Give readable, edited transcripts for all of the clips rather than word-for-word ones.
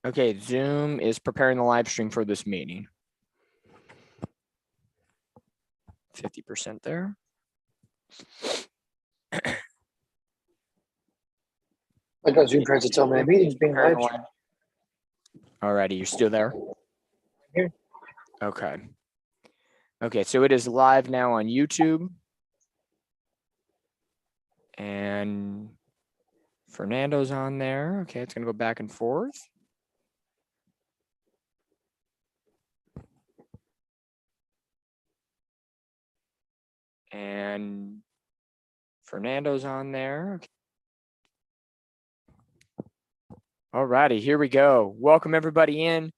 Okay, Zoom is preparing the live stream for this meeting. 50% there. I got Zoom tries to tell me the meeting's being live. Alrighty, you're still there? Here. Okay. Okay, so it is live now on YouTube. And Fernando's on there. Okay, it's going to go back and forth. And Fernando's on there. All righty, here we go. Welcome everybody in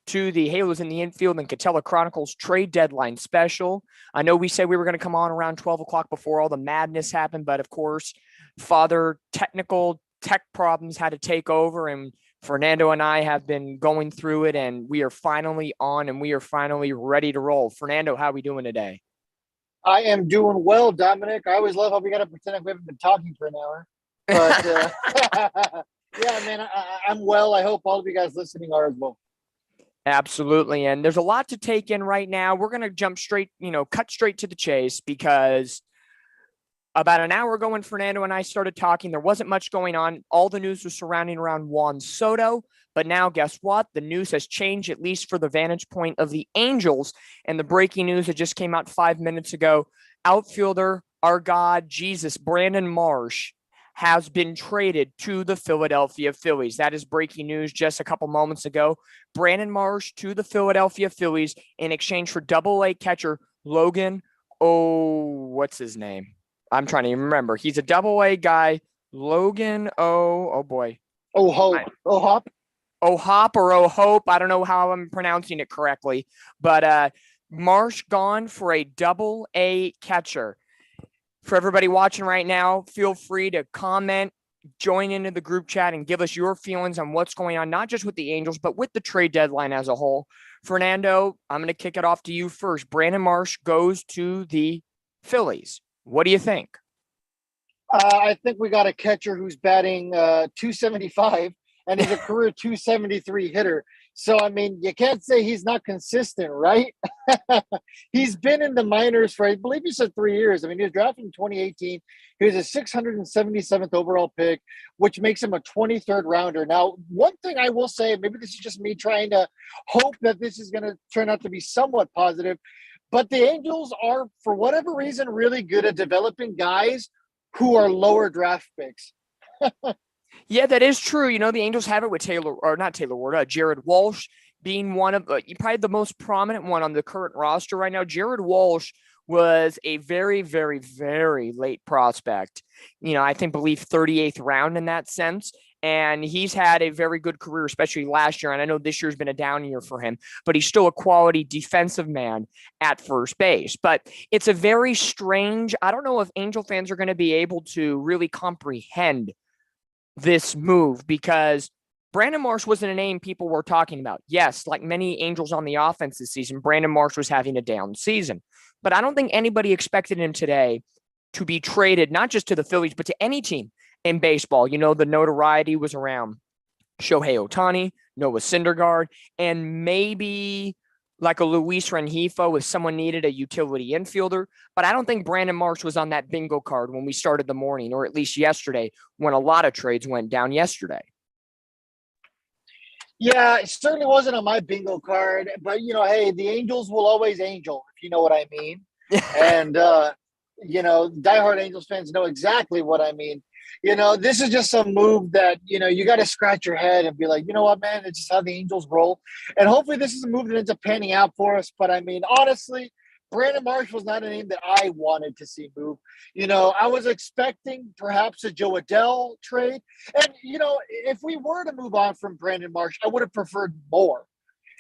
to the Halos in the Infield and Katella Chronicles trade deadline special. I know we said we were going to come on around 12 o'clock before all the madness happened, but of course, technical tech problems had to take over, and Fernando and I have been going through it, and we are finally on and we are finally ready to roll. Fernando, how are we doing today? I am doing well, Dominic. I always love how we got to pretend like we haven't been talking for an hour. But yeah, man, I'm well. I hope all of you guys listening are as well. Absolutely. And there's a lot to take in right now. We're going to jump straight, cut straight to the chase, because about an hour ago when Fernando and I started talking, there wasn't much going on. All the news was surrounding around Juan Soto. But now, guess what? The news has changed, at least for the vantage point of the Angels. And the breaking news that just came out 5 minutes ago, outfielder, our God, Jesus, Brandon Marsh, has been traded to the Philadelphia Phillies. That is breaking news just a couple moments ago. Brandon Marsh to the Philadelphia Phillies in exchange for Double-A catcher Logan. What's his name? I'm trying to remember. He's a Double-A guy. Logan boy. Hop. Hop or Hope. I don't know how I'm pronouncing it correctly. But Marsh gone for a Double-A catcher. For everybody watching right now, feel free to comment, join into the group chat, and give us your feelings on what's going on, not just with the Angels, but with the trade deadline as a whole. Fernando, I'm going to kick it off to you first. Brandon Marsh goes to the Phillies. What do you think? I think we got a catcher who's batting 275, and he's a career 273 hitter. So, I mean, you can't say he's not consistent, right? He's been in the minors for, I believe you said 3 years. I mean, he was drafted in 2018. He was a 677th overall pick, which makes him a 23rd rounder. Now, one thing I will say, maybe this is just me trying to hope that this is going to turn out to be somewhat positive, but the Angels are, for whatever reason, really good at developing guys who are lower draft picks. Yeah, that is true. The Angels have it with Jared Walsh being one of probably the most prominent one on the current roster right now. Jared Walsh was a very, very, very late prospect. I believe 38th round in that sense. And he's had a very good career, especially last year. And I know this year's been a down year for him, but he's still a quality defensive man at first base. But it's a very strange, I don't know if Angel fans are going to be able to really comprehend this move, because Brandon Marsh wasn't a name people were talking about. Yes, like many Angels on the offense this season, Brandon Marsh was having a down season. But I don't think anybody expected him today to be traded, not just to the Phillies, but to any team in baseball. The notoriety was around Shohei Ohtani, Noah Syndergaard, and maybe like a Luis Rengifo if someone needed a utility infielder. But I don't think Brandon Marsh was on that bingo card when we started the morning, or at least yesterday, when a lot of trades went down yesterday. Yeah, it certainly wasn't on my bingo card. But, hey, the Angels will always angel, if you know what I mean. And, diehard Angels fans know exactly what I mean. This is just some move that, you got to scratch your head and be like, you know what, man, it's just how the Angels roll. And hopefully this is a move that ends up panning out for us. But, I mean, honestly, Brandon Marsh was not a name that I wanted to see move. I was expecting perhaps a Joe Adele trade. And, if we were to move on from Brandon Marsh, I would have preferred more,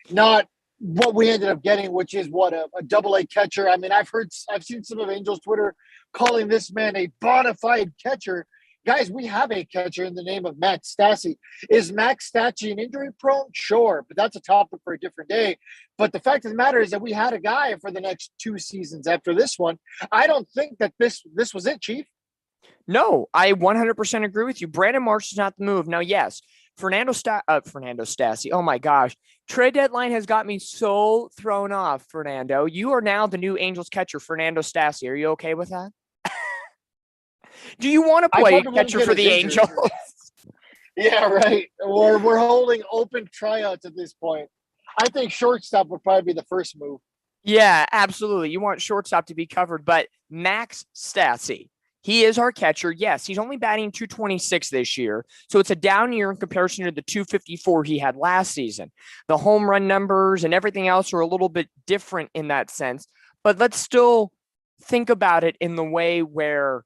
not what we ended up getting, which is a Double-A catcher. I mean, I've seen some of Angels Twitter calling this man a bona fide catcher. Guys, we have a catcher in the name of Max Stassi. Is Max Stassi an injury prone? Sure, but that's a topic for a different day. But the fact of the matter is that we had a guy for the next 2 seasons after this one. I don't think that this was it, Chief. No, I 100% agree with you. Brandon Marsh is not the move. Now, yes, Fernando Stassi. Oh my gosh. Trade deadline has got me so thrown off, Fernando. You are now the new Angels catcher, Fernando Stassi. Are you okay with that? Do you want to I play probably won't catcher get for as the injured. Angels? Yeah, right. We're holding open tryouts at this point. I think shortstop would probably be the first move. Yeah, absolutely. You want shortstop to be covered, but Max Stassi, he is our catcher. Yes, he's only batting 226 this year. So it's a down year in comparison to the 254 he had last season. The home run numbers and everything else are a little bit different in that sense. But let's still think about it in the way where,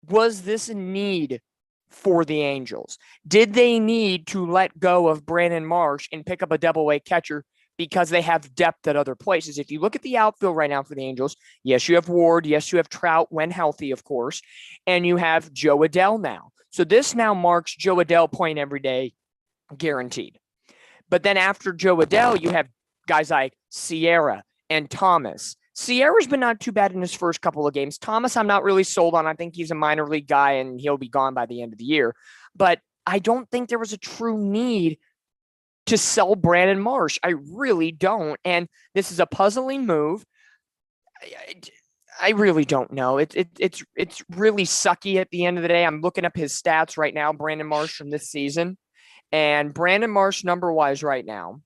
was this a need for the Angels? Did they need to let go of Brandon Marsh and pick up a double-A catcher because they have depth at other places? If you look at the outfield right now for the Angels, yes, you have Ward. Yes, you have Trout when healthy, of course. And you have Joe Adell now. So this now marks Joe Adell playing every day, guaranteed. But then after Joe Adell, you have guys like Sierra and Thomas. Sierra's been not too bad in his first couple of games. Thomas, I'm not really sold on. I think he's a minor league guy and he'll be gone by the end of the year. But I don't think there was a true need to sell Brandon Marsh. I really don't. And this is a puzzling move. I really don't know. It's really sucky at the end of the day. I'm looking up his stats right now, Brandon Marsh from this season. And Brandon Marsh, number-wise right now,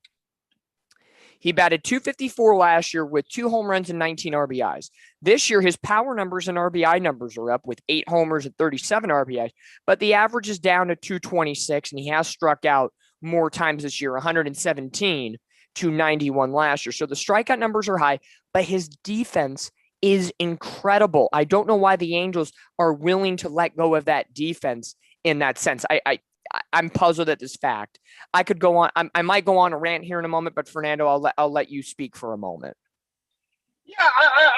he batted 254 last year with 2 home runs and 19 RBIs. This year, his power numbers and RBI numbers are up with 8 homers and 37 RBIs, but the average is down to 226, and he has struck out more times this year, 117 to 91 last year. So the strikeout numbers are high, but his defense is incredible. I don't know why the Angels are willing to let go of that defense in that sense. I'm puzzled at this fact. I could go on. I might go on a rant here in a moment, but Fernando, I'll let you speak for a moment. Yeah,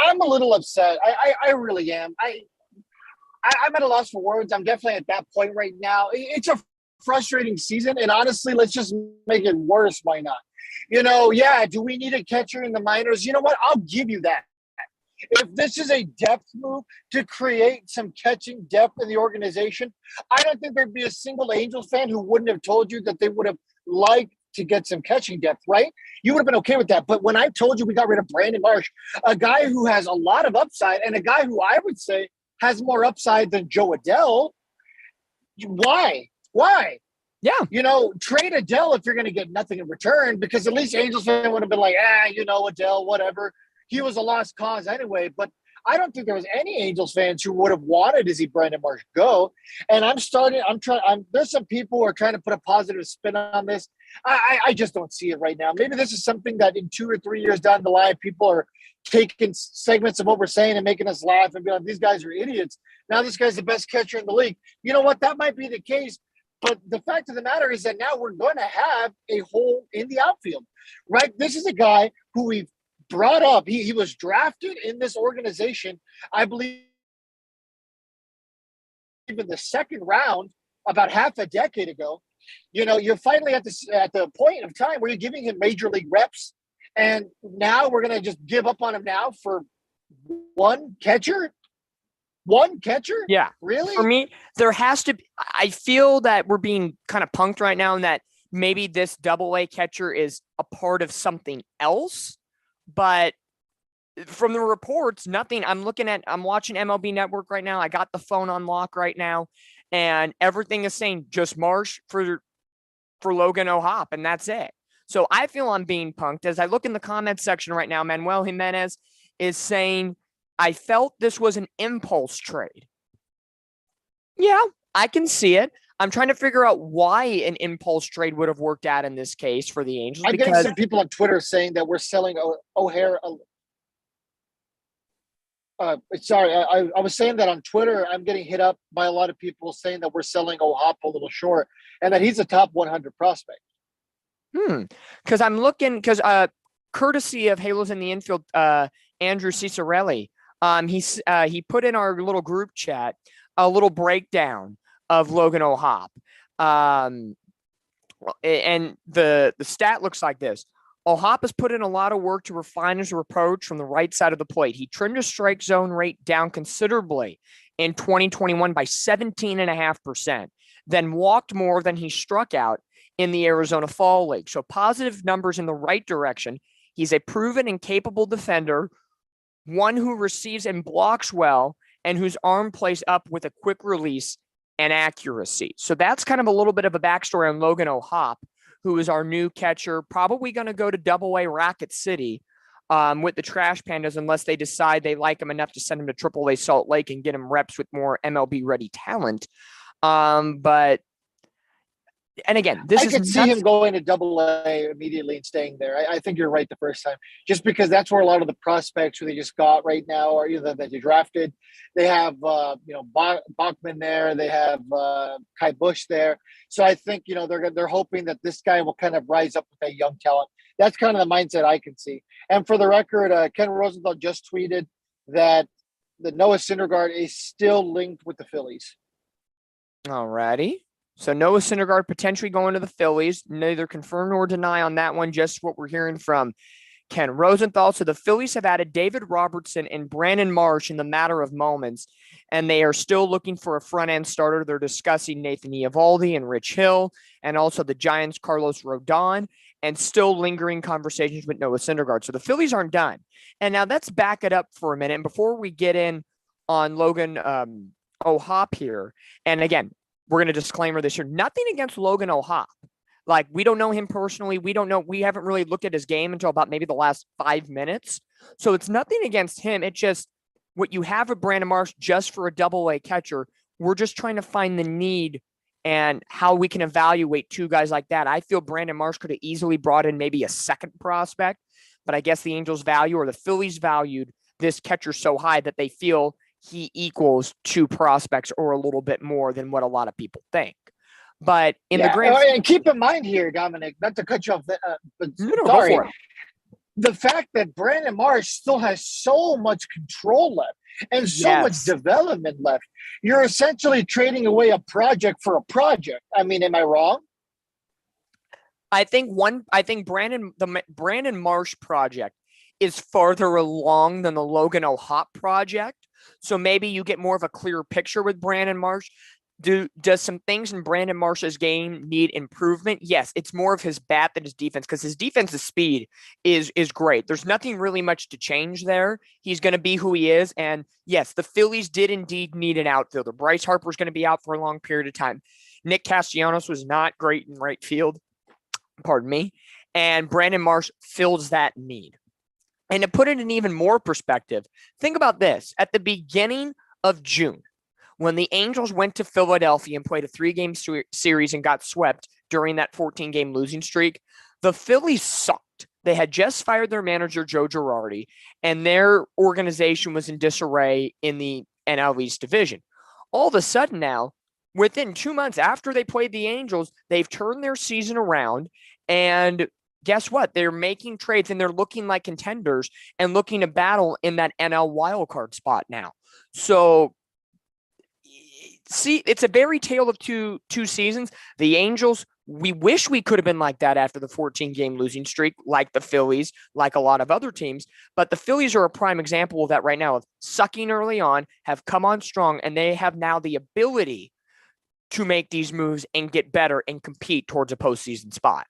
I'm a little upset. I really am. I'm at a loss for words. I'm definitely at that point right now. It's a frustrating season, and honestly, let's just make it worse. Why not? Yeah. Do we need a catcher in the minors? You know what? I'll give you that. If this is a depth move to create some catching depth in the organization, I don't think there'd be a single Angels fan who wouldn't have told you that they would have liked to get some catching depth, right? You would have been okay with that. But when I told you we got rid of Brandon Marsh, a guy who has a lot of upside and a guy who I would say has more upside than Joe Adell, why? Yeah. Trade Adell if you're going to get nothing in return, because at least Angels fan would have been like, Adell, whatever. He was a lost cause anyway, but I don't think there was any Angels fans who would have wanted to see Brandon Marsh go. And there's some people who are trying to put a positive spin on this. I just don't see it right now. Maybe this is something that in 2 or 3 years down the line, people are taking segments of what we're saying and making us laugh and be like, these guys are idiots. Now this guy's the best catcher in the league. You know what? That might be the case. But the fact of the matter is that now we're going to have a hole in the outfield, right? This is a guy who we've brought up. He was drafted in this organization, I believe, in the second round about half a decade ago. You're finally at the point of time where you're giving him major league reps, and now we're going to just give up on him now for one catcher? Yeah. Really? For me, there has to be, I feel that we're being kind of punked right now, and that maybe this double-A catcher is a part of something else. But from the reports, nothing. I'm watching MLB Network right now. I got the phone on lock right now, and everything is saying just Marsh for Logan O'Hoppe, and that's it. So I feel I'm being punked. As I look in the comments section right now, Manuel Jimenez is saying, I felt this was an impulse trade. Yeah, I can see it. I'm trying to figure out why an impulse trade would have worked out in this case for the Angels. I'm getting some people on Twitter saying that we're selling O'Hare. Sorry, I was saying that on Twitter. I'm getting hit up by a lot of people saying that we're selling O'Hoppe a little short and that he's a top 100 prospect. Because I'm looking, courtesy of Halos in the Infield, Andrew Cicerelli, he put in our little group chat a little breakdown of Logan O'Hoppe. And the stat looks like this. O'Hoppe has put in a lot of work to refine his approach from the right side of the plate. He trimmed his strike zone rate down considerably in 2021 by 17.5%. then walked more than he struck out in the Arizona Fall League. So positive numbers in the right direction. He's a proven and capable defender, one who receives and blocks well, and whose arm plays up with a quick release and accuracy. So that's kind of a little bit of a backstory on Logan O'Hoppe, who is our new catcher, probably going to go to Double-A Racket City with the Trash Pandas unless they decide they like him enough to send him to Triple-A Salt Lake and get him reps with more MLB-ready talent. But and again, I could see him going to Double-A immediately and staying there. I think you're right the first time, just because that's where a lot of the prospects who they just got right now are either that they drafted. They have Bachman there. They have Kai Bush there. So I think they're hoping that this guy will kind of rise up with that young talent. That's kind of the mindset I can see. And for the record, Ken Rosenthal just tweeted that the Noah Syndergaard is still linked with the Phillies. All righty. So Noah Syndergaard potentially going to the Phillies. Neither confirm nor deny on that one, just what we're hearing from Ken Rosenthal. So the Phillies have added David Robertson and Brandon Marsh in the matter of moments, and they are still looking for a front-end starter. They're discussing Nathan Eovaldi and Rich Hill, and also the Giants' Carlos Rodon, and still lingering conversations with Noah Syndergaard. So the Phillies aren't done. And now let's back it up for a minute. And before we get in on Logan O'Hoppe here, and again, we're going to disclaimer this year, nothing against Logan O'Hoppe. Like, we don't know him personally. We don't know. We haven't really looked at his game until about maybe the last 5 minutes. So it's nothing against him. It's just what you have with Brandon Marsh just for a Double-A catcher. We're just trying to find the need and how we can evaluate two guys like that. I feel Brandon Marsh could have easily brought in maybe a second prospect, but I guess the Angels value or the Phillies valued this catcher so high that they feel he equals two prospects or a little bit more than what a lot of people think. But in the grand, and keep in mind here, Dominic, not to cut you off, but no, sorry, the fact that Brandon Marsh still has so much control left and so much development left, you're essentially trading away a project for a project. I mean, am I wrong? I think the Brandon Marsh project is farther along than the Logan O'Hoppe project. So maybe you get more of a clear picture with Brandon Marsh. Does some things in Brandon Marsh's game need improvement? Yes, it's more of his bat than his defense, because his defensive speed is great. There's nothing really much to change there. He's going to be who he is. And yes, the Phillies did indeed need an outfielder. Bryce Harper's going to be out for a long period of time. Nick Castellanos was not great in right field. Pardon me. And Brandon Marsh fills that need. And to put it in even more perspective, think about this. At the beginning of June, when the Angels went to Philadelphia and played a 3-game series and got swept during that 14-game losing streak, the Phillies sucked. They had just fired their manager, Joe Girardi, and their organization was in disarray in the NL East division. All of a sudden now, within 2 months after they played the Angels, they've turned their season around, and guess what? They're making trades and they're looking like contenders and looking to battle in that NL wildcard spot now. So, see, it's a very tale of two seasons. The Angels, we wish we could have been like that after the 14-game losing streak, like the Phillies, like a lot of other teams. But the Phillies are a prime example of that right now, of sucking early on, have come on strong, and they have now the ability to make these moves and get better and compete towards a postseason spot.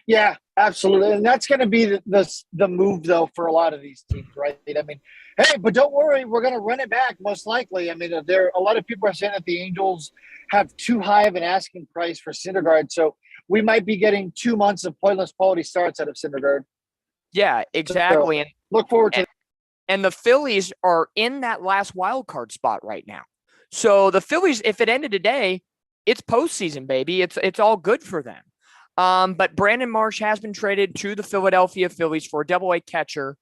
Yeah, absolutely. And that's going to be the move, though, for a lot of these teams, right? I mean, hey, but don't worry, we're going to run it back, most likely. I mean, a lot of people are saying that the Angels have too high of an asking price for Syndergaard, so we might be getting 2 months of pointless quality starts out of Syndergaard. Yeah, exactly. So, look forward to that. And the Phillies are in that last wild card spot right now. So the Phillies, if it ended today, it's postseason, baby. It's all good for them. But Brandon Marsh has been traded to the Philadelphia Phillies for a Double-A catcher.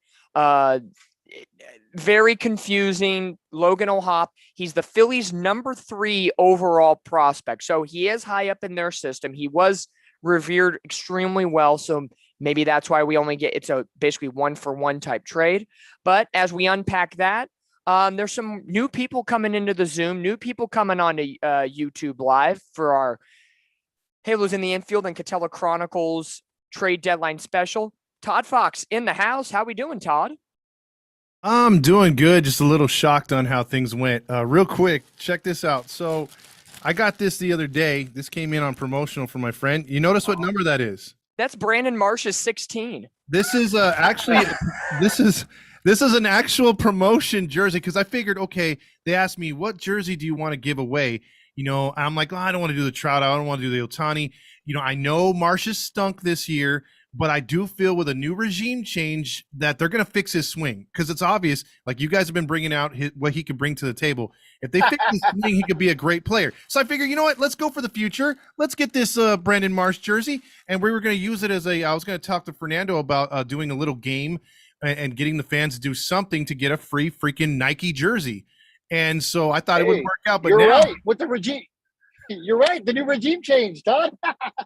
Very confusing. Logan O'Hoppe. He's the Phillies' number 3 overall prospect. So he is high up in their system. He was revered extremely well. So maybe that's why we only get, it's a basically 1-for-1 type trade. But as we unpack that, there's some new people coming into the Zoom, new people coming on to YouTube Live for our Halos in the Infield and Katella Chronicles trade deadline special. Todd Fox in the house. How we doing, Todd? I'm doing good. Just a little shocked on how things went. Real quick, check this out. So, I got this the other day. This came in on promotional for my friend. You notice what number that is? That's Brandon Marsh's 16. This is actually this is this is an actual promotion jersey because I figured, okay, they asked me what jersey do you want to give away. I'm like, oh, I don't want to do the Trout. I don't want to do the Otani. I know Marsh has stunk this year, but I do feel with a new regime change that they're going to fix his swing because it's obvious. Like you guys have been bringing out what he could bring to the table. If they fix his swing, he could be a great player. So I figure, you know what? Let's go for the future. Let's get this Brandon Marsh jersey, and we were going to use it as I was going to talk to Fernando about doing a little game and getting the fans to do something to get a free freaking Nike jersey. And so I thought it would work out. But you're now, right with the regime. You're right. The new regime changed, Todd.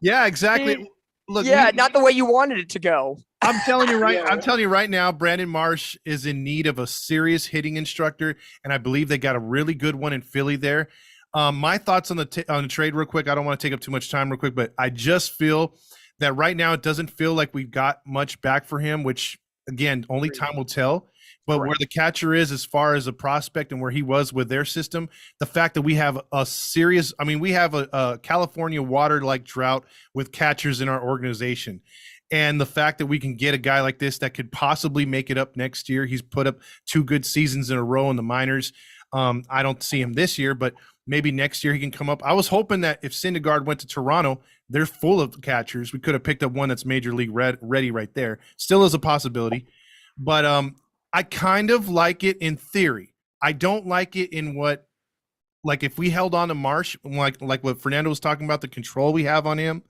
yeah, exactly. Look, not the way you wanted it to go. I'm telling you I'm telling you right now, Brandon Marsh is in need of a serious hitting instructor, and I believe they got a really good one in Philly there. My thoughts on the trade real quick. I don't want to take up too much time real quick, but I just feel that right now it doesn't feel like we've got much back for him, which again, only time will tell. But where the catcher is as far as a prospect and where he was with their system, the fact that we have we have a California water-like drought with catchers in our organization. And the fact that we can get a guy like this that could possibly make it up next year. He's put up 2 good seasons in a row in the minors. I don't see him this year, but maybe next year he can come up. I was hoping that if Syndergaard went to Toronto, they're full of catchers. We could have picked up one that's major league ready right there. Still is a possibility. But I kind of like it in theory. I don't like it in what, like if we held on to Marsh, like what Fernando was talking about, the control we have on him,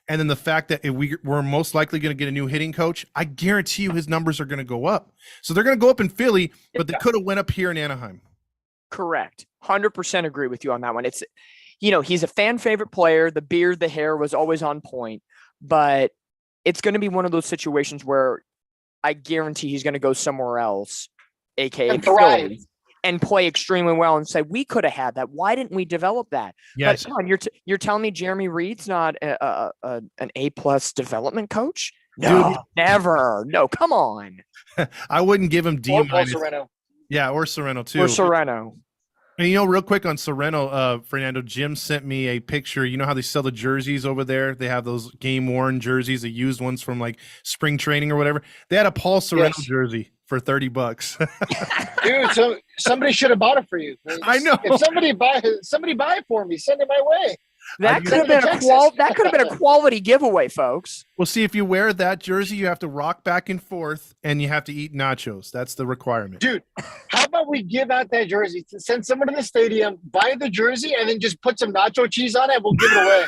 and then the fact that if we're most likely going to get a new hitting coach, I guarantee you his numbers are going to go up. So they're going to go up in Philly, but they could have went up here in Anaheim. Correct. 100% agree with you on that one. It's, he's a fan favorite player. The beard, the hair was always on point, but it's going to be one of those situations where I guarantee he's going to go somewhere else, aka Philly, and play extremely well and say, we could have had that. Why didn't we develop that? Yes. But come on, you're telling me Jeremy Reed's not an A+ development coach? No, dude, never. No, come on. I wouldn't give him D-. Or Sereno. Yeah, or Sereno too. Or Sereno. And real quick on Sereno, Fernando, Jim sent me a picture. You know how they sell the jerseys over there? They have those game-worn jerseys, the used ones from like spring training or whatever. They had a Paul Sereno jersey for $30. Dude, so somebody should have bought it for you. I know. If somebody buy it for me, send it my way. That could have been a quality giveaway, folks. Well, see, if you wear that jersey, you have to rock back and forth, and you have to eat nachos. That's the requirement. Dude, how about we give out that jersey? Send someone to the stadium, buy the jersey, and then just put some nacho cheese on it. We'll give it away.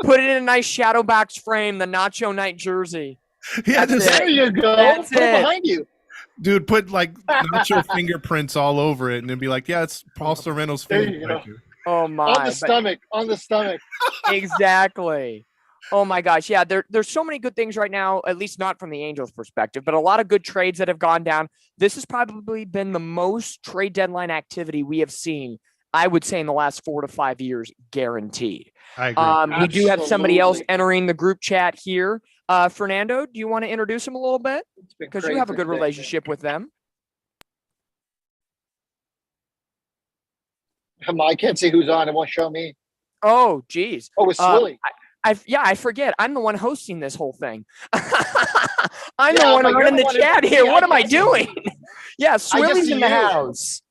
Put it in a nice shadow box frame, the Nacho Night jersey. Yeah, there you go. That's put it behind you. Dude, put like nacho fingerprints all over it, and then be like, yeah, it's Paul Sereno's fingerprint. Oh my! On the stomach. Exactly. Oh my gosh. Yeah, there's so many good things right now, at least not from the Angels' perspective, but a lot of good trades that have gone down. This has probably been the most trade deadline activity we have seen, I would say, in the last 4 to 5 years, guaranteed. I agree. We do have somebody else entering the group chat here. Fernando, do you want to introduce him a little bit? Because you have a good relationship with them. I can't see who's on. It won't show me. Oh, geez. Oh, it's Swilly. I forget. I'm the one hosting this whole thing. I'm the one running the chat here. What am I doing? Yeah, Swilly's in the house.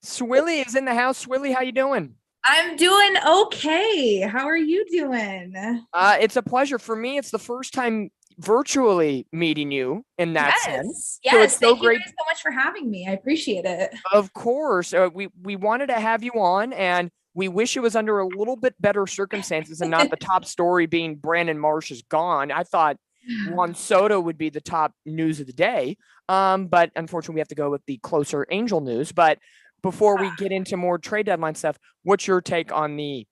Swilly is in the house. Swilly, how you doing? I'm doing okay. How are you doing? It's a pleasure. For me, it's the first time virtually meeting you in that sense. Yes, so it's thank you guys so much for having me. I appreciate it. Of course. We wanted to have you on, and we wish it was under a little bit better circumstances and not the top story being Brandon Marsh is gone. I thought Juan Soto would be the top news of the day, but unfortunately we have to go with the closer Angel news. But before we get into more trade deadline stuff, what's your take on the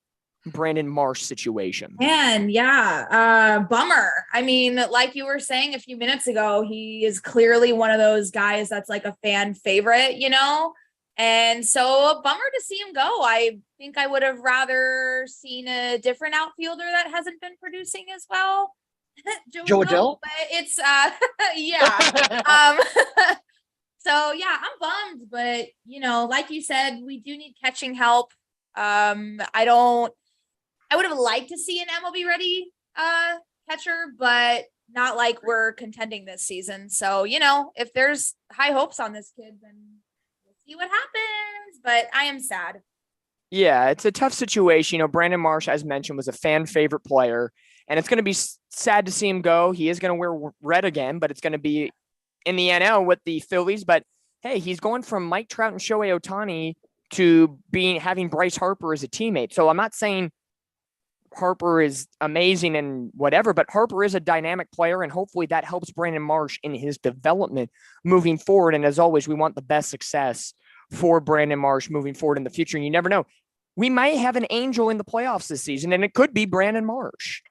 Brandon Marsh situation? Man, yeah. Bummer. I mean, like you were saying a few minutes ago, he is clearly one of those guys that's like a fan favorite, and so a bummer to see him go. I think I would have rather seen a different outfielder that hasn't been producing as well. Joe Adele? But it's yeah. So yeah, I'm bummed, but like you said, we do need catching help. I would have liked to see an MLB ready catcher, but not like we're contending this season. So, if there's high hopes on this kid, then we'll see what happens. But I am sad. Yeah, it's a tough situation. Brandon Marsh, as mentioned, was a fan favorite player, and it's going to be sad to see him go. He is going to wear red again, but it's going to be in the NL with the Phillies. But hey, he's going from Mike Trout and Shohei Ohtani to having Bryce Harper as a teammate. So I'm not saying Harper is amazing and whatever, but Harper is a dynamic player, and hopefully that helps Brandon Marsh in his development moving forward. And as always, we want the best success for Brandon Marsh moving forward in the future. And you never know. We might have an angel in the playoffs this season, and it could be Brandon Marsh.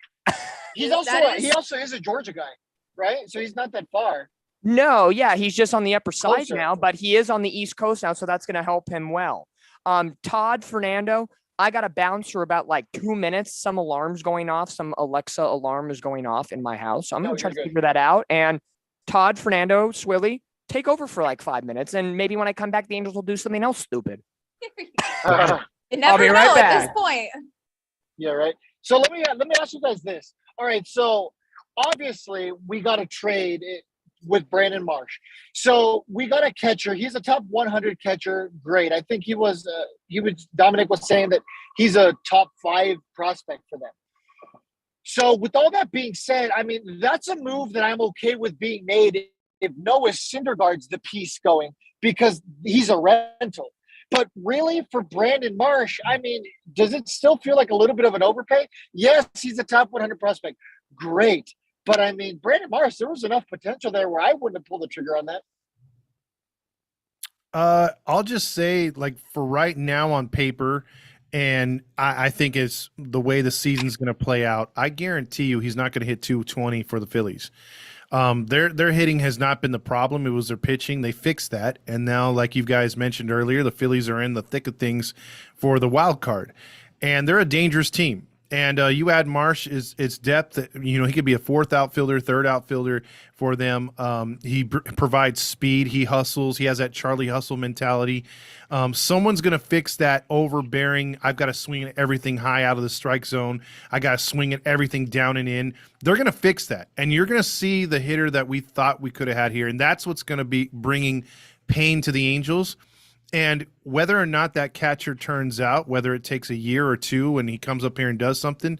He also is a Georgia guy, right? So he's not that far. No, yeah, he's just on the upper side Closer. now, but he is on the East Coast now, so that's going to help him well. Todd Fernando, I got to bounce for about 2 minutes. Some alarms going off. Some Alexa alarm is going off in my house. So I'm going to try to figure that out. And Todd Fernando, Swilly, take over for 5 minutes, and maybe when I come back, the Angels will do something else stupid. You never know right at this point. Yeah, right. So let me ask you guys this. All right, so obviously we got to trade it with Brandon Marsh. So we got a catcher. He's a top 100 catcher. Great. I think Dominic was saying that he's a top 5 prospect for them. So with all that being said, I mean, that's a move that I'm okay with being made if Noah Syndergaard's the piece going, because he's a rental. But really, for Brandon Marsh, I mean, does it still feel like a little bit of an overpay? Yes, he's a top 100 prospect. Great. But, I mean, Brandon Marsh, there was enough potential there where I wouldn't have pulled the trigger on that. I'll just say, for right now on paper, and I think it's the way the season's going to play out, I guarantee you he's not going to hit 220 for the Phillies. Their hitting has not been the problem. It was their pitching. They fixed that. And now, like you guys mentioned earlier, the Phillies are in the thick of things for the wild card. And they're a dangerous team. And you add Marsh, it's depth. He could be a fourth outfielder, third outfielder for them. He provides speed. He hustles. He has that Charlie Hustle mentality. Someone's going to fix that overbearing. I've got to swing at everything high out of the strike zone. I got to swing at everything down and in. They're going to fix that. And you're going to see the hitter that we thought we could have had here. And that's what's going to be bringing pain to the Angels. And whether or not that catcher turns out, whether it takes a year or two and he comes up here and does something,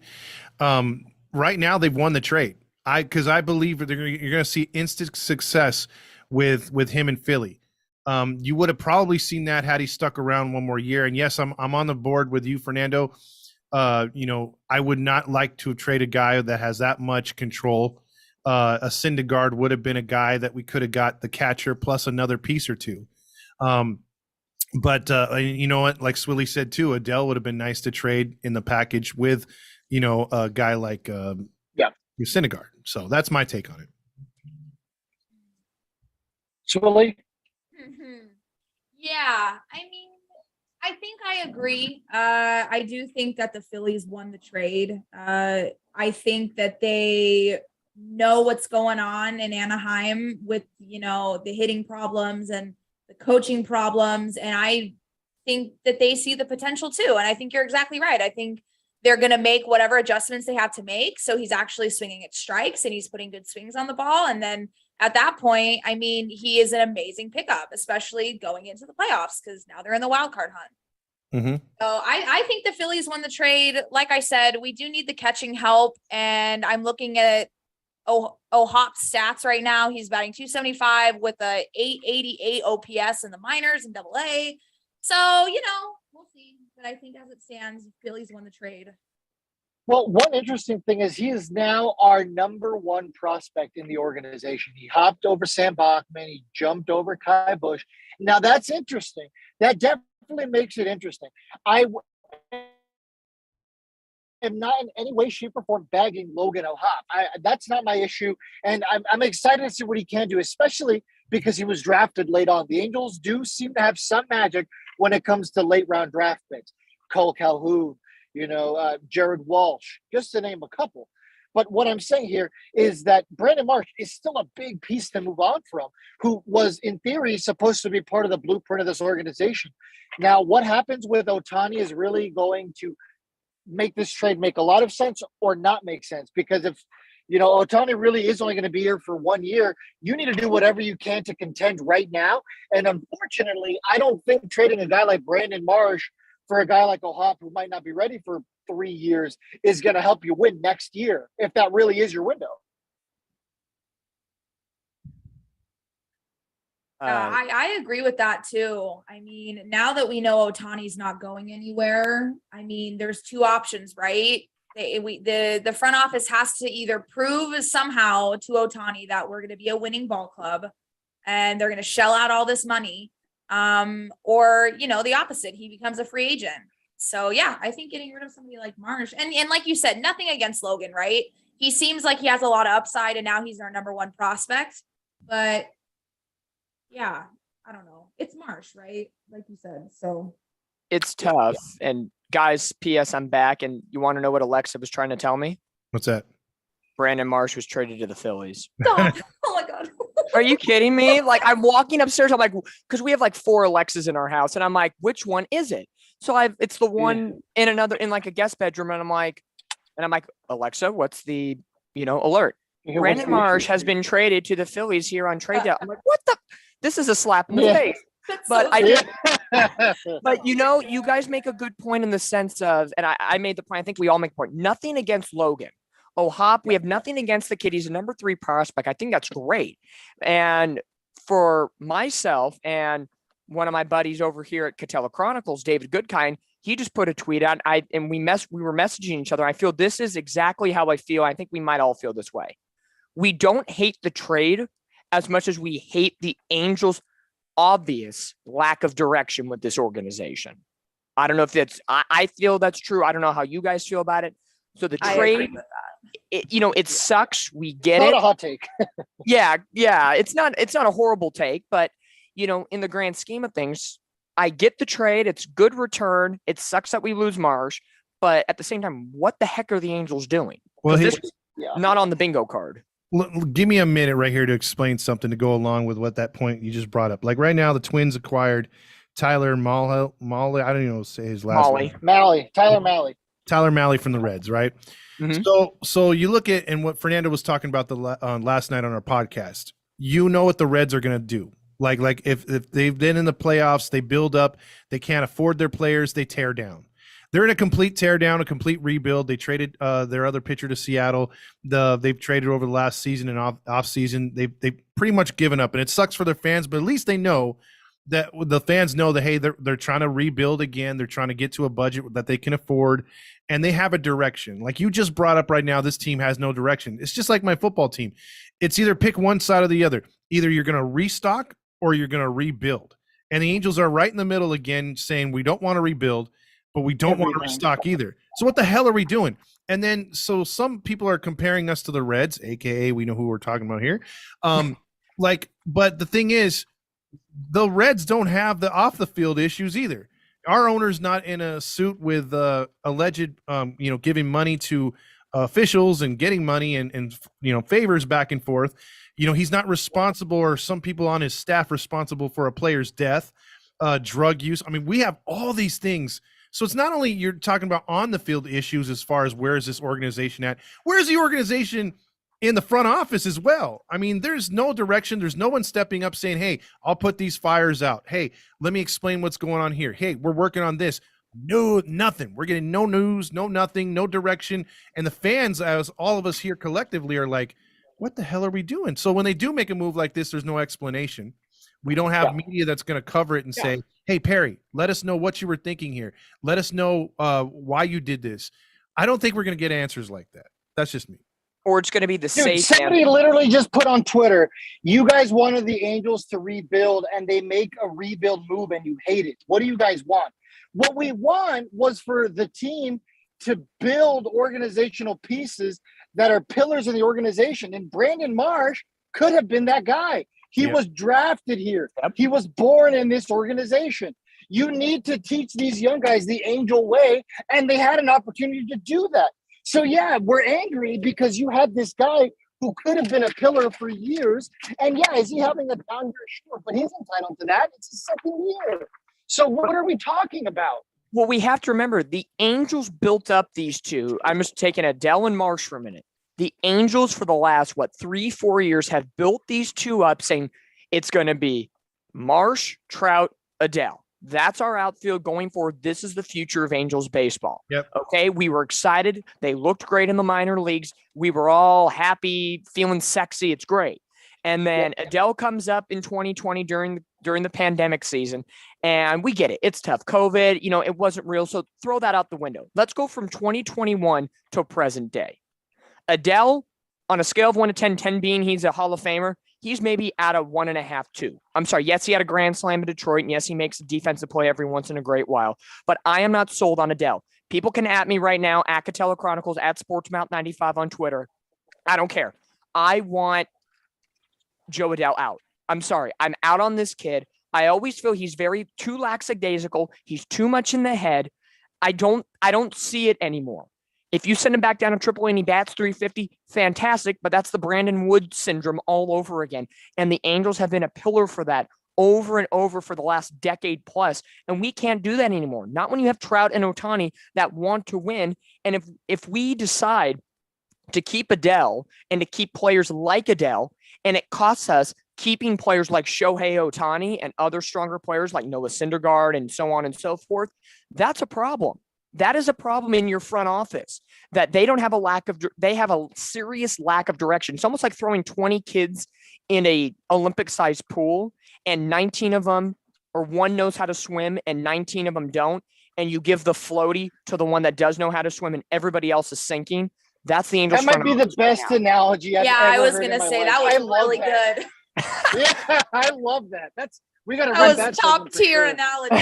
right now they've won the trade. Because I believe you're going to see instant success with him in Philly. You would have probably seen that had he stuck around one more year. And yes, I'm on the board with you, Fernando. I would not like to trade a guy that has that much control. A Syndergaard would have been a guy that we could have got the catcher plus another piece or two. But you know what? Like Swilly said too, Adele would have been nice to trade in the package with, a guy like Syndergaard. So that's my take on it. Swilly? Mm-hmm. Yeah, I mean, I think I agree. I do think that the Phillies won the trade. I think that they know what's going on in Anaheim with, the hitting problems and the coaching problems. And I think that they see the potential too. And I think you're exactly right. I think they're going to make whatever adjustments they have to make. So he's actually swinging at strikes and he's putting good swings on the ball. And then at that point, I mean, he is an amazing pickup, especially going into the playoffs, because now they're in the wild card hunt. Mm-hmm. So I think the Phillies won the trade. Like I said, we do need the catching help. And I'm looking at Hop's stats right now. He's batting .275 with a .888 OPS in the minors and AA. So, we'll see. But I think as it stands, Phillies won the trade. Well, one interesting thing is he is now our number 1 prospect in the organization. He hopped over Sam Bachman. He jumped over Kai Bush. Now, that's interesting. That definitely makes it interesting. I am not in any way, shape, or form bagging Logan O'Hop. That's not my issue. And I'm excited to see what he can do, especially because he was drafted late on. The Angels do seem to have some magic when it comes to late round draft picks. Cole Calhoun, Jared Walsh, just to name a couple. But what I'm saying here is that Brandon Marsh is still a big piece to move on from, who was, in theory, supposed to be part of the blueprint of this organization. Now, what happens with Ohtani is really going to make this trade make a lot of sense or not make sense. Because if, Ohtani really is only going to be here for 1 year, you need to do whatever you can to contend right now. And unfortunately, I don't think trading a guy like Brandon Marsh for a guy like O'Hop, who might not be ready for 3 years, is going to help you win next year, if that really is your window. I agree with that too. I mean, now that we know Ohtani's not going anywhere, I mean, there's two options, right? The front office has to either prove somehow to Ohtani that we're going to be a winning ball club and they're going to shell out all this money, or the opposite, he becomes a free agent. So yeah, I think getting rid of somebody like Marsh, and like you said, nothing against Logan, right? He seems like he has a lot of upside, and now he's our number one prospect. But yeah, I don't know. It's Marsh, right? Like you said. So it's tough. Yeah. And guys, P.S. I'm back, and you want to know what Alexa was trying to tell me? What's that? Brandon Marsh was traded to the Phillies. Stop. Oh my God. Are you kidding me? Like, I'm walking upstairs. I'm like, because we have like 4 Alexas in our house, and I'm like, which one is it? So it's the one in like a guest bedroom, and I'm like, Alexa, what's the alert? Brandon Marsh has been traded to the Phillies here on trade day. I'm like, what the? This is a slap in the face. But but you guys make a good point in the sense of, and I made the point. I think we all make a point. Nothing against Logan. Hop, we have nothing against the kid. He's a number 3 prospect. I think that's great. And for myself and one of my buddies over here at Katella Chronicles, David Goodkind, he just put a tweet out. We were messaging each other. I feel this is exactly how I feel. I think we might all feel this way. We don't hate the trade as much as we hate the Angels' obvious lack of direction with this organization. I don't know if that's, I feel that's true. I don't know how you guys feel about it. So the trade, it sucks. We get it. Not a hot take. Yeah. It's not a horrible take, but in the grand scheme of things, I get the trade. It's good return. It sucks that we lose Marsh, but at the same time, what the heck are the Angels doing? Well, this is not on the bingo card. Give me a minute right here to explain something to go along with what that point you just brought up. Like right now, the Twins acquired Tyler Mahle. I don't even know say his last name. Tyler Mahle from the Reds, right? Mm-hmm. So you look at, and what Fernando was talking about last night on our podcast, what the Reds are going to do. Like if they've been in the playoffs, they build up, they can't afford their players, they tear down. They're in a complete tear down, a complete rebuild. They traded their other pitcher to Seattle. They've traded over the last season and off season. They've pretty much given up, and it sucks for their fans, but at least they know that the fans know that, hey, they're trying to rebuild again. They're trying to get to a budget that they can afford, and they have a direction. Like you just brought up right now, this team has no direction. It's just like my football team. It's either pick one side or the other. Either you're going to restock or you're going to rebuild. And the Angels are right in the middle again, saying we don't want to rebuild, but we don't want to restock either. So what the hell are we doing? And then so some people are comparing us to the Reds, aka we know who we're talking about here. But the thing is, the Reds don't have the off the field issues either. Our owner's not in a suit with alleged giving money to officials and getting money and favors back and forth. He's not responsible, or some people on his staff responsible for a player's death, drug use. I mean, we have all these things. So it's not only you're talking about on the field issues as far as where is this organization at, where's the organization in the front office as well. I mean, there's no direction. There's no one stepping up saying, hey, I'll put these fires out. Hey, let me explain what's going on here. Hey, we're working on this. No, nothing. We're getting no news, no nothing, no direction. And the fans, as all of us here collectively, are like, what the hell are we doing? So when they do make a move like this, there's no explanation. We don't have media that's going to cover it and say, hey, Perry, let us know what you were thinking here. Let us know why you did this. I don't think we're going to get answers like that. That's just me. Or it's going to be the safe. Somebody literally just put on Twitter, you guys wanted the Angels to rebuild, and they make a rebuild move, and you hate it. What do you guys want? What we want was for the team to build organizational pieces that are pillars in the organization. And Brandon Marsh could have been that guy. He was drafted here. Yep. He was born in this organization. You need to teach these young guys the Angel way, and they had an opportunity to do that. So yeah, we're angry because you had this guy who could have been a pillar for years. And yeah, is he having a down year? Sure, but he's entitled to that. It's his second year. So what are we talking about? Well, we have to remember the Angels built up these two. I'm just taking Adell and Marsh for a minute. The Angels for the last, 3-4 years have built these two up saying it's going to be Marsh, Trout, Adell. That's our outfield going forward. This is the future of Angels baseball. Yep. Okay. We were excited. They looked great in the minor leagues. We were all happy, feeling sexy. It's great. And then Adell comes up in 2020 during the pandemic season, and we get it. It's tough. COVID, it wasn't real. So throw that out the window. Let's go from 2021 to present day. Adell, on a scale of 1 to 10, 10 being he's a Hall of Famer, he's maybe at a 1.5, 2. I'm sorry. Yes, he had a grand slam in Detroit, and yes, he makes a defensive play every once in a great while. But I am not sold on Adell. People can at me right now at Katella Chronicles, at SportsMouth95 on Twitter. I don't care. I want Joe Adell out. I'm sorry. I'm out on this kid. I always feel he's too lackadaisical. He's too much in the head. I don't see it anymore. If you send him back down to AAA and he bats 350, fantastic, but that's the Brandon Wood syndrome all over again. And the Angels have been a pillar for that over and over for the last decade plus, and we can't do that anymore. Not when you have Trout and Ohtani that want to win. And if we decide to keep Adell and to keep players like Adell, and it costs us keeping players like Shohei Ohtani and other stronger players like Noah Syndergaard and so on and so forth, that's a problem. That is a problem in your front office, that they don't have they have a serious lack of direction. It's almost like throwing 20 kids in a Olympic-sized pool, and 19 of them, or one knows how to swim and 19 of them don't, and you give the floaty to the one that does know how to swim and everybody else is sinking. That's the Angels. That might be the best analogy I've ever I was heard going to say life. that was really good. Yeah, I love that. We got to That run was top tier analogy.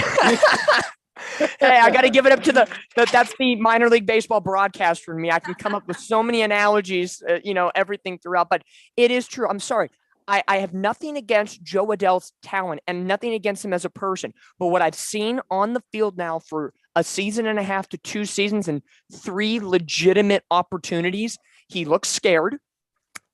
Hey, I got to give it up to that's the minor league baseball broadcast for me. I can come up with so many analogies, everything throughout, but it is true. I'm sorry. I have nothing against Joe Adell's talent and nothing against him as a person, but what I've seen on the field now for a season and a half to 2 seasons and 3 legitimate opportunities, he looks scared,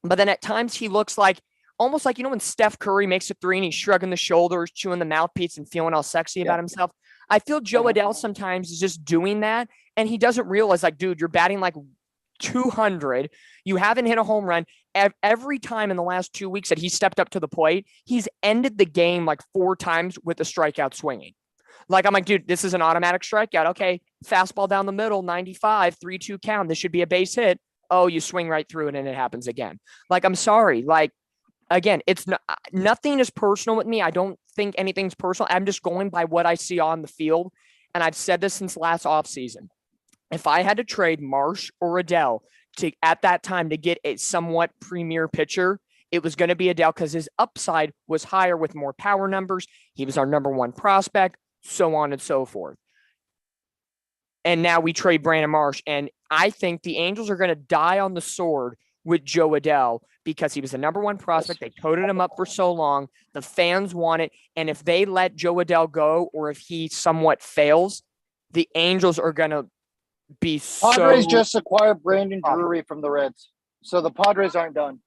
but then at times he looks like, almost like, when Steph Curry makes a 3 and he's shrugging the shoulders, chewing the mouthpiece and feeling all sexy about himself. I feel Joe Adell sometimes is just doing that, and he doesn't realize, like, dude, you're batting like 200. You haven't hit a home run. Every time in the last 2 weeks that he stepped up to the plate, he's ended the game like 4 times with a strikeout swinging. Like, I'm like, dude, this is an automatic strikeout. Okay, fastball down the middle, 95, 3-2 count. This should be a base hit. Oh, you swing right through it, and it happens again. Like, I'm sorry. Like, again, it's nothing is personal with me. I don't think anything's personal. I'm just going by what I see on the field. And I've said this since last offseason. If I had to trade Marsh or Adell at that time to get a somewhat premier pitcher, it was going to be Adell because his upside was higher with more power numbers. He was our number 1 prospect, so on and so forth. And now we trade Brandon Marsh. And I think the Angels are going to die on the sword with Joe Adell because he was the number 1 prospect. They toted him up for so long. The fans want it. And if they let Joe Adell go, or if he somewhat fails, the Angels are going to be Padres just acquired Brandon Drury from the Reds. So the Padres aren't done.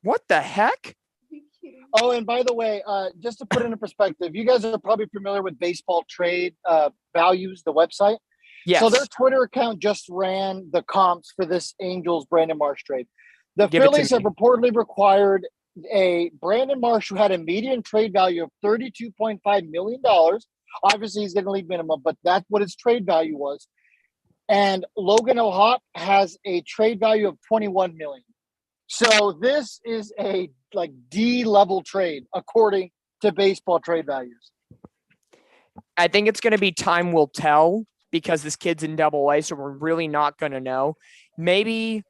What the heck? Oh, and by the way, just to put it in perspective, you guys are probably familiar with Baseball Trade Values, the website. Yes. So their Twitter account just ran the comps for this Angels Brandon Marsh trade. The Phillies have reportedly required a Brandon Marsh who had a median trade value of $32.5 million. Obviously, he's going to leave minimum, but that's what his trade value was. And Logan O'Hop has a trade value of $21 million. So this is a D-level trade according to Baseball Trade Values. I think it's going to be time will tell because this kid's in AA, so we're really not going to know. Maybe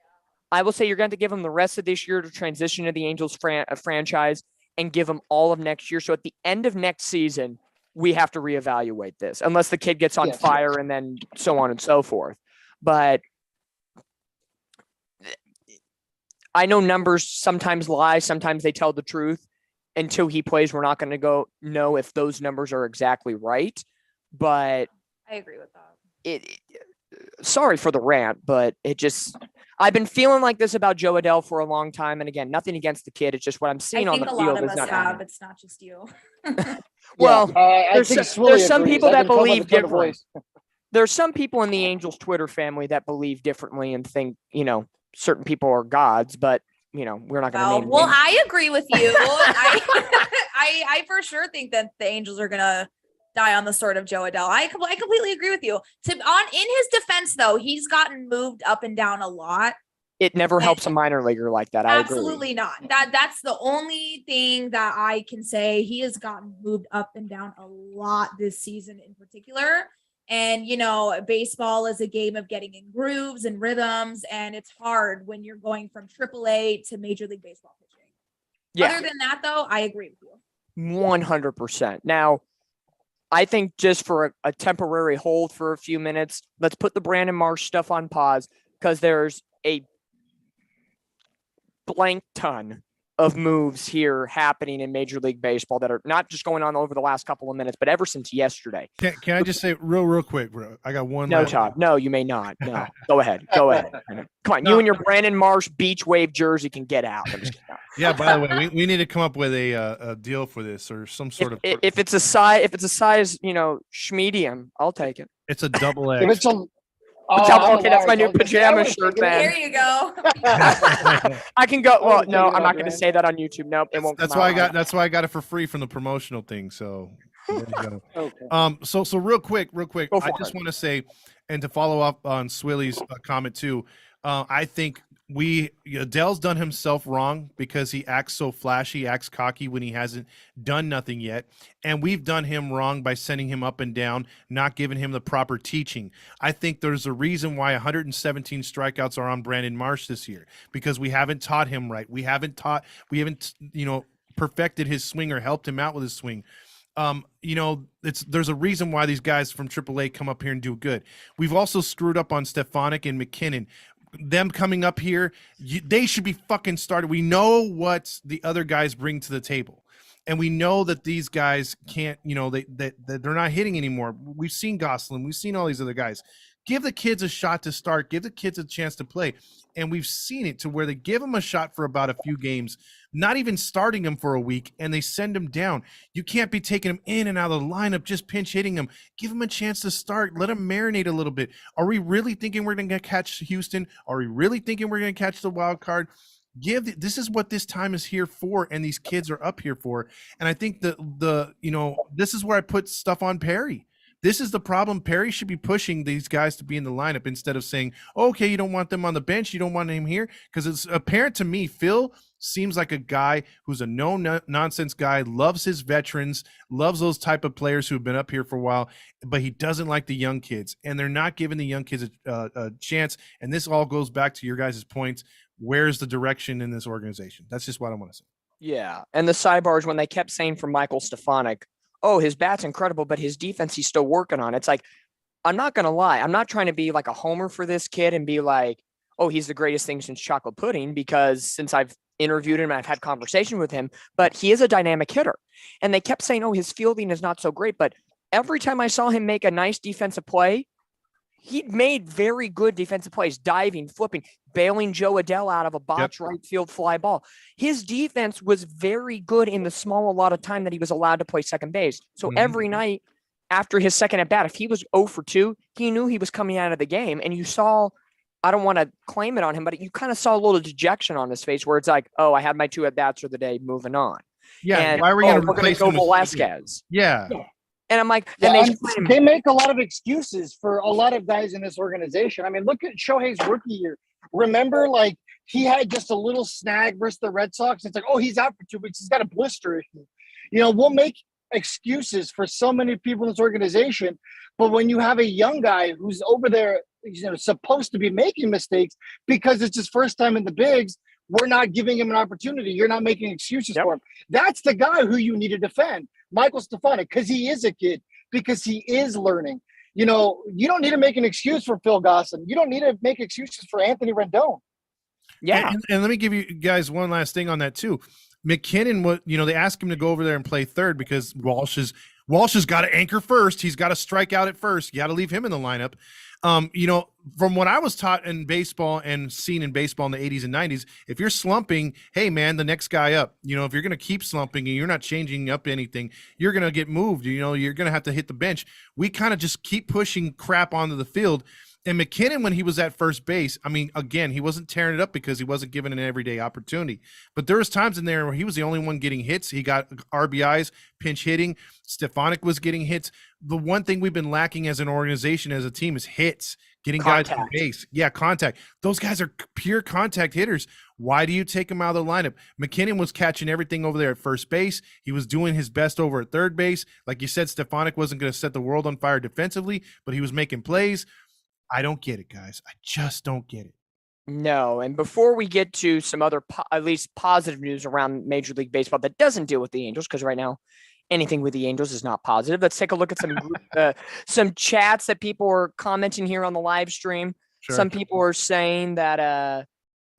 I will say you're going to give him the rest of this year to transition to the Angels franchise and give him all of next year. So at the end of next season, we have to reevaluate this unless the kid gets on fire and then so on and so forth. But I know numbers sometimes lie. Sometimes they tell the truth. Until he plays, we're not going to know if those numbers are exactly right. But I agree with that. sorry for the rant, but I've been feeling like this about Joe Adell for a long time. And again, nothing against the kid. It's just what I'm seeing on the field. I think a lot of is us not have. happening. It's not just you. Well, I think there's some agrees. people I that can tell by believe the tone of different. voice. There's some people in the Angels Twitter family that believe differently and think, certain people are gods, but we're not going to name Well, names. I agree with you. I for sure think that the Angels are going to die on the sword of Joe Adell. I completely agree with you. In his defense, though, he's gotten moved up and down a lot. It never helps a minor leaguer like that. I agree. Absolutely not. That's the only thing that I can say. He has gotten moved up and down a lot this season in particular. And, baseball is a game of getting in grooves and rhythms, and it's hard when you're going from AAA to Major League Baseball pitching. Yeah. Other than that, though, I agree with you. 100%. Now, I think just for a temporary hold for a few minutes, let's put the Brandon Marsh stuff on pause because there's a blank ton of moves here happening in Major League Baseball that are not just going on over the last couple of minutes, but ever since yesterday. Can I just say real quick, bro? I got one. No, Todd. No, you may not. No, go ahead. Come on, you and your Brandon Marsh beach wave jersey can get out. Yeah. By the way, we need to come up with a deal for this or some sort of. If it's a size, schmedium, I'll take it. It's a double X. If it's a okay, that's my new pajama shirt. Then there you go. I can go. Well, no, I'm not going to say that on YouTube. Nope, it won't. That's why I got it for free from the promotional thing. So, there you go. Okay. So real quick, I just want to say, and to follow up on Swilly's comment too, I think Adell's done himself wrong because he acts so flashy, acts cocky when he hasn't done nothing yet. And we've done him wrong by sending him up and down, not giving him the proper teaching. I think there's a reason why 117 strikeouts are on Brandon Marsh this year, because we haven't taught him right. We haven't perfected his swing or helped him out with his swing. There's a reason why these guys from AAA come up here and do good. We've also screwed up on Stefanik and McKinnon. Them coming up here, they should be fucking started. We know what the other guys bring to the table, and we know that these guys can't. They're not hitting anymore. We've seen Gosselin, we've seen all these other guys. Give the kids a shot to start. Give the kids a chance to play, and we've seen it to where they give them a shot for about a few games, not even starting them for a week, and they send them down. You can't be taking them in and out of the lineup, just pinch hitting them. Give them a chance to start. Let them marinate a little bit. Are we really thinking we're going to catch Houston? Are we really thinking we're going to catch the wild card? This is what this time is here for, and these kids are up here for. And I think this is where I put stuff on Perry. This is the problem. Perry should be pushing these guys to be in the lineup instead of saying, okay, you don't want them on the bench, you don't want him here. Because it's apparent to me, Phil seems like a guy who's a no-nonsense guy, loves his veterans, loves those type of players who have been up here for a while, but he doesn't like the young kids. And they're not giving the young kids a chance. And this all goes back to your guys' points. Where's the direction in this organization? That's just what I want to say. Yeah. And the sidebars, when they kept saying from Michael Stefanik, oh, his bat's incredible, but his defense, he's still working on. It's like, I'm not going to lie. I'm not trying to be like a homer for this kid and be like, oh, he's the greatest thing since chocolate pudding, because since I've interviewed him, I've had conversation with him, but he is a dynamic hitter. And they kept saying, oh, his fielding is not so great. But every time I saw him make a nice defensive play, he made very good defensive plays, diving, flipping, bailing Joe Adell out of a botch right field fly ball. His defense was very good in the small allotted time that he was allowed to play second base. So every night after his second at bat, if he was 0 for 2, he knew he was coming out of the game. And you saw, I don't want to claim it on him, but you kind of saw a little dejection on his face where it's like, oh, I had my 2 at bats for the day, moving on. Yeah. And, why were you going to replace him with Velasquez? Yeah. And I'm like, they make a lot of excuses for a lot of guys in this organization. I mean, look at Shohei's rookie year. Remember, like, he had just a little snag versus the Red Sox. It's like, oh, he's out for 2 weeks. He's got a blister issue. We'll make excuses for so many people in this organization. But when you have a young guy who's over there, supposed to be making mistakes because it's his first time in the bigs, we're not giving him an opportunity. You're not making excuses for him. That's the guy who you need to defend, Michael Stefanik, because he is a kid, because he is learning. You don't need to make an excuse for Phil Gosselin. You don't need to make excuses for Anthony Rendon. Yeah. And let me give you guys one last thing on that too. McKinnon, they asked him to go over there and play third because Walsh Walsh has got to anchor first. He's got to strike out at first. You got to leave him in the lineup. From what I was taught in baseball and seen in baseball in the 80s and 90s, if you're slumping, hey, man, the next guy up. If you're going to keep slumping and you're not changing up anything, you're going to get moved. You're going to have to hit the bench. We kind of just keep pushing crap onto the field. And McKinnon, when he was at first base, again, he wasn't tearing it up because he wasn't given an everyday opportunity. But there was times in there where he was the only one getting hits. He got RBIs, pinch hitting. Stefanik was getting hits. The one thing we've been lacking as an organization, as a team, is hits, getting guys on base. Yeah, contact. Those guys are pure contact hitters. Why do you take him out of the lineup? McKinnon was catching everything over there at first base. He was doing his best over at third base. Like you said, Stefanik wasn't going to set the world on fire defensively, but he was making plays. I don't get it, guys. I just don't get it. No. And before we get to some other, at least positive news around Major League Baseball that doesn't deal with the Angels, because right now anything with the Angels is not positive. Let's take a look at some chats that people are commenting here on the live stream. Sure. Some people are saying that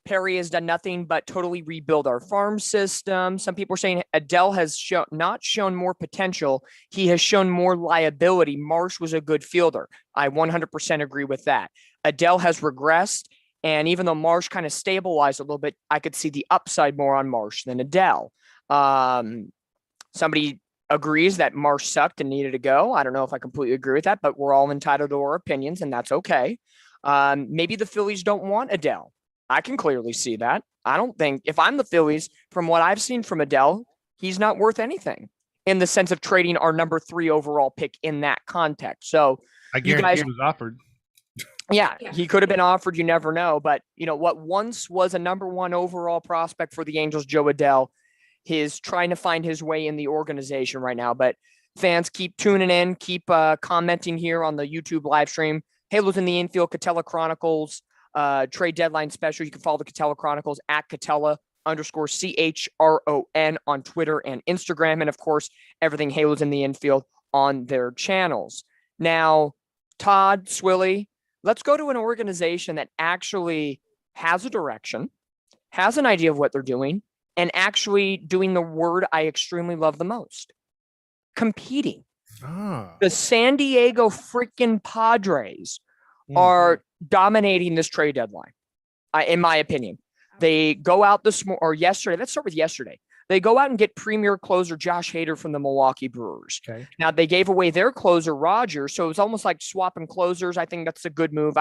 Perry has done nothing but totally rebuild our farm system. Some people are saying Adele has not shown more potential. He has shown more liability. Marsh was a good fielder. I 100% agree with that. Adele has regressed. And even though Marsh kind of stabilized a little bit, I could see the upside more on Marsh than Adele. Somebody agrees that Marsh sucked and needed to go. I don't know if I completely agree with that, but we're all entitled to our opinions, and that's okay. Maybe the Phillies don't want Adele. I can clearly see that. I don't think, if I'm the Phillies, from what I've seen from Adele, he's not worth anything in the sense of trading our number 3 overall pick in that context. So I guarantee he was offered. Yeah, he could have been offered. You never know. But what once was a number 1 overall prospect for the Angels, Joe Adele, he's trying to find his way in the organization right now. But fans, keep tuning in, keep commenting here on the YouTube live stream. Halos in the Infield, Katella Chronicles. Trade deadline special. You can follow the Katella Chronicles at Katella_CHRON on Twitter and Instagram. And of course, everything Halos in the Infield on their channels. Now, Todd, Swilly, let's go to an organization that actually has a direction, has an idea of what they're doing, and actually doing the word I extremely love the most. Competing. The San Diego freaking Padres are dominating this trade deadline, in my opinion. They go out yesterday. Let's start with yesterday. They go out and get premier closer Josh Hader from the Milwaukee Brewers. Okay. Now, they gave away their closer, Roger, so it was almost like swapping closers. I think that's a good move.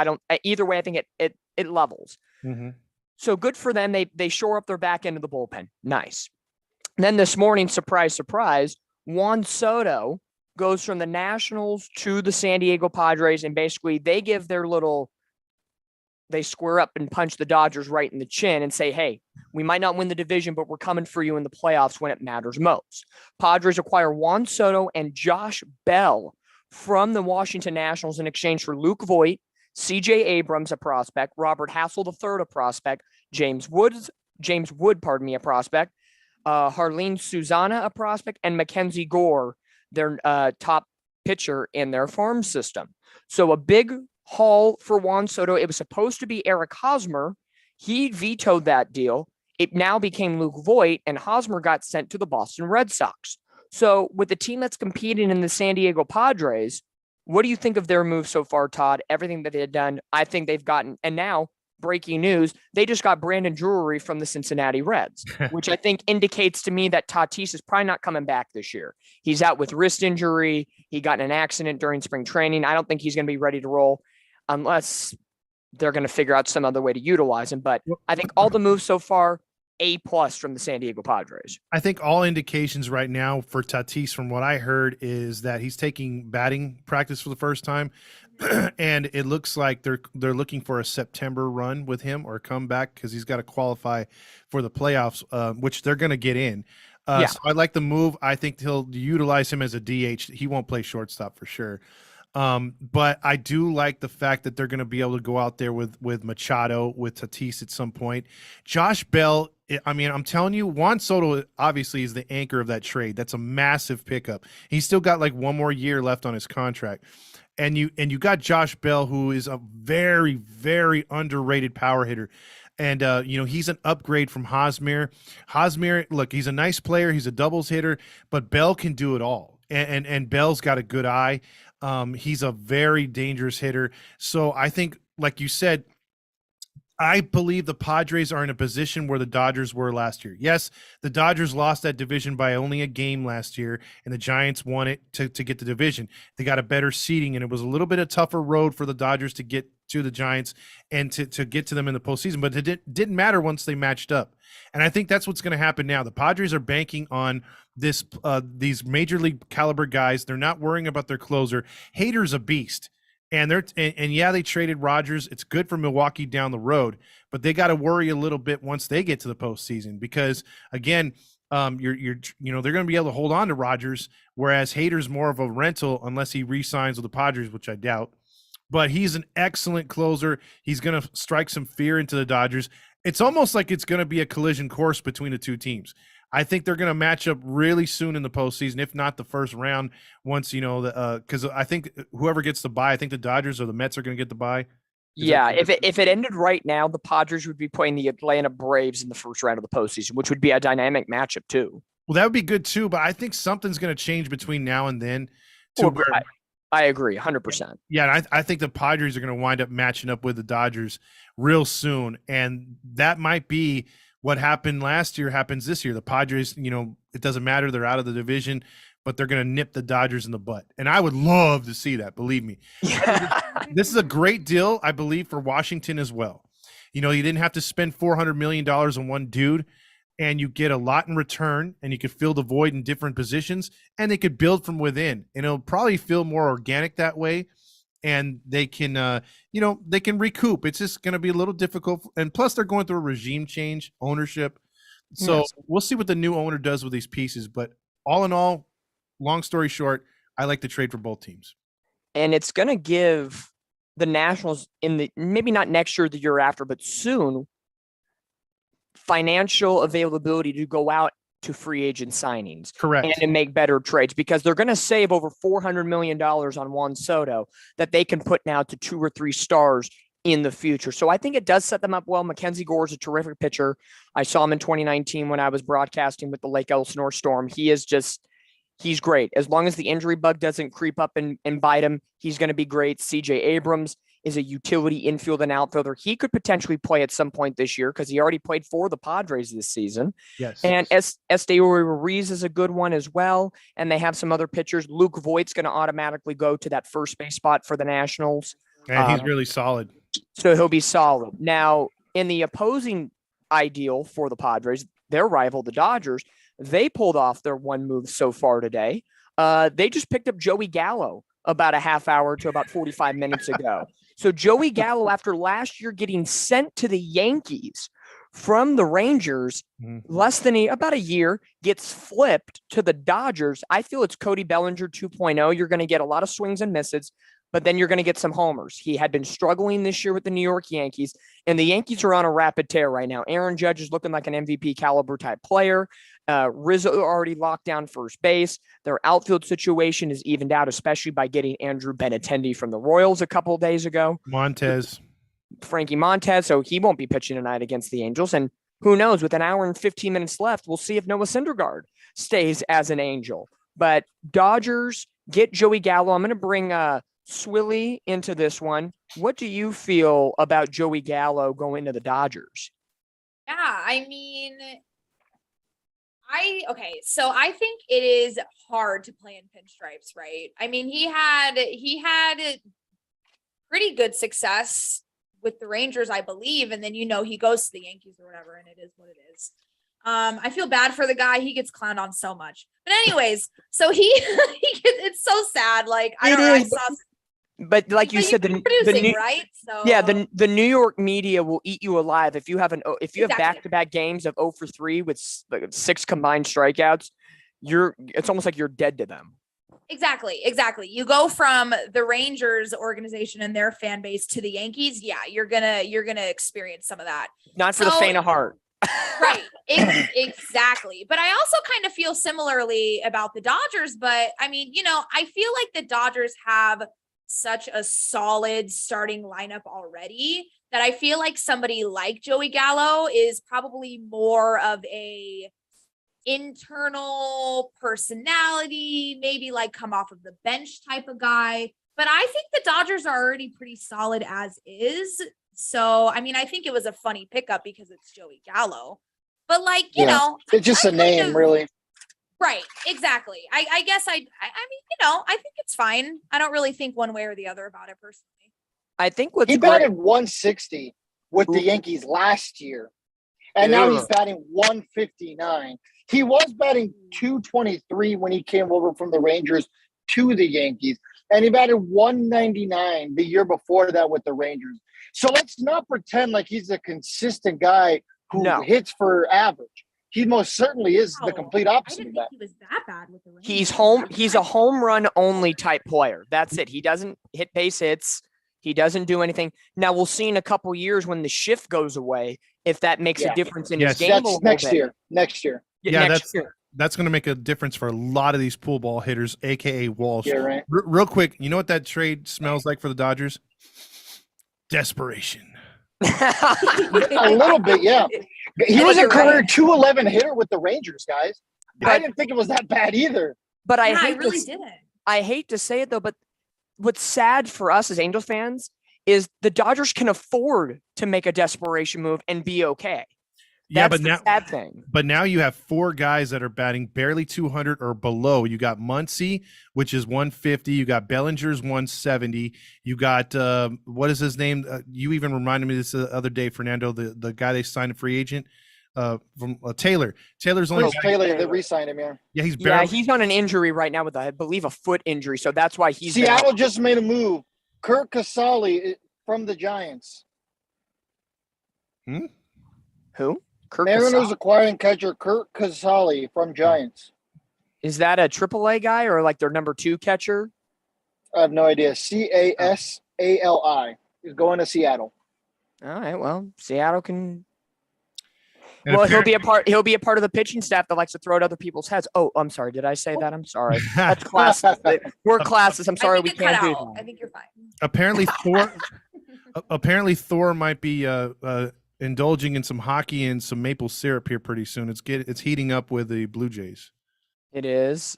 Either way, I think it levels. Mm-hmm. So good for them. They shore up their back end of the bullpen. Nice. And then this morning, surprise, surprise, Juan Soto goes from the Nationals to the San Diego Padres, and basically they square up and punch the Dodgers right in the chin and say, hey, we might not win the division, but we're coming for you in the playoffs when it matters most. Padres acquire Juan Soto and Josh Bell from the Washington Nationals in exchange for Luke Voit, C.J. Abrams, a prospect, Robert Hassel III, a prospect, James Wood, a prospect, Harleen Susanna, a prospect, and Mackenzie Gore, their top pitcher in their farm system. So a big haul for Juan Soto. It was supposed to be Eric Hosmer. He vetoed that deal. It now became Luke Voit, and Hosmer got sent to the Boston Red Sox. So with the team that's competing in the San Diego Padres, what do you think of their move so far, Todd? Everything that they had done, I think they've gotten. And now, breaking news, they just got Brandon Drury from the Cincinnati Reds, which I think indicates to me that Tatis is probably not coming back this year. He's out with wrist injury. He got in an accident during spring training. I don't think he's going to be ready to roll unless they're going to figure out some other way to utilize him. But I think all the moves so far, A+ from the San Diego Padres. I think all indications right now for Tatis, from what I heard, is that he's taking batting practice for the first time. And it looks like they're looking for a September run with him or comeback because he's got to qualify for the playoffs, which they're going to get in. So I like the move. I think he'll utilize him as a DH. He won't play shortstop for sure. But I do like the fact that they're going to be able to go out there with Machado, with Tatis at some point. Josh Bell, I mean, I'm telling you, Juan Soto obviously is the anchor of that trade. That's a massive pickup. He's still got like one more year left on his contract. And you got Josh Bell, who is a very, very underrated power hitter. And, he's an upgrade from Hosmer. Hosmer, look, he's a nice player. He's a doubles hitter, but Bell can do it all. and Bell's got a good eye. He's a very dangerous hitter. So I think, like you said, I believe the Padres are in a position where the Dodgers were last year. Yes, the Dodgers lost that division by only a game last year, and the Giants won it to get the division. They got a better seeding, and it was a little bit of tougher road for the Dodgers to get to the Giants and to get to them in the postseason, but it didn't matter once they matched up. And I think that's what's going to happen now. The Padres are banking on these major league caliber guys. They're not worrying about their closer. Hader's a beast. And yeah, they traded Rogers. It's good for Milwaukee down the road, but they got to worry a little bit once they get to the postseason because again, they're going to be able to hold on to Rogers, whereas Hader's more of a rental unless he re-signs with the Padres, which I doubt. But he's an excellent closer. He's going to strike some fear into the Dodgers. It's almost like it's going to be a collision course between the two teams. I think they're going to match up really soon in the postseason, if not the first round. Once because I think whoever gets the bye, I think the Dodgers or the Mets are going to get the bye. Yeah, if it ended right now, the Padres would be playing the Atlanta Braves in the first round of the postseason, which would be a dynamic matchup too. Well, that would be good too, but I think something's going to change between now and then. I agree, 100%. Yeah, and I think the Padres are going to wind up matching up with the Dodgers real soon, and that might be what happened last year happens this year. The Padres, it doesn't matter. They're out of the division, but they're going to nip the Dodgers in the butt. And I would love to see that, believe me. Yeah. This is a great deal, I believe, for Washington as well. You didn't have to spend $400 million on one dude, and you get a lot in return, and you could fill the void in different positions, and they could build from within. And it'll probably feel more organic that way. And they can, they can recoup. It's just going to be a little difficult. And plus they're going through a regime change, ownership. So yes. We'll see what the new owner does with these pieces. But all in all, long story short, I like the trade for both teams. And it's going to give the Nationals maybe not next year, the year after, but soon, financial availability to go out to free agent signings. Correct. And to make better trades because they're going to save over $400 million on Juan Soto that they can put now to 2 or 3 stars in the future. So I think it does set them up well. Mackenzie Gore is a terrific pitcher. I saw him in 2019 when I was broadcasting with the Lake Elsinore Storm. He's great. As long as the injury bug doesn't creep up and bite him, he's going to be great. CJ Abrams is a utility infield and outfielder. He could potentially play at some point this year because he already played for the Padres this season. Yes. And Esteori Ruiz is a good one as well. And they have some other pitchers. Luke Voigt's going to automatically go to that first base spot for the Nationals. And he's really solid. So he'll be solid. Now, in the opposing ideal for the Padres, their rival, the Dodgers, they pulled off their one move so far today. They just picked up Joey Gallo about a half hour to about 45 minutes ago. So Joey Gallo, after last year getting sent to the Yankees from the Rangers, about a year, gets flipped to the Dodgers. I feel it's Cody Bellinger 2.0. You're going to get a lot of swings and misses, but then you're going to get some homers. He had been struggling this year with the New York Yankees, and the Yankees are on a rapid tear right now. Aaron Judge is looking like an MVP caliber type player. Rizzo already locked down first base. Their outfield situation is evened out, especially by getting Andrew Benintendi from the Royals a couple of days ago. Frankie Montez, so he won't be pitching tonight against the Angels. And who knows, with an hour and 15 minutes left, we'll see if Noah Syndergaard stays as an Angel. But Dodgers get Joey Gallo. I'm going to bring Swilly into this one. What do you feel about Joey Gallo going to the Dodgers? Yeah, I mean, so I think it is hard to play in pinstripes, right? I mean, he had pretty good success with the Rangers, I believe, and then he goes to the Yankees or whatever, and it is what it is. I feel bad for the guy. He gets clowned on so much. But anyways, so it's so sad. Like I don't know. I saw. But like you said, right? So yeah, the New York media will eat you alive if you have back-to-back games of 0 for 3 with 6 combined strikeouts. It's almost like you're dead to them. Exactly. You go from the Rangers organization and their fan base to the Yankees. Yeah, you're gonna experience some of that. Not for the faint of heart. Right. Exactly. But I also kind of feel similarly about the Dodgers. But I mean, I feel like the Dodgers have such a solid starting lineup already that I feel like somebody like Joey Gallo is probably more of a internal personality, maybe like come off of the bench type of guy. But I think the Dodgers are already pretty solid as is. So, I mean, I think it was a funny pickup because it's Joey Gallo. But like, you know, it's just a name, really. Right, exactly. I guess I mean, you know, I think it's fine. I don't really think one way or the other about it personally. I think what's he batted 160 with the Yankees last year, and now he's batting 159. He was batting 223 when he came over from the Rangers to the Yankees, and he batted 199 the year before that with the Rangers. So let's not pretend like he's a consistent guy who hits for average. He most certainly is the complete opposite of that. He was that bad with the Rangers. He's a home run only type player. That's it. He doesn't hit base hits. He doesn't do anything. Now we'll see in a couple years when the shift goes away if that makes a difference in his game. That's next year. Next year. Yeah, that's going to make a difference for a lot of these pool ball hitters, aka Walsh. Yeah, right. Real quick, you know what that trade smells like for the Dodgers? Desperation. A little bit, yeah. He was a career 211 hitter with the Rangers, guys. I didn't think it was that bad either. But I hate to say it though, but what's sad for us as Angels fans is the Dodgers can afford to make a desperation move and be okay. That's the sad thing. But now you have 4 guys that are batting barely 200 or below. You got Muncy, which is 150. You got Bellinger's 170. You got what is his name? You even reminded me this the other day, Fernando, the guy they signed a free agent from Taylor. Taylor's only Taylor. They re-signed him. Yeah, he's on an injury right now with I believe a foot injury, so that's why he's. Seattle just made a move. Kurt Casale from the Giants. Who? Mariners acquiring catcher Kurt Casale from Giants. Is that a AAA guy or like their number 2 catcher? I have no idea. Casali is going to Seattle. All right. Well, Seattle can. Well, he'll be a part of the pitching staff that likes to throw at other people's heads. Oh, I'm sorry. Did I say that? I'm sorry. That's classist. We're classist. I'm sorry. We can't do that. I think you're fine. Apparently, Thor might be indulging in some hockey and some maple syrup here pretty soon. It's heating up with the Blue Jays. It is.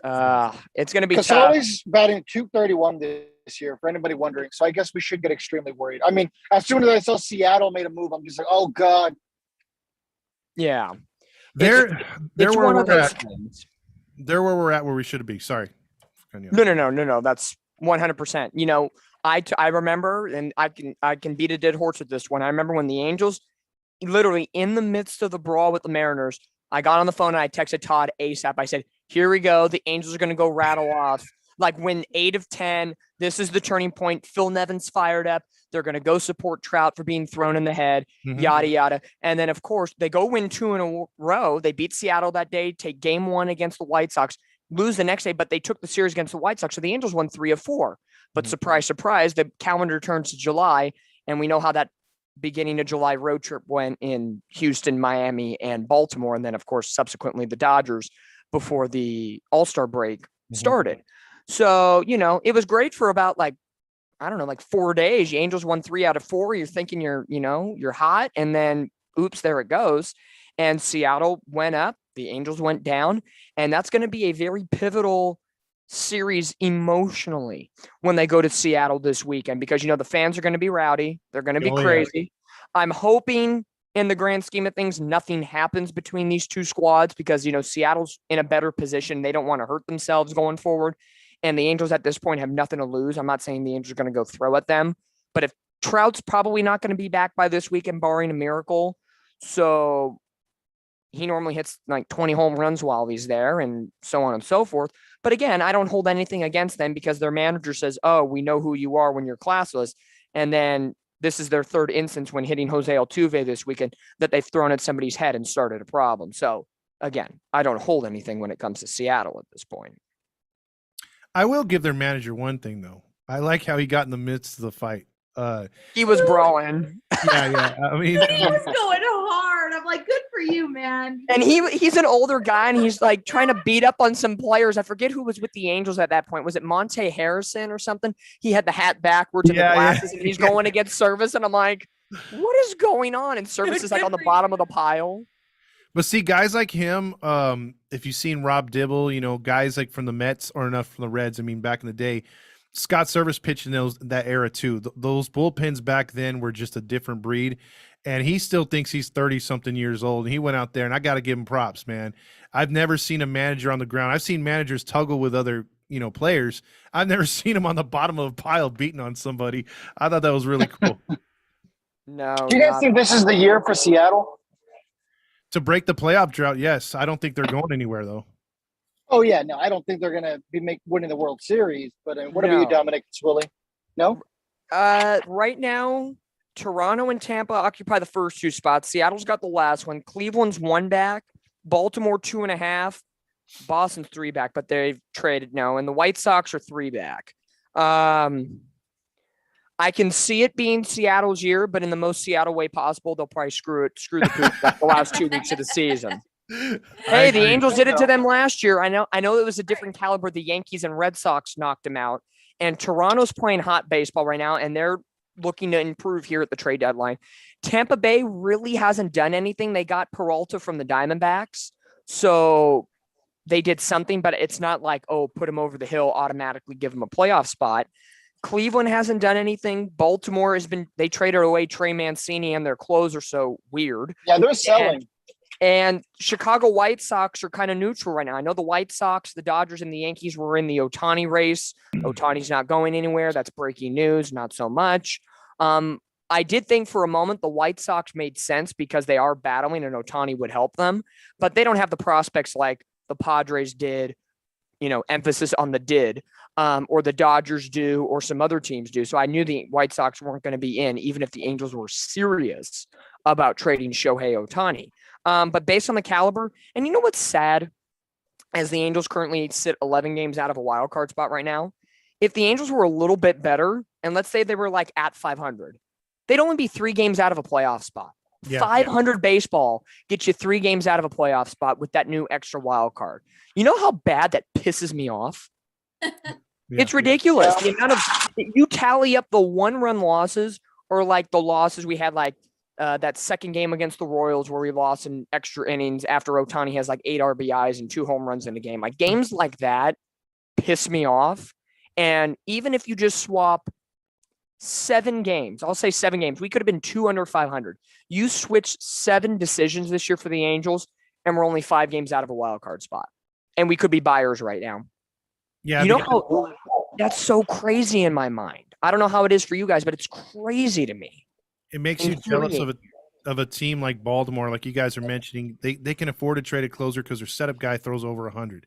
It's going to be Casale's batting 231 this year, for anybody wondering. So I guess we should get extremely worried. I mean, as soon as I saw Seattle made a move, I'm just like, oh God. Yeah. They're where we're at. They're where we're at where we should be. Sorry. No. That's 100%. You know, I remember, and I can beat a dead horse with this one. I remember when the Angels, literally in the midst of the brawl with the Mariners, I got on the phone and I texted Todd ASAP. I said, here we go. The Angels are going to go rattle off. Like win 8 of 10. This is the turning point. Phil Nevin's fired up. They're going to go support Trout for being thrown in the head, yada, yada. And then, of course, they go win 2 in a row. They beat Seattle that day, take game 1 against the White Sox, lose the next day, but they took the series against the White Sox. So the Angels won 3 of 4. But surprise, surprise, the calendar turns to July, and we know how that beginning of July road trip went in Houston, Miami, and Baltimore. And then, of course, subsequently the Dodgers before the All-Star break started. So, you know, it was great for about like 4 days. The Angels won 3 out of 4. You're thinking you're hot. And then, oops, there it goes. And Seattle went up. The Angels went down. And that's going to be a very pivotal series emotionally when they go to Seattle this weekend, because, you know, the fans are going to be rowdy. They're going to be crazy. Yeah. I'm hoping in the grand scheme of things, nothing happens between these two squads because, you know, Seattle's in a better position. They don't want to hurt themselves going forward. And the Angels at this point have nothing to lose. I'm not saying the Angels are going to go throw at them, but if Trout's probably not going to be back by this weekend, barring a miracle. So he normally hits like 20 home runs while he's there and so on and so forth. But again, I don't hold anything against them because their manager says, oh, we know who you are when you're classless. And then this is their 3rd instance when hitting Jose Altuve this weekend that they've thrown at somebody's head and started a problem. So again, I don't hold anything when it comes to Seattle at this point. I will give their manager one thing, though. I like how he got in the midst of the fight. He was brawling. Yeah. I mean, he was going hard. I'm like, good for you, man. And he's an older guy, and he's like trying to beat up on some players. I forget who was with the Angels at that point. Was it Monte Harrison or something? He had the hat backwards and the glasses, and he's going against Service. And I'm like, what is going on? And Service is like on the bottom of the pile. But see, guys like him, if you've seen Rob Dibble, guys like from the Mets or enough from the Reds. I mean, back in the day, Scott Service pitched in that era too. Those bullpens back then were just a different breed, and he still thinks he's 30-something years old. And he went out there, and I got to give him props, man. I've never seen a manager on the ground. I've seen managers tuggle with other players. I've never seen him on the bottom of a pile beating on somebody. I thought that was really cool. No. Do you guys think this is the year for Seattle? To break the playoff drought, yes. I don't think they're going anywhere, though. Oh, yeah. No, I don't think they're going to be winning the World Series. But what about you, Dominic Swilly? No? Right now, Toronto and Tampa occupy the first two spots. Seattle's got the last one. Cleveland's 1 back. Baltimore 2.5. Boston's 3 back, but they've traded now. And the White Sox are 3 back. I can see it being Seattle's year, but in the most Seattle way possible, they'll probably screw the poop like the last 2 weeks of the season. Hey, the Angels did it to them last year. I know it was a different caliber. The Yankees and Red Sox knocked them out, and Toronto's playing hot baseball right now, and they're looking to improve here at the trade deadline. Tampa Bay really hasn't done anything. They got Peralta from the Diamondbacks, so they did something, but it's not like, put him over the hill, automatically give him a playoff spot. Cleveland hasn't done anything. Baltimore they traded away Trey Mancini and their closer, so weird. Yeah, they're selling. And Chicago White Sox are kind of neutral right now. I know the White Sox, the Dodgers, and the Yankees were in the Ohtani race. Ohtani's not going anywhere. That's breaking news. Not so much. I did think for a moment the White Sox made sense because they are battling and Ohtani would help them, but they don't have the prospects like the Padres did, emphasis on the did. Or the Dodgers do, or some other teams do. So I knew the White Sox weren't going to be in, even if the Angels were serious about trading Shohei Ohtani. But based on the caliber, and you know what's sad? As the Angels currently sit 11 games out of a wild card spot right now, if the Angels were a little bit better, and let's say they were like at 500, they'd only be 3 games out of a playoff spot. Yeah, 500 baseball gets you 3 games out of a playoff spot with that new extra wild card. You know how bad that pisses me off? It's ridiculous. The amount of you tally up the 1-run losses or like the losses we had, like that second game against the Royals where we lost in extra innings after Ohtani has like 8 RBIs and 2 home runs in the game. Like games like that piss me off. And even if you just swap 7 games, I'll say 7 games, we could have been 2 under 500. You switch 7 decisions this year for the Angels, and we're only 5 games out of a wild card spot, and we could be buyers right now. Yeah, you know how that's so crazy in my mind. I don't know how it is for you guys, but it's crazy to me. It makes you jealous of a team like Baltimore, like you guys are mentioning. They can afford to trade a closer because their setup guy throws over 100.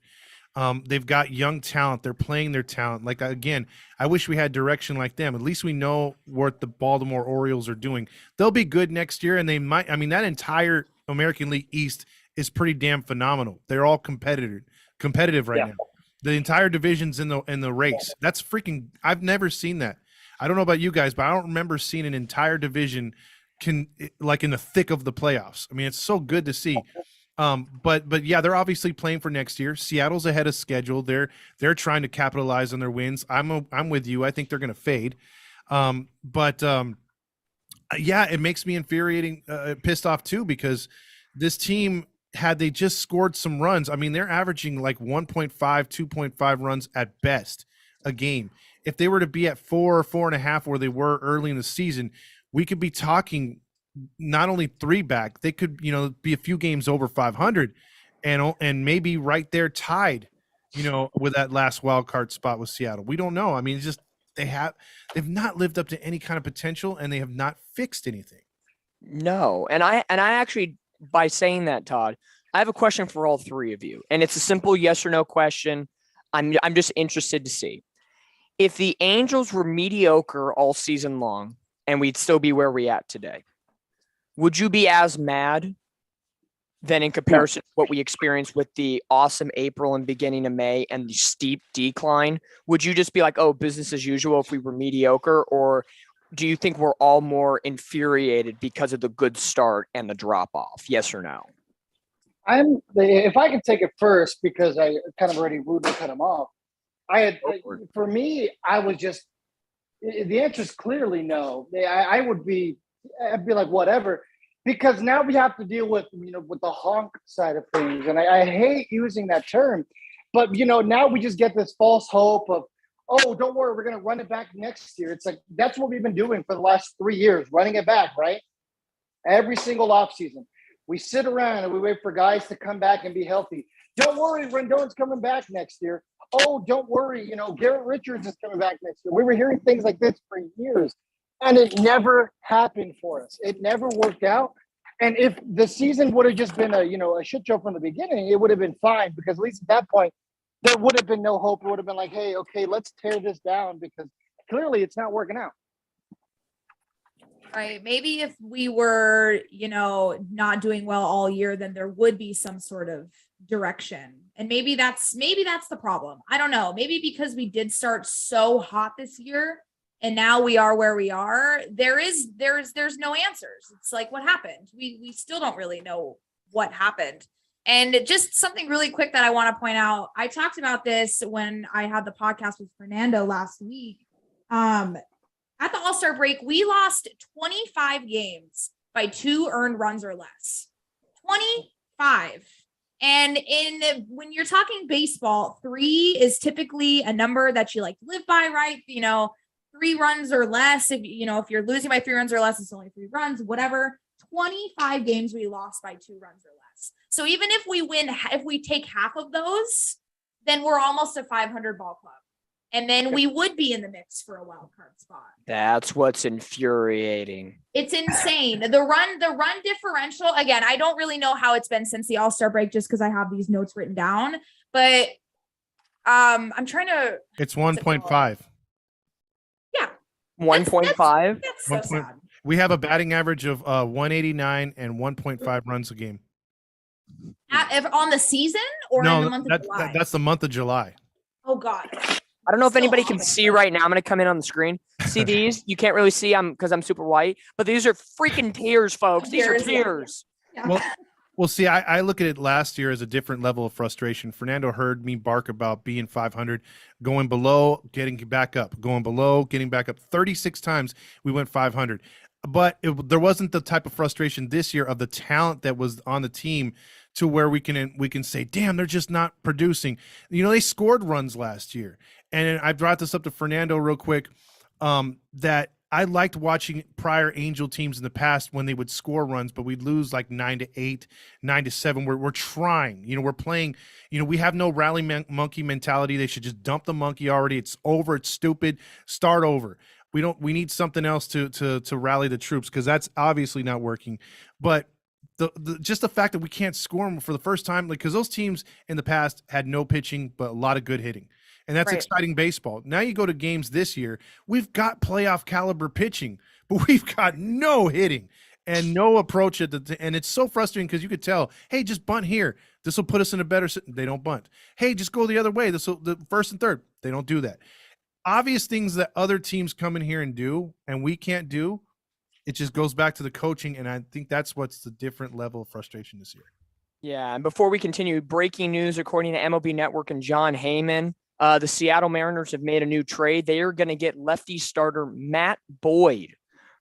They've got young talent. They're playing their talent. Like, again, I wish we had direction like them. At least we know what the Baltimore Orioles are doing. They'll be good next year, and they might. I mean, that entire American League East is pretty damn phenomenal. They're all competitive right now. The entire division's in the race. That's freaking – I've never seen that. I don't know about you guys, but I don't remember seeing an entire division like in the thick of the playoffs. I mean, it's so good to see. But yeah, they're obviously playing for next year. Seattle's ahead of schedule. They're trying to capitalize on their wins. I'm with you. I think they're going to fade. Yeah, it makes me pissed off too, because this team, had they just scored some runs, I mean, they're averaging like 1.5, 2.5 runs at best a game. If they were to be at 4 or 4.5 where they were early in the season, we could be talking not only 3 back, they could, be a few games over 500 and maybe right there tied, with that last wild card spot with Seattle. We don't know. I mean, it's just they've not lived up to any kind of potential, and they have not fixed anything. No, and I actually, by saying that, Todd, I have a question for all 3 of you, and it's a simple yes or no question. I'm just interested to see if the Angels were mediocre all season long and we'd still be where we're at today. Would you be as mad than in comparison to what we experienced with the awesome April and beginning of May and the steep decline? Would you just be like, oh, business as usual if we were mediocre? Or do you think we're all more infuriated because of the good start and the drop off? Yes or no? If I could take it first, because I kind of already rudely cut him off. For me, I was just, the answer is clearly no. I'd be like, whatever. because now we have to deal with, with the honk side of things. And I hate using that term, but, now we just get this false hope of, oh, don't worry, we're going to run it back next year. It's like, that's what we've been doing for the last 3 years, running it back, right? Every single offseason. We sit around and we wait for guys to come back and be healthy. Don't worry, Rendon's coming back next year. Oh, don't worry, Garrett Richards is coming back next year. We were hearing things like this for years, and it never happened for us. It never worked out. And if the season would have just been a shit show from the beginning, it would have been fine, because at least at that point, there would have been no hope. It would have been like, hey, okay, let's tear this down, because clearly it's not working out. Right. Maybe if we were, not doing well all year, then there would be some sort of direction. And maybe that's the problem. I don't know. Maybe because we did start so hot this year and now we are where we are, there's no answers. It's like, what happened? We still don't really know what happened. And just something really quick that I want to point out. I talked about this when I had the podcast with Fernando last week. At the All-Star break, we lost 25 games by 2 earned runs or less. 25. And when you're talking baseball, 3 is typically a number that you like to live by, right? 3 runs or less. If you're losing by 3 runs or less, it's only 3 runs, whatever. 25 games we lost by 2 runs or less. So even if we take half of those, then we're almost a 500 ball club. And then we would be in the mix for a wild card spot. That's what's infuriating. It's insane. The run differential, again, I don't really know how it's been since the All-Star break, just because I have these notes written down. But I'm trying to. It's 1.5. Yeah. 1.5. That's so sad. We have a batting average of 189 and 1.5 runs a game. On the season or in the month of July? That's the month of July. Oh, God. I don't know if anybody can see right now. I'm going to come in on the screen. See these? You can't really see them because I'm super white, but these are freaking tears, folks. These are tears. Yeah. Well, see, I look at it last year as a different level of frustration. Fernando heard me bark about being 500, going below, getting back up, going below, getting back up. 36 times we went 500. But there wasn't the type of frustration this year of the talent that was on the team to where we can say, damn, they're just not producing. They scored runs last year. And I brought this up to Fernando real quick, that I liked watching prior Angel teams in the past when they would score runs, but we'd lose like 9-8, 9-7. We're trying, we're playing, we have no rally monkey mentality. They should just dump the monkey already. It's over. It's stupid. Start over. We need something else to rally the troops, because that's obviously not working. But just the fact that we can't score them for the first time, because those teams in the past had no pitching, but a lot of good hitting. And that's exciting baseball. Now you go to games this year, we've got playoff caliber pitching, but we've got no hitting and no approach and it's so frustrating, because you could tell, hey, just bunt here. This will put us in a better. They don't bunt. Hey, just go the other way. The first and third. They don't do that. Obvious things that other teams come in here and do, and we can't do. It just goes back to the coaching, and I think that's what's the different level of frustration this year. Yeah, and before we continue, breaking news according to MLB Network and John Heyman, the Seattle Mariners have made a new trade. They are going to get lefty starter Matt Boyd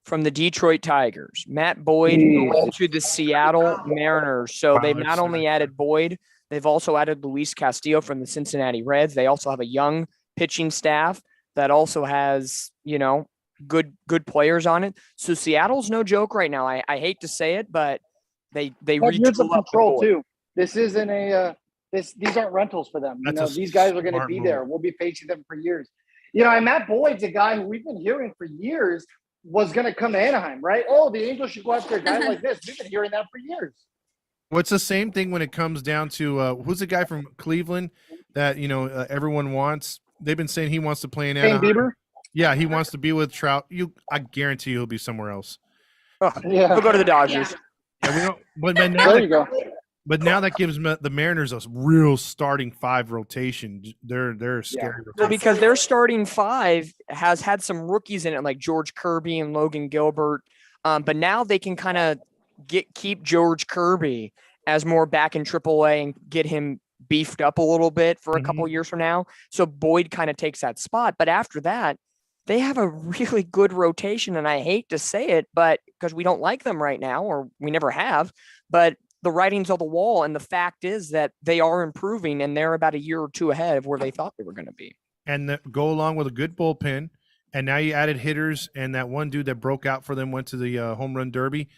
from the Detroit Tigers. Matt Boyd going to the Seattle Mariners. So they've not only added Boyd, they've also added Luis Castillo from the Cincinnati Reds. They also have a young pitching staff that also has, good players on it. So Seattle's no joke right now. I hate to say it, but they reach some control too. This isn't these aren't rentals for them. These guys are going to be there. We'll be facing them for years. And Matt Boyd's a guy who we've been hearing for years was going to come to Anaheim, right? Oh, the Angels should go after a guy like this. We've been hearing that for years. Well, it's the same thing when it comes down to who's the guy from Cleveland that everyone wants. They've been saying he wants to play in Anaheim. Bieber? Yeah, he wants to be with Trout. I guarantee he'll be somewhere else. Oh, yeah, he'll go to the Dodgers. Yeah, we don't. But now there you go. But now that gives the Mariners a real starting 5 rotation. They're scary. Well, because their starting 5 has had some rookies in it, like George Kirby and Logan Gilbert. But now they can kind of keep George Kirby as more back in AAA and get him beefed up a little bit for a couple years from now. So Boyd kind of takes that spot. But after that, they have a really good rotation, and I hate to say it, but because we don't like them right now, or we never have, but the writing's on the wall, and the fact is that they are improving, and they're about a year or two ahead of where they thought they were going to be. And go along with a good bullpen, and now you added hitters, and that one dude that broke out for them went to the home run derby.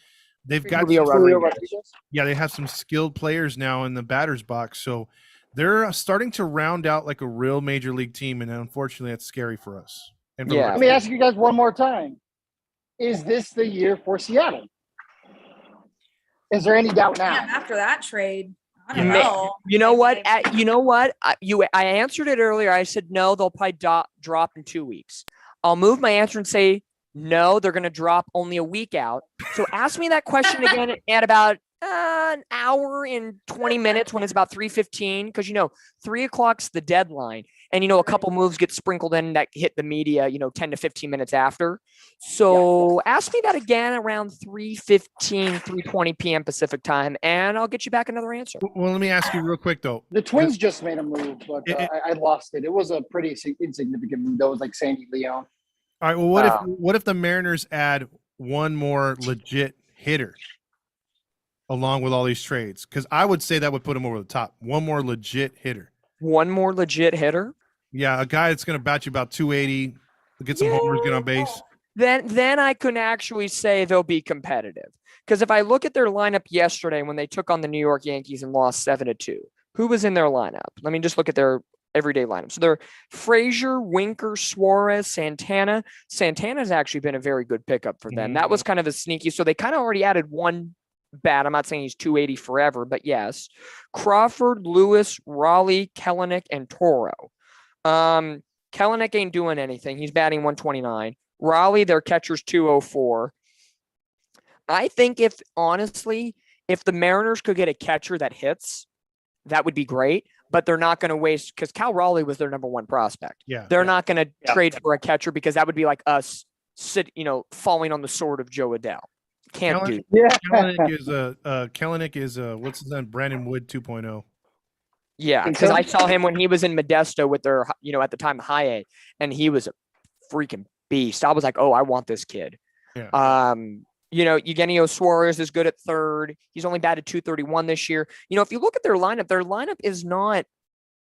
They've got Julio Rodriguez. yeah, they have some skilled players now in the batter's box, so they're starting to round out like a real major league team, and unfortunately, that's scary for us. And for Yeah. Let me ask you guys one more time. Is this the year for Seattle? Is there any doubt now? Damn, after that trade, I don't Yeah. know. You know what? Maybe. You know what? I answered it earlier. I said no. They'll probably drop in 2 weeks. I'll move my answer and say no. They're going to drop only a week out. So ask me that question again at about an hour and 20 minutes when it's about 3:15, because 3 o'clock's the deadline, and a couple moves get sprinkled in that hit the media 10 to 15 minutes after. So ask me that again around 3:15, 3:20 p.m. Pacific time, and I'll get you back another answer. Well, let me ask you real quick though. The Twins just made a move, but I lost it. It was a pretty insignificant move. That was like Sandy Leon. All right. Well, what if the Mariners add one more legit hitter along with all these trades? Because I would say that would put them over the top. One more legit hitter. One more legit hitter. Yeah, a guy that's going to bat you about 280, get some homers, get on base. Then I can actually say they'll be competitive. Because if I look at their lineup yesterday when they took on the New York Yankees and lost 7-2, who was in their lineup? Let me just look at their everyday lineup. So they're Frazier, Winker, Suarez, Santana. Santana's actually been a very good pickup for them. That was kind of a sneaky. So they kind of already added one bat. I'm not saying he's 280 forever, but yes. Crawford, Lewis, Raleigh, Kellenic, and Toro. Kellenic ain't doing anything. He's batting 129. Raleigh, their catcher's 204. I think if the Mariners could get a catcher that hits, that would be great. But they're not going to waste, because Cal Raleigh was their number one prospect. Yeah, they're not going to trade for a catcher, because that would be like us falling on the sword of Joe Adele. Can't do. Yeah. Kellenic is what's his name? Brandon Wood 2.0. Yeah, because I saw him when he was in Modesto with their, at the time, high A, and he was a freaking beast. I was like, oh, I want this kid. Yeah. Eugenio Suarez is good at third. He's only batted 231 this year. If you look at their lineup is not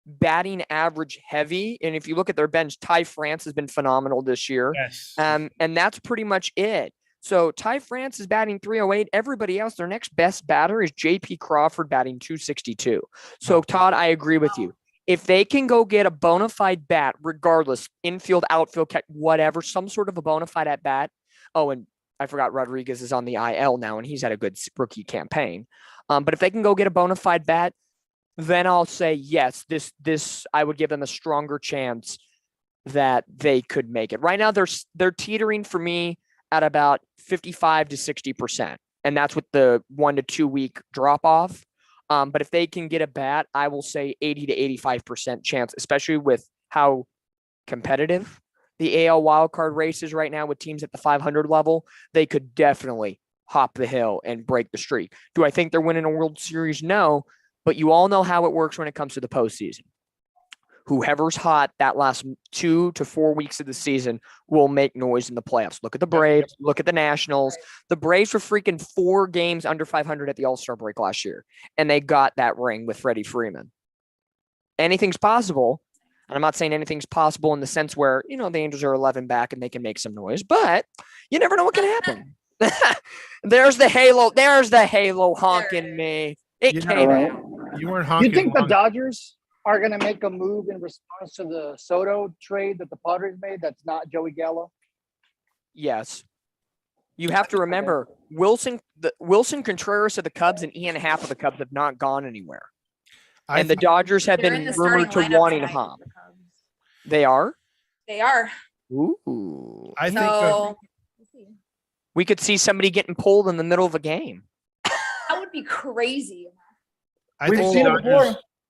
batting average heavy. And if you look at their bench, Ty France has been phenomenal this year. Yes. And that's pretty much it. So Ty France is batting 308. Everybody else, their next best batter is JP Crawford batting 262. So Todd, I agree with you. If they can go get a bona fide bat, regardless, infield, outfield, whatever, some sort of a bona fide at bat. Oh, and I forgot Rodriguez is on the IL now, and he's had a good rookie campaign. But if they can go get a bona fide bat, then I'll say yes. This I would give them a stronger chance that they could make it. Right now, they're teetering for me at about 55 to 60%, and that's with the 1 to 2 week drop off. But if they can get a bat, I will say 80 to 85% chance, especially with how competitive the AL wildcard race is right now with teams at the 500 level. They could definitely hop the hill and break the streak. Do I think they're winning a World Series? No, but you all know how it works when it comes to the postseason. Whoever's hot that last 2 to 4 weeks of the season will make noise in the playoffs. Look at the Braves. Look at the Nationals. The Braves were freaking 4 games under 500 at the All-Star break last year, and they got that ring with Freddie Freeman. Anything's possible. And I'm not saying anything's possible in the sense where, the Angels are 11 back and they can make some noise, but you never know what can happen. There's the halo. There's the halo honking me. It came out. You weren't honking. You think the Dodgers are going to make a move in response to the Soto trade that the Padres made that's not Joey Gallo? Yes. You have to remember, Wilson Contreras of the Cubs and Ian Happ of the Cubs have not gone anywhere. And the Dodgers have been rumored to wanting to hop. They are? They are. Ooh. I think we could see somebody getting pulled in the middle of a game. That would be crazy. I think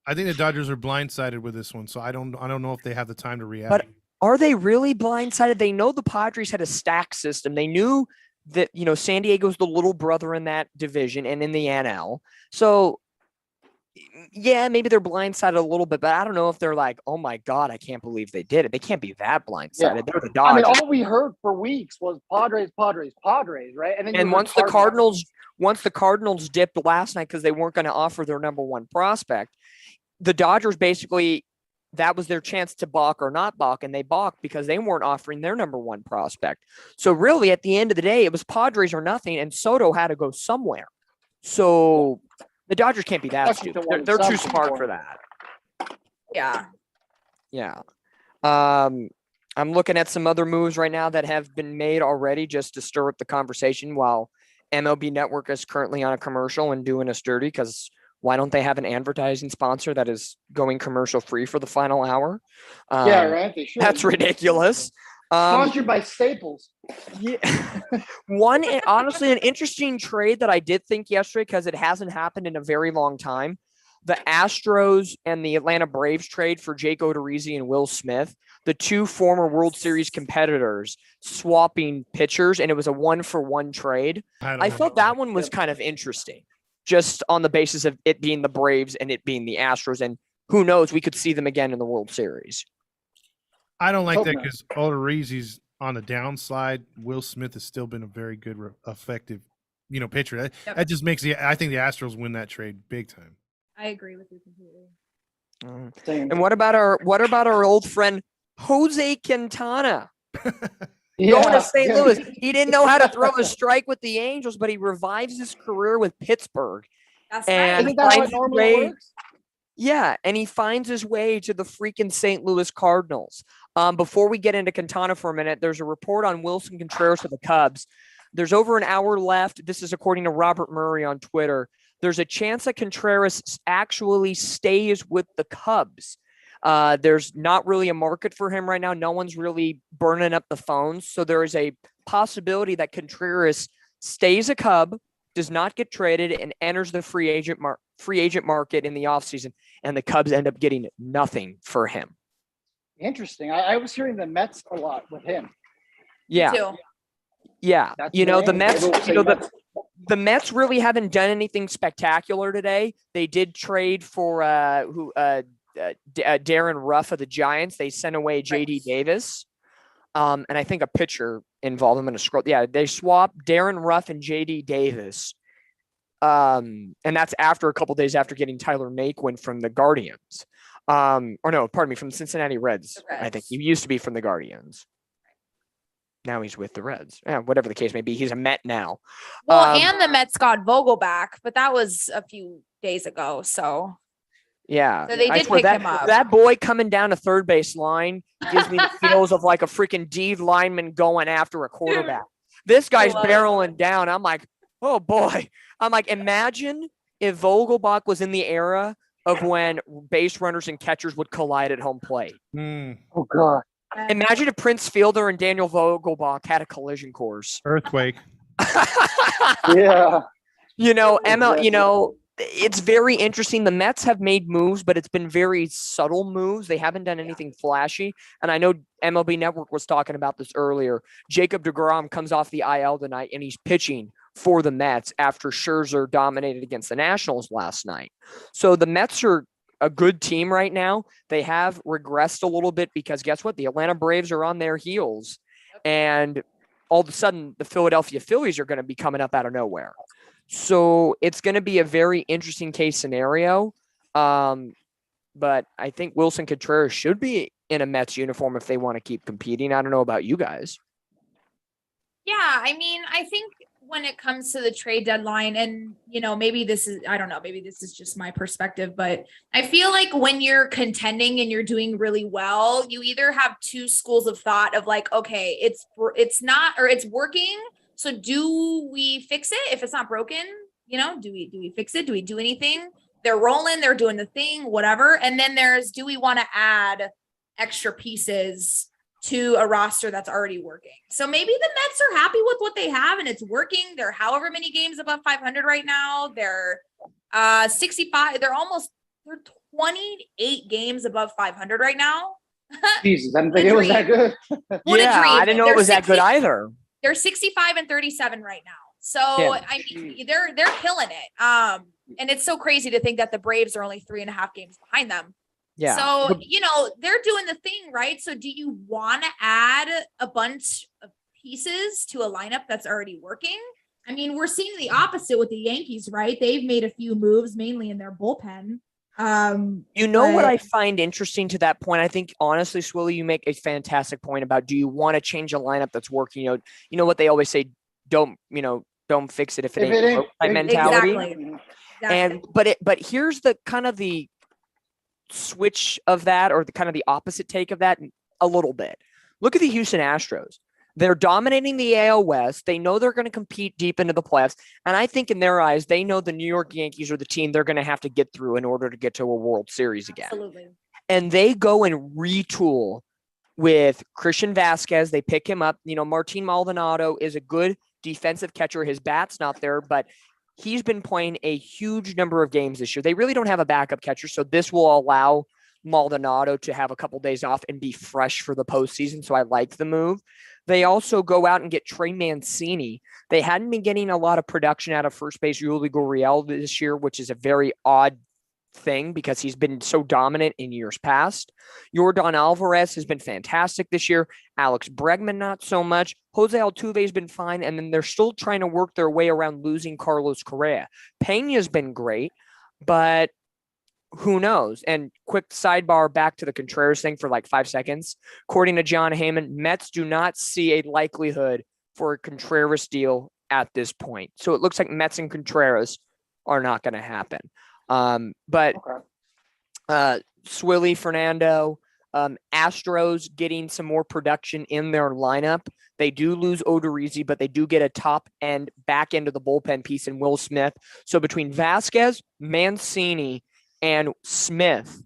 the Dodgers are blindsided with this one, so I don't know if they have the time to react. But are they really blindsided? They know the Padres had a stack system. They knew that, San Diego's the little brother in that division and in the NL. So Yeah, maybe they're blindsided a little bit, but I don't know if they're like, oh my God, I can't believe they did it. They can't be that blindsided. Yeah. They're the I mean, Dodgers. all we heard for weeks was Padres, Padres, Padres, right? And then you And heard once the Cardinals dipped last night because they weren't going to offer their number one prospect, the Dodgers basically, that was their chance to balk or not balk, and they balked because they weren't offering their number one prospect. So really, at the end of the day, it was Padres or nothing, and Soto had to go somewhere. So the Dodgers can't be that Washington stupid. wanted They're too something smart for for him. that. Yeah. Yeah. I'm looking at some other moves right now that have been made already just to stir up the conversation while MLB Network is currently on a commercial and doing us dirty because why don't they have an advertising sponsor that is going commercial free for the final hour? Yeah, right. They should. That's ridiculous. Sponsored by Staples. Yeah. Honestly, an interesting trade that I did think yesterday because it hasn't happened in a very long time. The Astros and the Atlanta Braves trade for Jake Odorizzi and Will Smith, the two former World Series competitors swapping pitchers, and it was a 1-for-1 trade. I thought that one was kind of interesting, just on the basis of it being the Braves and it being the Astros, and who knows, we could see them again in the World Series. I don't like that because Odorizzi's on the downslide. Will Smith has still been a very good, effective, pitcher. That just makes I think the Astros win that trade big time. I agree with you completely. And what about our old friend Jose Quintana? Yeah, going to St. Louis. He didn't know how to throw a strike with the Angels, but he revives his career with Pittsburgh. That's And Isn't that how it normally works? Yeah, and he finds his way to the freaking St. Louis Cardinals. Before we get into Quintana for a minute, there's a report on Wilson Contreras for the Cubs. There's over an hour left. This is according to Robert Murray on Twitter. There's a chance that Contreras actually stays with the Cubs. There's not really a market for him right now. No one's really burning up the phones. So there is a possibility that Contreras stays a Cub, does not get traded, and enters the free agent market in the offseason, and the Cubs end up getting nothing for him. Interesting. I was hearing the Mets a lot with him. Yeah. too. Yeah. That's The Mets. Mets, the Mets really haven't done anything spectacular today. They did trade for Darren Ruff of the Giants. They sent away JD Davis. And I think a pitcher involved. I'm going to scroll. Yeah, they swapped Darren Ruff and JD Davis. And that's after a couple days after getting Tyler Naquin from the Guardians. From the Cincinnati Reds. I think he used to be from the Guardians. Now he's with the Reds. Yeah, whatever the case may be, he's a Met now. Well, and the Mets got Vogel back, but that was a few days ago. So yeah, so they did pick him up. That boy coming down a third base line gives me the feels of like a freaking D lineman going after a quarterback. This guy's barreling down. I'm like, oh boy. I'm like, imagine if Vogelbach was in the era of when base runners and catchers would collide at home plate. Oh God. Imagine if Prince Fielder and Daniel Vogelbach had a collision course. Earthquake. Yeah. It's very interesting. The Mets have made moves, but it's been very subtle moves. They haven't done anything flashy. And I know MLB Network was talking about this earlier. Jacob deGrom comes off the IL tonight, and he's pitching for the Mets after Scherzer dominated against the Nationals last night. So the Mets are a good team right now. They have regressed a little bit because guess what? The Atlanta Braves are on their heels, and all of a sudden the Philadelphia Phillies are going to be coming up out of nowhere. So it's going to be a very interesting case scenario. But I think Wilson Contreras should be in a Mets uniform if they want to keep competing. I don't know about you guys. Yeah, I mean, I think when it comes to the trade deadline, and maybe this is just my perspective, but I feel like when you're contending and you're doing really well, you either have two schools of thought of like, okay, it's not, or it's working. So do we fix it? If it's not broken, do we fix it? Do we do anything? They're rolling, they're doing the thing, whatever. And then do we want to add extra pieces to a roster that's already working? So maybe the Mets are happy with what they have and it's working. They're however many games above 500 right now. They're 65. They're 28 games above 500 right now. Jesus, I didn't think it was that good. I didn't know it was that good either. They're 65 and 37 right now. So yeah. I mean, they're killing it. And it's so crazy to think that the Braves are only 3.5 games behind them. Yeah. So, they're doing the thing, right? So do you want to add a bunch of pieces to a lineup that's already working? I mean, we're seeing the opposite with the Yankees, right? They've made a few moves, mainly in their bullpen. What I find interesting to that point, I think honestly, Swilly, you make a fantastic point about, do you want to change a lineup that's working? You know what they always say, don't fix it if it ain't broke type mentality. Exactly. But here's the kind of the switch of that, or the kind of the opposite take of that a little bit. Look at the Houston Astros. They're dominating the AL West. They know they're going to compete deep into the playoffs. And I think in their eyes, they know the New York Yankees are the team they're going to have to get through in order to get to a World Series again. Absolutely. And they go and retool with Christian Vasquez. They pick him up. Martin Maldonado is a good defensive catcher. His bat's not there, but he's been playing a huge number of games this year. They really don't have a backup catcher, so this will allow Maldonado to have a couple days off and be fresh for the postseason. So I like the move. They also go out and get Trey Mancini. They hadn't been getting a lot of production out of first base Yuli Gurriel this year, which is a very odd thing because he's been so dominant in years past. Yordan Alvarez has been fantastic this year. Alex Bregman, not so much. Jose Altuve has been fine. And then they're still trying to work their way around losing Carlos Correa. Pena's been great, but who knows? And quick sidebar back to the Contreras thing for like 5 seconds. According to John Heyman, Mets do not see a likelihood for a Contreras deal at this point. So it looks like Mets and Contreras are not going to happen. Swilly, Fernando, Astros getting some more production in their lineup. They do lose Odorizzi, but they do get a top end, back end of the bullpen piece in Will Smith. So between Vasquez, Mancini, and Smith,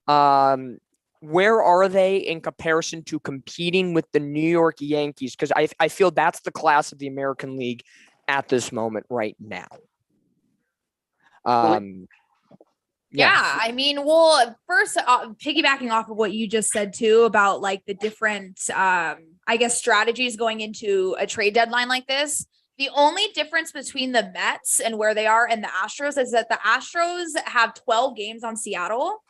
where are they in comparison to competing with the New York Yankees? Because I feel that's the class of the American League at this moment right now. Yeah, I mean, well, first, piggybacking off of what you just said too about like the different, strategies going into a trade deadline like this. The only difference between the Mets and where they are and the Astros is that the Astros have 12 games on Seattle,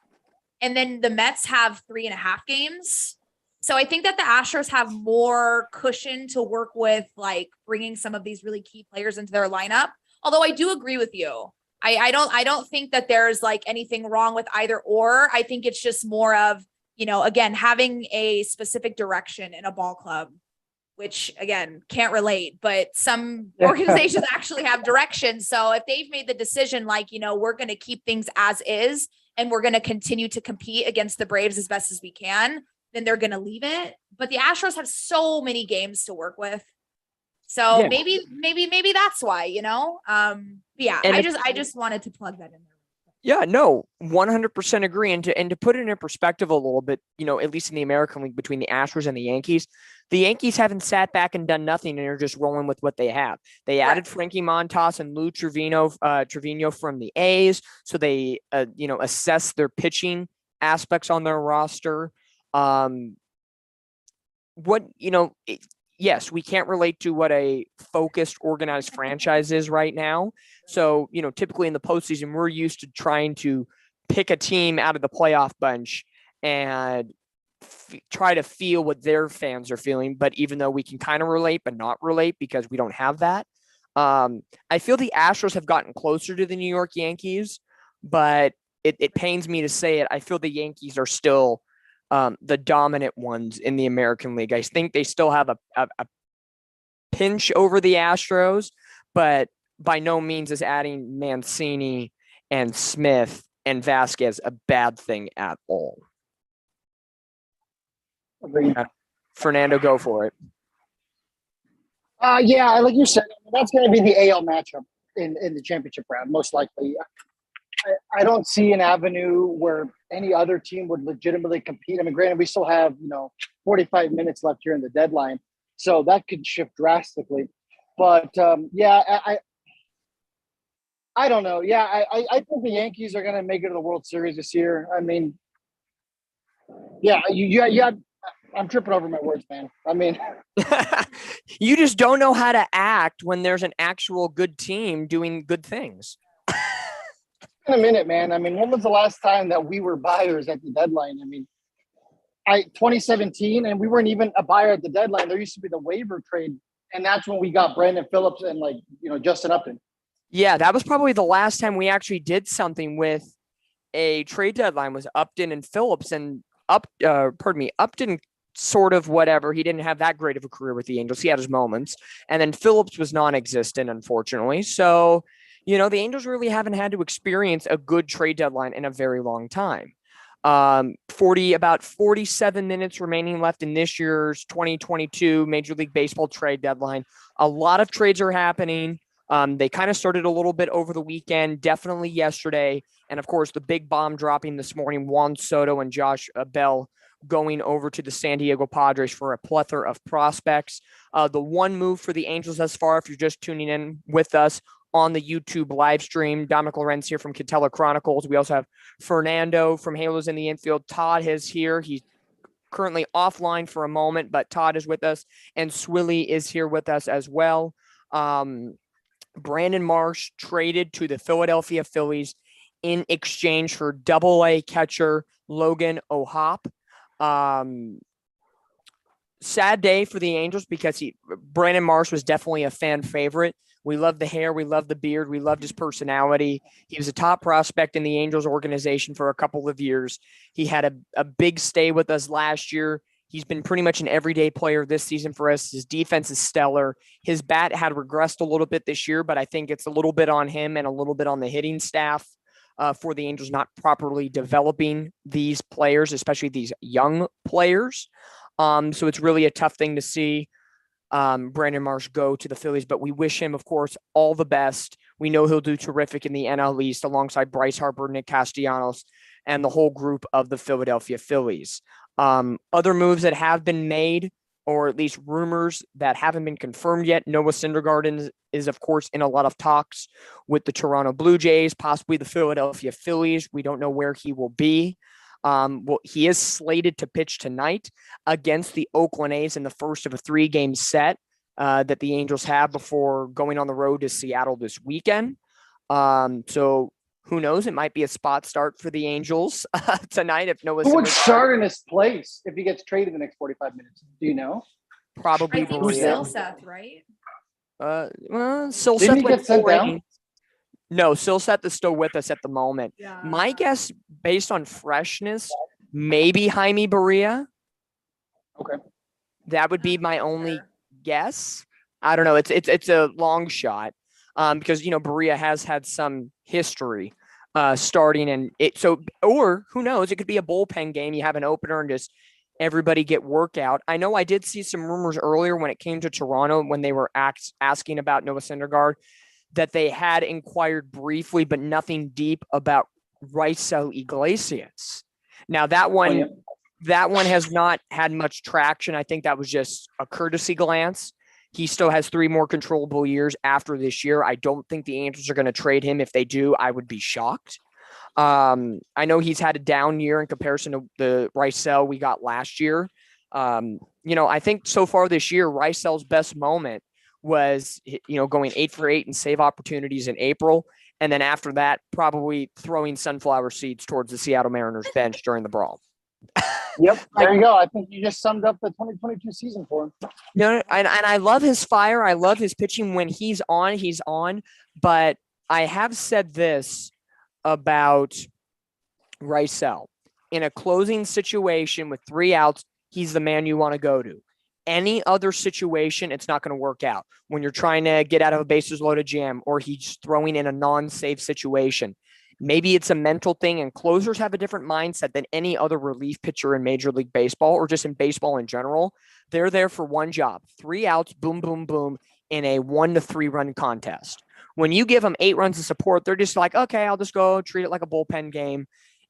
and then the Mets have 3.5 games. So I think that the Astros have more cushion to work with, like bringing some of these really key players into their lineup. Although I do agree with you. I don't think that there's like anything wrong with either or. I think it's just more of, again, having a specific direction in a ball club, which again, can't relate, but some organizations actually have direction. So if they've made the decision, like, we're going to keep things as is, and we're going to continue to compete against the Braves as best as we can, then they're going to leave it. But the Astros have so many games to work with. So maybe that's why, I just wanted to plug that in there. Yeah, no, 100% agree. And to put it in perspective a little bit, at least in the American League between the Astros and the Yankees haven't sat back and done nothing, and they're just rolling with what they have. They added Frankie Montas and Lou Trevino from the A's. So they, assess their pitching aspects on their roster. Yes, we can't relate to what a focused, organized franchise is right now. So, typically in the postseason, we're used to trying to pick a team out of the playoff bunch and try to feel what their fans are feeling. But even though we can kind of relate, but not relate because we don't have that, I feel the Astros have gotten closer to the New York Yankees, but it pains me to say it. I feel the Yankees are still the dominant ones in the American League. I think they still have a pinch over the Astros, but by no means is adding Mancini and Smith and Vasquez a bad thing at all. Fernando, go for it. Like you said, that's going to be the AL matchup in the championship round, most likely. I don't see an avenue where any other team would legitimately compete. I mean, granted, we still have, 45 minutes left here in the deadline, so that could shift drastically. But, I don't know. Yeah, I think the Yankees are going to make it to the World Series this year. I mean, I'm tripping over my words, man. I mean, you just don't know how to act when there's an actual good team doing good things. In a minute, man. I mean, when was the last time that we were buyers at the deadline? I mean, 2017, and we weren't even a buyer at the deadline. There used to be the waiver trade, and that's when we got Brandon Phillips and Justin Upton. Yeah, that was probably the last time we actually did something with a trade deadline was Upton and Phillips, and Upton sort of whatever. He didn't have that great of a career with the Angels. He had his moments, and then Phillips was non-existent, unfortunately. So, the Angels really haven't had to experience a good trade deadline in a very long time. About 47 minutes remaining left in this year's 2022 Major League Baseball trade deadline. A lot of trades are happening. They kind of started a little bit over the weekend, definitely yesterday. And of course, the big bomb dropping this morning, Juan Soto and Josh Bell going over to the San Diego Padres for a plethora of prospects. The one move for the Angels thus far, if you're just tuning in with us on the YouTube live stream, Dominic Lorenz here from Katella Chronicles. We also have Fernando from Halos in the Infield. Todd is here. He's currently offline for a moment, but Todd is with us, and Swilly is here with us as well. Brandon Marsh traded to the Philadelphia Phillies in exchange for Double-A catcher Logan O'Hoppe. Sad day for the Angels because Brandon Marsh was definitely a fan favorite. We love the hair. We love the beard. We loved his personality. He was a top prospect in the Angels organization for a couple of years. He had a big stay with us last year. He's been pretty much an everyday player this season for us. His defense is stellar. His bat had regressed a little bit this year, but I think it's a little bit on him and a little bit on the hitting staff for the Angels not properly developing these players, especially these young players. So it's really a tough thing to see Brandon Marsh go to the Phillies, but we wish him, of course, all the best. We know he'll do terrific in the NL East alongside Bryce Harper, Nick Castellanos, and the whole group of the Philadelphia Phillies. Other moves that have been made, or at least rumors that haven't been confirmed yet. Noah Syndergaard is, of course, in a lot of talks with the Toronto Blue Jays, possibly the Philadelphia Phillies. We don't know where he will be. He is slated to pitch tonight against the Oakland A's in the first of a 3-game set that the Angels have before going on the road to Seattle this weekend. So who knows? It might be a spot start for the Angels tonight if Noah. Who would start in his place if he gets traded in the next 45 minutes? Do you know? Probably I think Silseth, right? Silseth didn't he get sent down? No, Silseth is still with us at the moment. Yeah. My guess, based on freshness, maybe Jaime Barria. Okay. That would be my only guess. I don't know. It's a long shot because, Barria has had some history starting and or who knows, it could be a bullpen game. You have an opener and just everybody get workout. I know I did see some rumors earlier when it came to Toronto when they were asking about Noah Syndergaard that they had inquired briefly, but nothing deep about Raisel Iglesias. Now that one has not had much traction. I think that was just a courtesy glance. He still has 3 more controllable years after this year. I don't think the Angels are going to trade him. If they do, I would be shocked. I know he's had a down year in comparison to the Raisel we got last year. I think so far this year, Raisel's best moment was, going 8 for 8 and save opportunities in April. And then after that, probably throwing sunflower seeds towards the Seattle Mariners bench during the brawl. Yep. There you go. I think you just summed up the 2022 season for him. And I love his fire. I love his pitching. When he's on. But I have said this about Raisel. In a closing situation with 3 outs, he's the man you want to go to. Any other situation, it's not going to work out. When you're trying to get out of a bases loaded jam or he's throwing in a non-safe situation, maybe it's a mental thing, and closers have a different mindset than any other relief pitcher in Major League Baseball or just in baseball in general. They're there for one job, 3 outs, boom, boom, boom, in a 1 to 3 run contest. When you give them 8 runs of support, they're just like, okay, I'll just go treat it like a bullpen game.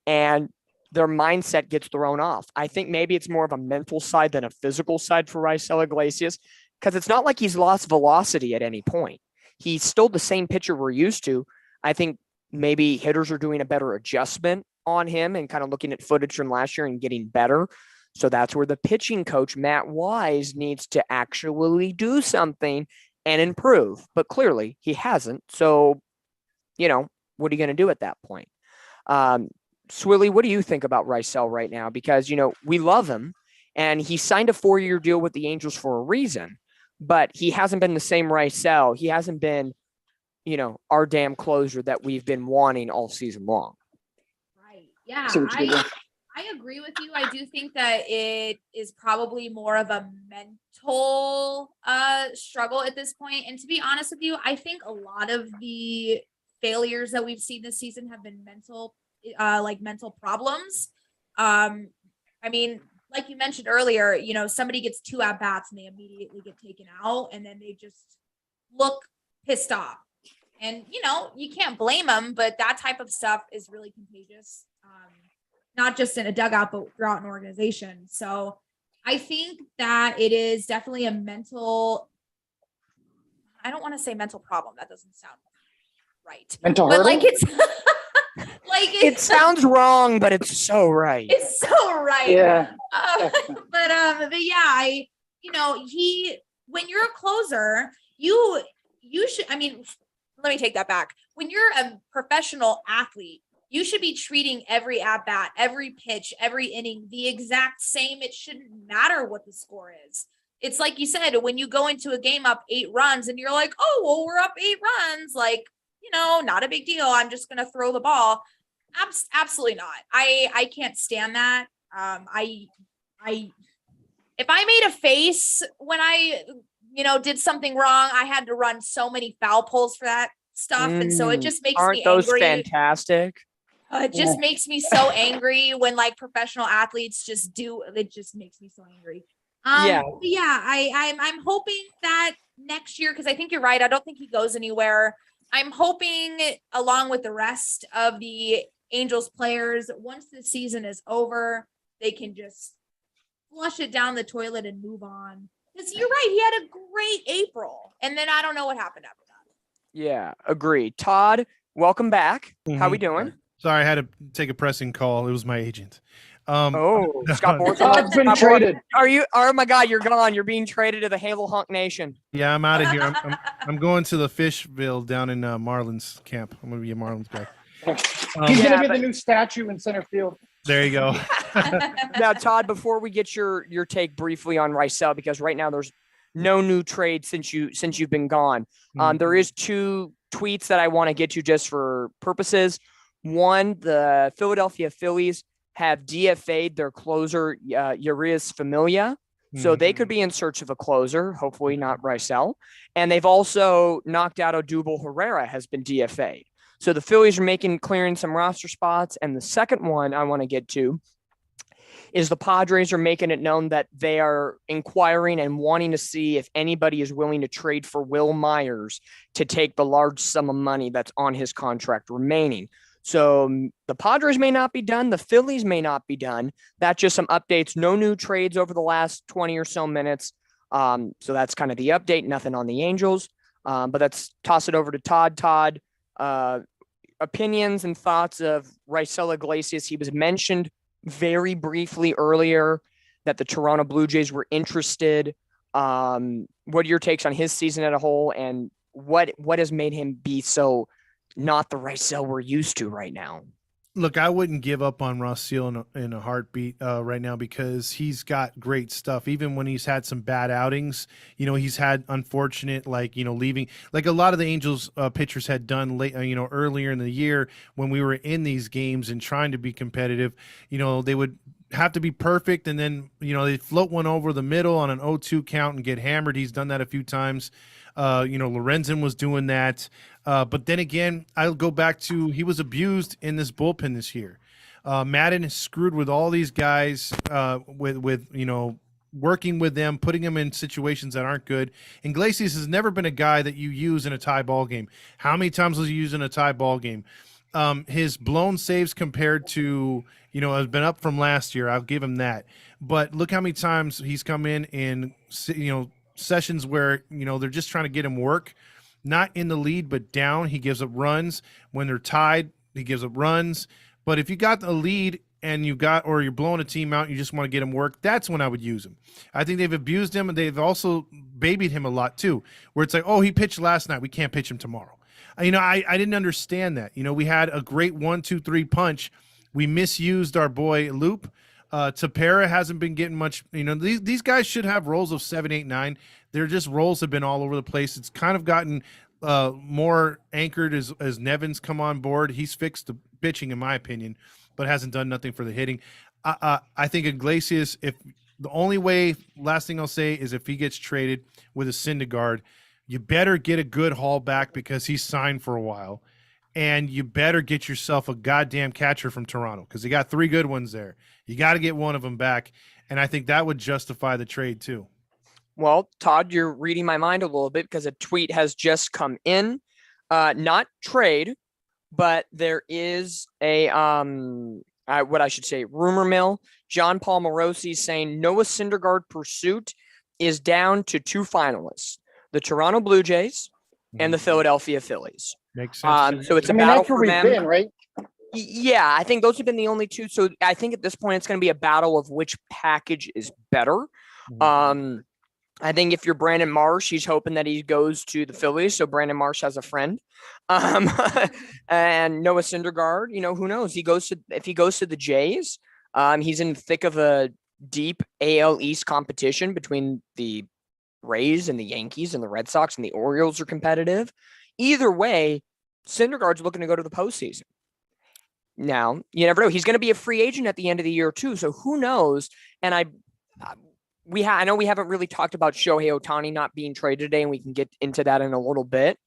And their mindset gets thrown off. I think maybe it's more of a mental side than a physical side for Raisel Iglesias, because it's not like he's lost velocity at any point. He's still the same pitcher we're used to. I think maybe hitters are doing a better adjustment on him and kind of looking at footage from last year and getting better. So that's where the pitching coach, Matt Wise, needs to actually do something and improve. But clearly he hasn't. So, what are you going to do at that point? Swilly, what do you think about Rysel right now? Because, you know, we love him and he signed a 4-year deal with the Angels for a reason, but he hasn't been the same Rysel. He hasn't been, you know, our damn closer that we've been wanting all season long. Right. Yeah. I agree with you. I do think that it is probably more of a mental struggle at this point. And to be honest with you, I think a lot of the failures that we've seen this season have been mental problems. I mean, like you mentioned earlier, you know, somebody gets 2 at-bats and they immediately get taken out and then they just look pissed off. And, you know, you can't blame them, but that type of stuff is really contagious. Not just in a dugout, but throughout an organization. So I think that it is definitely a mental, I don't want to say mental problem. That doesn't sound right. Mental but hurdle? like it's like It sounds wrong, but it's so right. It's so right. Yeah. But yeah, when you're a closer, you should, I mean, let me take that back. When you're a professional athlete, you should be treating every at-bat, every pitch, every inning the exact same. It shouldn't matter what the score is. It's like you said, when you go into a game up 8 runs and you're like, oh, well, we're up 8 runs. Like, you know, not a big deal. I'm just going to throw the ball. Absolutely not. I can't stand that. If I made a face when I, you know, did something wrong, I had to run so many foul poles for that stuff. And so it just makes me those angry. Fantastic? It just makes me so angry when like professional athletes just do. It just makes me so angry. I'm hoping that next year, because I think you're right. I don't think he goes anywhere. I'm hoping, along with the rest of the Angels players, once the season is over, they can just flush it down the toilet and move on. Because you're right, he had a great April, and then I don't know what happened after that. Yeah, agreed. Todd, welcome back. How we doing? Sorry, I had to take a pressing call. It was my agent. Scott Morrison. Todd's been traded. Are you? Oh my God, you're gone. You're being traded to the Halo Hunk Nation. Yeah, I'm out of here. I'm going to the Fishville down in Marlins camp. I'm going to be a Marlins guy. He's going to be the new statue in center field. There you go. Now, Todd, before we get your take briefly on Rysel, because right now there's no new trade since you've been gone. There is 2 tweets that I want to get to just for purposes. One, the Philadelphia Phillies have DFA'd their closer, Urias Familia. So they could be in search of a closer, hopefully not Rysel. And they've also knocked out Odubel Herrera has been DFA'd. So the Phillies are clearing some roster spots. And the second one I want to get to is the Padres are making it known that they are inquiring and wanting to see if anybody is willing to trade for Will Myers to take the large sum of money that's on his contract remaining. So the Padres may not be done. The Phillies may not be done. That's just some updates. No new trades over the last 20 or so minutes. So that's kind of the update. Nothing on the Angels. But let's toss it over to Todd. Todd, opinions and thoughts of Rysel Iglesias. He was mentioned very briefly earlier that the Toronto Blue Jays were interested. What are your takes on his season as a whole, and what has made him be so not the Rysel we're used to right now? Look, I wouldn't give up on Ross Seal in a heartbeat right now, because he's got great stuff. Even when he's had some bad outings, you know, he's had unfortunate, like, you know, leaving, like a lot of the Angels pitchers had done late, earlier in the year when we were in these games and trying to be competitive. You know, they would have to be perfect, and then, you know, they float one over the middle on an 0-2 count and get hammered. He's done that a few times. Lorenzen was doing that. But then again, I'll go back to, he was abused in this bullpen this year. Madden is screwed with all these guys, with working with them, putting them in situations that aren't good. Iglesias has never been a guy that you use in a tie ball game. How many times was he used in a tie ball game? His blown saves compared to, has been up from last year. I'll give him that. But look how many times he's come in, sessions where, they're just trying to get him work, not in the lead, but down. He gives up runs. When they're tied, he gives up runs. But if you got the lead and or you're blowing a team out, and you just want to get him work, that's when I would use him. I think they've abused him, and they've also babied him a lot too, where it's like, oh, he pitched last night, we can't pitch him tomorrow. I didn't understand that. We had a great 1-2-3 punch. We misused our boy Loop. Tapera hasn't been getting much. These guys should have roles of 7, 8, 9. They're just roles have been all over the place. It's kind of gotten more anchored as Nevin's come on board. He's fixed the pitching, in my opinion, but hasn't done nothing for the hitting. I think Iglesias, if the only way, last thing I'll say is if he gets traded with a Syndergaard, you better get a good haul back because he's signed for a while. And you better get yourself a goddamn catcher from Toronto because they got 3 good ones there. You got to get one of them back. And I think that would justify the trade too. Well, Todd, you're reading my mind a little bit because a tweet has just come in. Not trade, but there is a what I should say, rumor mill. John Paul Morosi saying Noah Syndergaard pursuit is down to 2 finalists, the Toronto Blue Jays and the Philadelphia Phillies. Makes sense. So it's a battle that's where for we've them. been, right? Yeah, I think those have been the only 2. So I think at this point it's going to be a battle of which package is better. I think if you're Brandon Marsh, he's hoping that he goes to the Phillies, so Brandon Marsh has a friend. And Noah Syndergaard, who knows? If he goes to the Jays, he's in the thick of a deep AL East competition between the Rays and the Yankees and the Red Sox, and the Orioles are competitive. Either way, Syndergaard's looking to go to the postseason. Now, you never know. He's going to be a free agent at the end of the year too, so who knows? And I know we haven't really talked about Shohei Ohtani not being traded today, and we can get into that in a little bit.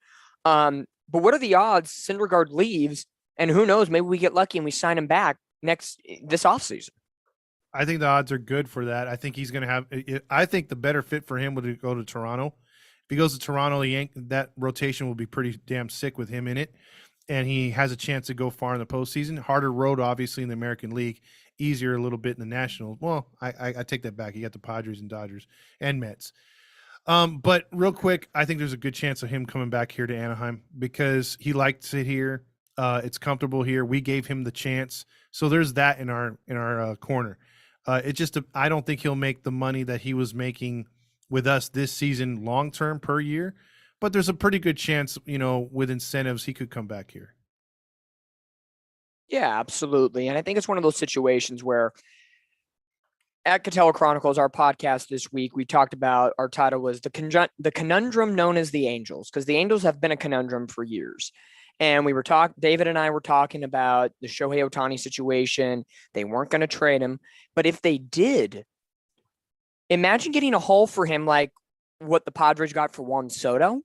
But what are the odds Syndergaard leaves, and who knows? Maybe we get lucky and we sign him back this offseason. I think the odds are good for that. I think he's going to have. I think the better fit for him would go to Toronto. If he goes to Toronto, that rotation will be pretty damn sick with him in it, and he has a chance to go far in the postseason. Harder road, obviously, in the American League. Easier a little bit in the National. Well, I take that back. You got the Padres and Dodgers and Mets. But real quick, I think there's a good chance of him coming back here to Anaheim because he likes it here. It's comfortable here. We gave him the chance, so there's that in our corner. I don't think he'll make the money that he was making with us this season long term per year, but there's a pretty good chance, with incentives, he could come back here. Yeah, absolutely. And I think it's one of those situations where at Katella Chronicles, our podcast this week, we talked about, our title was the conundrum known as the Angels, because the Angels have been a conundrum for years. And David and I were talking about the Shohei Ohtani situation. They weren't going to trade him. But if they did, imagine getting a haul for him like what the Padres got for Juan Soto.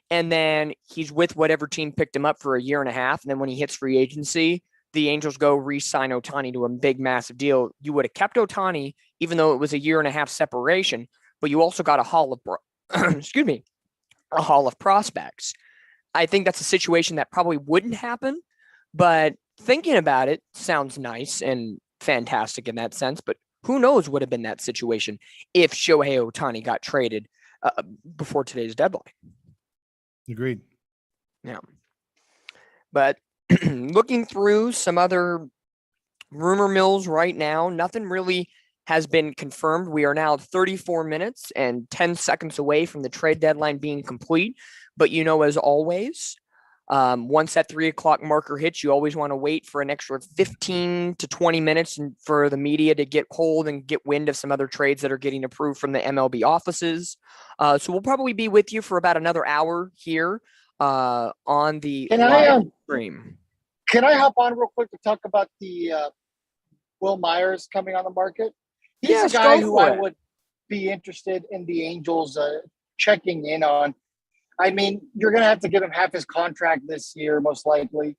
And then he's with whatever team picked him up for a year and a half. And then when he hits free agency, the Angels go re-sign Ohtani to a big, massive deal. You would have kept Ohtani, even though it was a year and a half separation, but you also got a haul of, a haul of prospects. I think that's a situation that probably wouldn't happen, but thinking about it sounds nice and fantastic in that sense. But who knows what would have been that situation if Shohei Ohtani got traded before today's deadline. Agreed. Yeah. But looking through some other rumor mills right now, nothing really has been confirmed. We are now 34 minutes and 10 seconds away from the trade deadline being complete. But as always, once that 3:00 marker hits, you always want to wait for an extra 15 to 20 minutes for the media to get hold and get wind of some other trades that are getting approved from the MLB offices. So we'll probably be with you for about another hour here on the live stream. Can I hop on real quick to talk about the Will Myers coming on the market? He's a guy who I would be interested in the Angels checking in on. I mean, you're going to have to give him half his contract this year, most likely,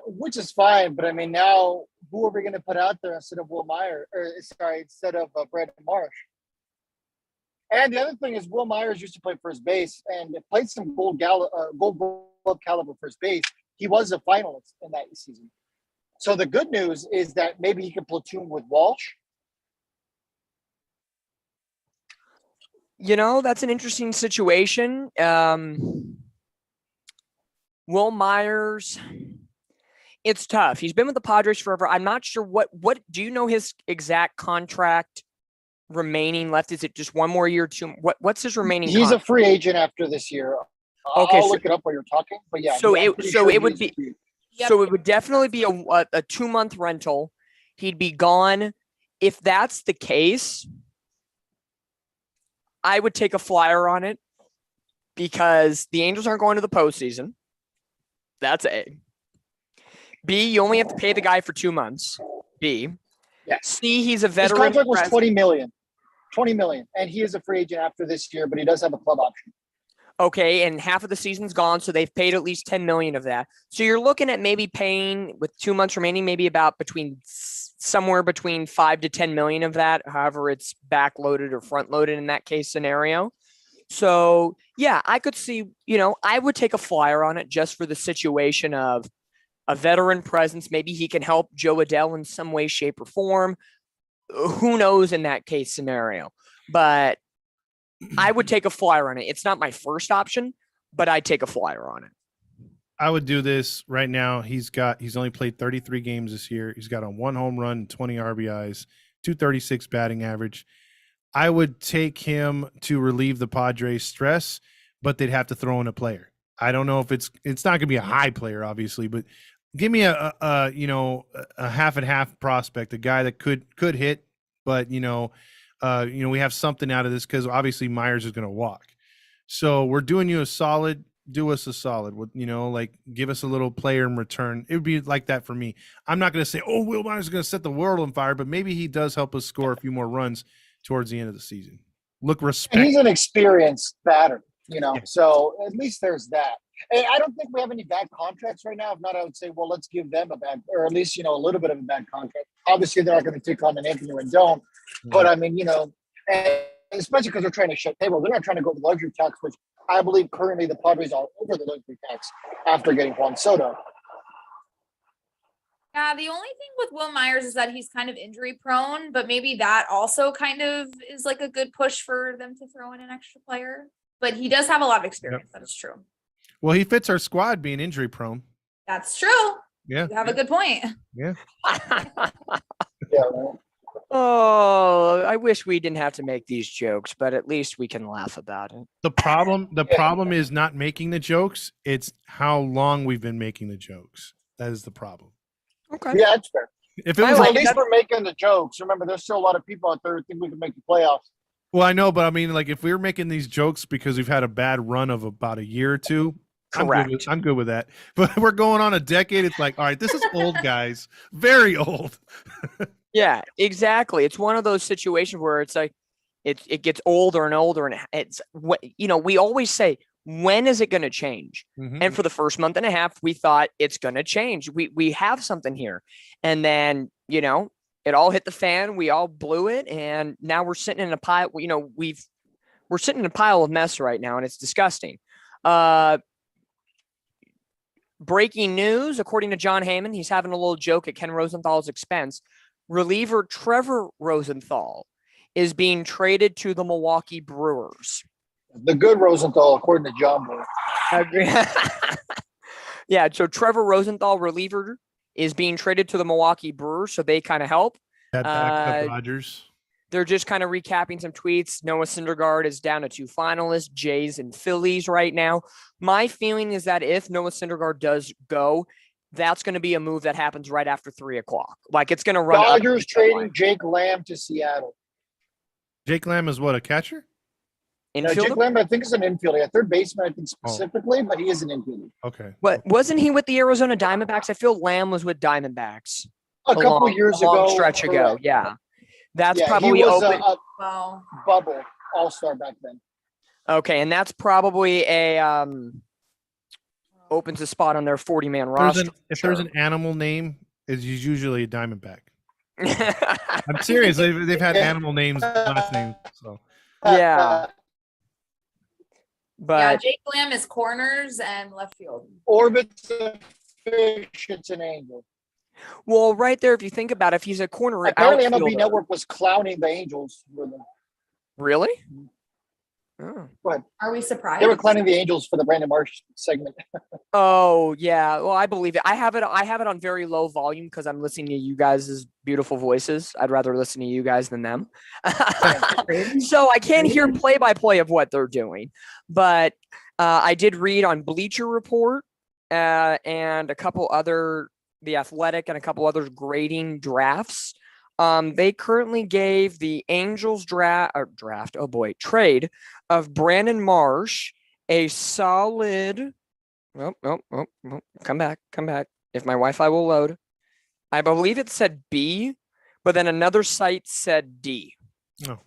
which is fine. But I mean, now who are we going to put out there instead of instead of Brandon Marsh? And the other thing is, Will Myers used to play first base and played some Gold Glove caliber first base. He was a finalist in that season. So the good news is that maybe he can platoon with Walsh. That's an interesting situation. Will Myers, it's tough. He's been with the Padres forever. I'm not sure what do you know his exact contract remaining left? Is it just one more year? What's his remaining He's contract? a free agent after this year. Okay, I'll look it up while you're talking. But yeah, so I'm it pretty so sure it would he's be free. so it would definitely be a 2-month rental. He'd be gone. If that's the case, I would take a flyer on it because the Angels aren't going to the postseason. That's A. B, you only have to pay the guy for 2 months. B. Yeah. C, he's a His veteran. contract was 20 million. 20 million. And he is a free agent after this year, but he does have a club option. Okay, and half of the season's gone, so they've paid at least 10 million of that. So you're looking at maybe paying with 2 months remaining, maybe about somewhere between 5 to 10 million of that, however it's backloaded or front loaded in that case scenario. So yeah, I could see, I would take a flyer on it just for the situation of a veteran presence. Maybe he can help Joe Adell in some way, shape, or form. Who knows in that case scenario? But I would take a flyer on it. It's not my first option, but I'd take a flyer on it. I would do this right now. He's only played 33 games this year. He's got a 1 home run and 20 RBIs, 236 batting average. I would take him to relieve the Padres' stress, but they'd have to throw in a player. I don't know if it's not going to be a high player, obviously, but give me a half and half prospect, a guy that could hit, but we have something out of this because obviously Myers is going to walk. So we're doing you a solid. Do us a solid. Give us a little player in return. It would be like that for me. I'm not going to say, Will Myers is going to set the world on fire, but maybe he does help us score a few more runs towards the end of the season. Respect. And he's an experienced batter, Yeah. So at least there's that. And I don't think we have any bad contracts right now. If not, I would say, well, let's give them or at least, a little bit of a bad contract. Obviously, they're not going to take on an Anthony Rendon. But I mean, and especially because they're trying to shut table. They're not trying to go with luxury tax, which I believe currently the Padres are over the luxury tax after getting Juan Soto. Yeah, the only thing with Will Myers is that he's kind of injury prone, but maybe that also kind of is like a good push for them to throw in an extra player. But he does have a lot of experience. Yep. That is true. Well, he fits our squad being injury prone. That's true. Yeah. You have a good point. Yeah. Yeah. Oh, I wish we didn't have to make these jokes, but at least we can laugh about it. The problem is not making the jokes. It's how long we've been making the jokes. That is the problem. Okay. Yeah, that's fair. If it was at least we're making the jokes. Remember, there's still a lot of people out there who think we can make the playoffs. Well, I know, but I mean, if we were making these jokes because we've had a bad run of about a year or two, correct. I'm good with that. But we're going on a decade. It's like, all right, this is old, guys. Very old. Yeah, exactly. It's one of those situations where it's like it gets older and older, and it's we always say, when is it going to change? Mm-hmm. And for the first month and a half, we thought it's going to change. We have something here, and then it all hit the fan. We all blew it, and now we're sitting in a pile. We're sitting in a pile of mess right now, and it's disgusting. Breaking news, according to John Heyman, he's having a little joke at Ken Rosenthal's expense. Reliever Trevor Rosenthal is being traded to the Milwaukee Brewers. The good Rosenthal, according to John Boy. Yeah, so Trevor Rosenthal, reliever, is being traded to the Milwaukee Brewers, so they kind of help. That backs up Rogers. They're just kind of recapping some tweets. Noah Syndergaard is down to 2 finalists, Jays and Phillies right now. My feeling is that if Noah Syndergaard does go, that's going to be a move that happens right after 3:00. Like, it's going to run. Dodgers trading Jake Lamb to Seattle. Jake Lamb is what, a catcher? No, Jake Lamb, I think, is an infielder. Yeah, third baseman, I think specifically, but he is an infielder. Okay. What wasn't he with the Arizona Diamondbacks? I feel Lamb was with Diamondbacks a couple years ago. Stretch ago, yeah. That's probably he was a bubble all-star back then. Okay, and that's probably a opens a spot on their 40-man roster. If there's an animal name, it's usually a Diamondback. I'm serious. They've had animal names, last names. So yeah. But Jake Lamb is corners and left field. Orbit's a fish, it's an angel. Well, right there, if you think about it, if he's a corner apparently outfielder, MLB Network was clowning the Angels with them. Really? Oh. Are we surprised? They were clowning the Angels for the Brandon Marsh segment. Oh yeah, well I believe it. I have it on very low volume because I'm listening to you guys' beautiful voices. I'd rather listen to you guys than them. So I can't hear play-by-play of what they're doing. But I did read on Bleacher Report and a couple other, The Athletic and a couple others grading drafts. They currently gave the Angels trade of Brandon Marsh a solid. Come back. If my Wi-Fi will load. I believe it said B, but then another site said D. Oh.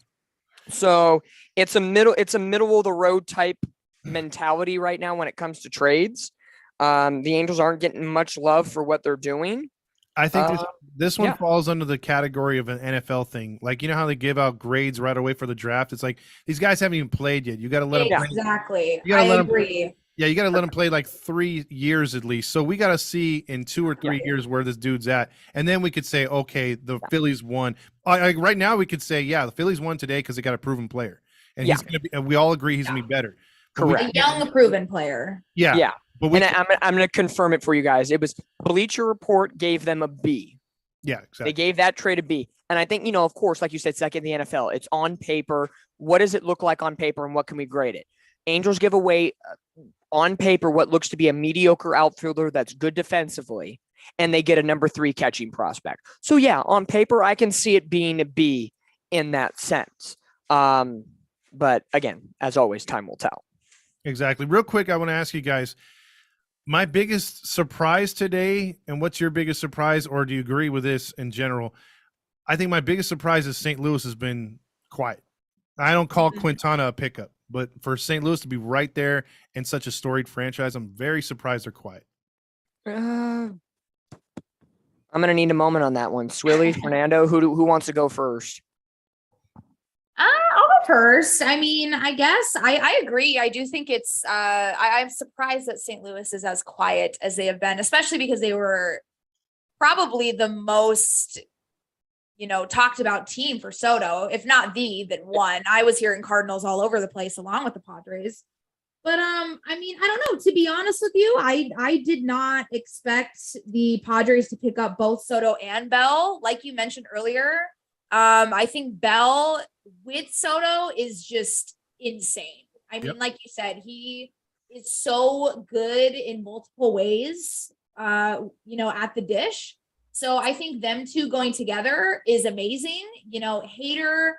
So it's a middle of the road type mentality right now when it comes to trades. The Angels aren't getting much love for what they're doing. I think this one falls under the category of an NFL thing. Like, you know how they give out grades right away for the draft? It's like these guys haven't even played yet. You got to let them play. Exactly. I agree. Yeah, you got to let him play like 3 years at least. So we got to see in 2 or 3 years where this dude's at. And then we could say, okay, the Phillies won. Right now we could say, the Phillies won today because they got a proven player. And he's going to be, we all agree he's going to be better. Correct. A young proven player. Yeah. But I'm going to confirm it for you guys. It was Bleacher Report gave them a B. Yeah, exactly. They gave that trade a B. And I think, of course, like you said, second in the NFL, it's on paper. What does it look like on paper and what can we grade it? Angels give away on paper what looks to be a mediocre outfielder that's good defensively, and they get a number 3 catching prospect. So, on paper, I can see it being a B in that sense. But again, as always, time will tell. Exactly. Real quick, I want to ask you guys, my biggest surprise today, and what's your biggest surprise, or do you agree with this in general? I think my biggest surprise is St. Louis has been quiet. I don't call Quintana a pickup, but for St. Louis to be right there in such a storied franchise, I'm very surprised they're quiet. I'm going to need a moment on that one. Swilly, Fernando, who wants to go first? I'll go first. I mean, I guess I agree. I do think it's I'm surprised that St. Louis is as quiet as they have been, especially because they were probably the most, talked about team for Soto, if not then one. I was hearing Cardinals all over the place along with the Padres. But I mean, I don't know. To be honest with you, I did not expect the Padres to pick up both Soto and Bell, like you mentioned earlier. I think Bell with Soto is just insane. I mean, like you said, he is so good in multiple ways, at the dish. So I think them two going together is amazing. Hader,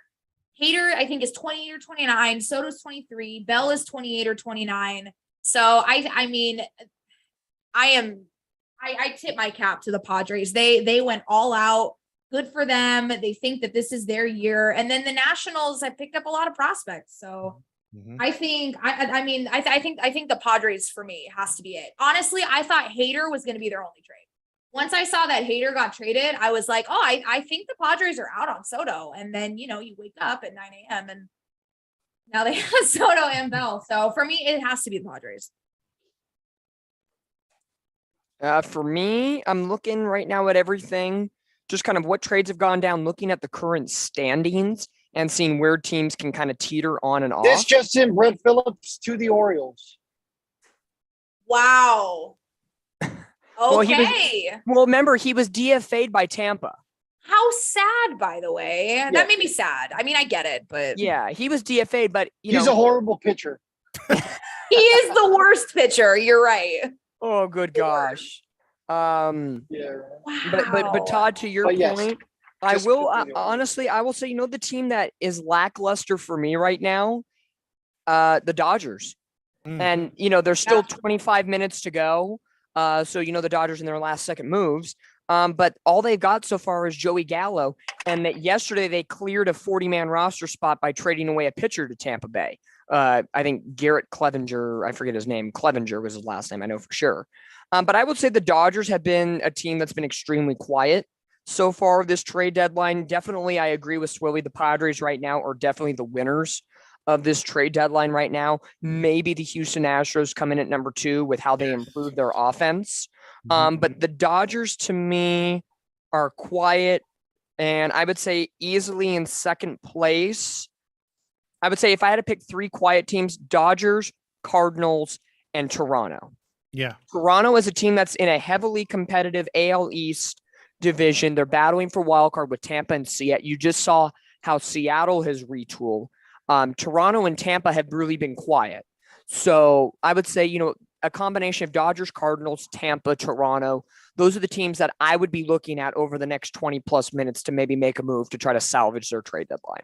I think, is 28 or 29. Soto's 23. Bell is 28 or 29. So I mean, I tip my cap to the Padres. They went all out. Good for them. They think that this is their year. And then the Nationals have picked up a lot of prospects. So I think, I think the Padres for me has to be it. Honestly, I thought Hader was going to be their only trade. Once I saw that Hader got traded, I was like, I think the Padres are out on Soto. And then, you wake up at 9 a.m. and now they have Soto and Bell. So for me, it has to be the Padres. For me, I'm looking right now at everything. Just kind of what trades have gone down, looking at the current standings and seeing where teams can kind of teeter on and off. This just in, Brett Phillips to the Orioles. Wow. Okay. Remember, he was DFA'd by Tampa. How sad, by the way. Yeah. That made me sad. I mean, I get it, but yeah, he was DFA'd, but he's a horrible pitcher. He is the worst pitcher. You're right. Oh, good gosh. Wow. But Todd, to your point, I will honestly, I will say, the team that is lackluster for me right now, the Dodgers, and there's still 25 minutes to go. So the Dodgers in their last second moves, but all they've got so far is Joey Gallo, and that yesterday they cleared a 40-man roster spot by trading away a pitcher to Tampa Bay. I think Garrett Clevenger, I forget his name. Clevenger was his last name, I know for sure. But I would say the Dodgers have been a team that's been extremely quiet so far this trade deadline. Definitely, I agree with Swilly. The Padres right now are definitely the winners of this trade deadline right now. Maybe the Houston Astros come in at number 2 with how they improve their offense. But the Dodgers, to me, are quiet, and I would say easily in second place. I would say if I had to pick 3 quiet teams, Dodgers, Cardinals, and Toronto. Yeah. Toronto is a team that's in a heavily competitive AL East division. They're battling for wild card with Tampa and Seattle. You just saw how Seattle has retooled. Toronto and Tampa have really been quiet. So I would say, a combination of Dodgers, Cardinals, Tampa, Toronto. Those are the teams that I would be looking at over the next 20 plus minutes to maybe make a move to try to salvage their trade deadline.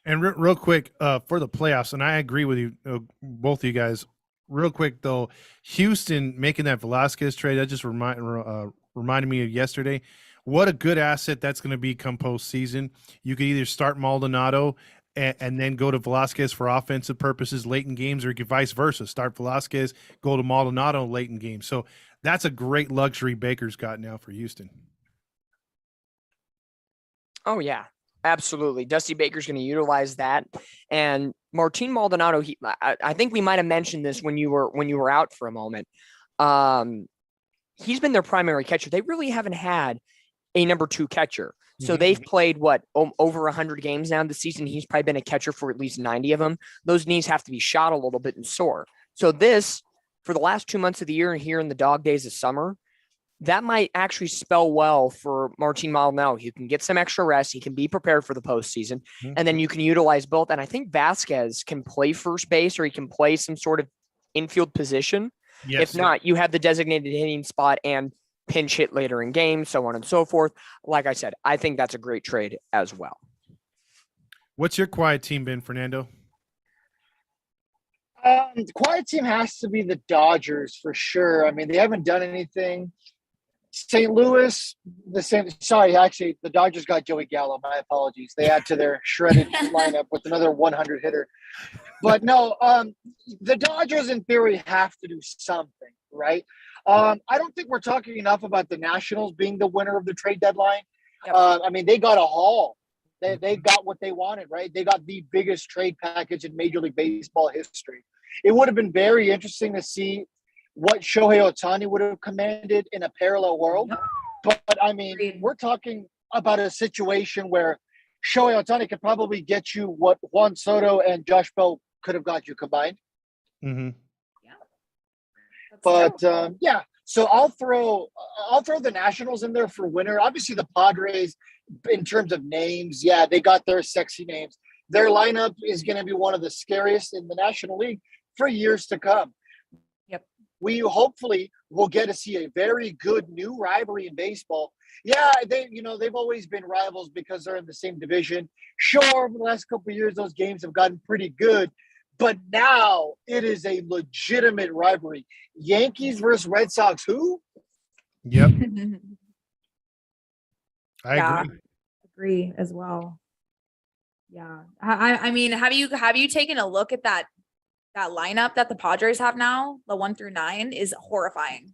And real quick, for the playoffs, and I agree with you, both of you guys. Real quick though, Houston making that Velasquez trade, that just reminded me of yesterday. What a good asset that's going to be come postseason. You could either start Maldonado and then go to Velasquez for offensive purposes late in games, or you could vice versa. Start Velasquez, go to Maldonado late in games. So that's a great luxury Baker's got now for Houston. Oh, yeah. Absolutely. Dusty Baker's going to utilize that. And Martin Maldonado, I think we might have mentioned this when you were out for a moment. He's been their primary catcher. They really haven't had a number 2 catcher. So they've played over 100 games now this season. He's probably been a catcher for at least 90 of them. Those knees have to be shot a little bit and sore. So this, for the last 2 months of the year and here in the dog days of summer, that might actually spell well for Martin Maldonado. He can get some extra rest. He can be prepared for the postseason, and then you can utilize both. And I think Vasquez can play first base, or he can play some sort of infield position. Yes, if not, you have the designated hitting spot and pinch hit later in games, so on and so forth. Like I said, I think that's a great trade as well. What's your quiet team been, Fernando? The quiet team has to be the Dodgers for sure. I mean, they haven't done anything. St. Louis, the same. Sorry, actually, the Dodgers got Joey Gallo. My apologies. They add to their shredded lineup with another 100 hitter. But no, the Dodgers in theory have to do something, right? I don't think we're talking enough about the Nationals being the winner of the trade deadline. Yep. I mean, they got a haul. They got what they wanted, right? They got the biggest trade package in Major League Baseball history. It would have been very interesting to see what Shohei Ohtani would have commanded in a parallel world. But I mean, we're talking about a situation where Shohei Ohtani could probably get you what Juan Soto and Josh Bell could have got you combined. Mm-hmm. Yeah. But yeah, so I'll throw the Nationals in there for winner. Obviously the Padres, in terms of names, yeah, they got their sexy names. Their lineup is going to be one of the scariest in the National League for years to come. We hopefully will get to see a very good new rivalry in baseball. Yeah, they've always been rivals because they're in the same division. Sure, over the last couple of years, those games have gotten pretty good, but now it is a legitimate rivalry. Yankees versus Red Sox. Who? Yep. I agree as well. Yeah, I mean, have you taken a look at that lineup that the Padres have now? The 1 through 9 is horrifying.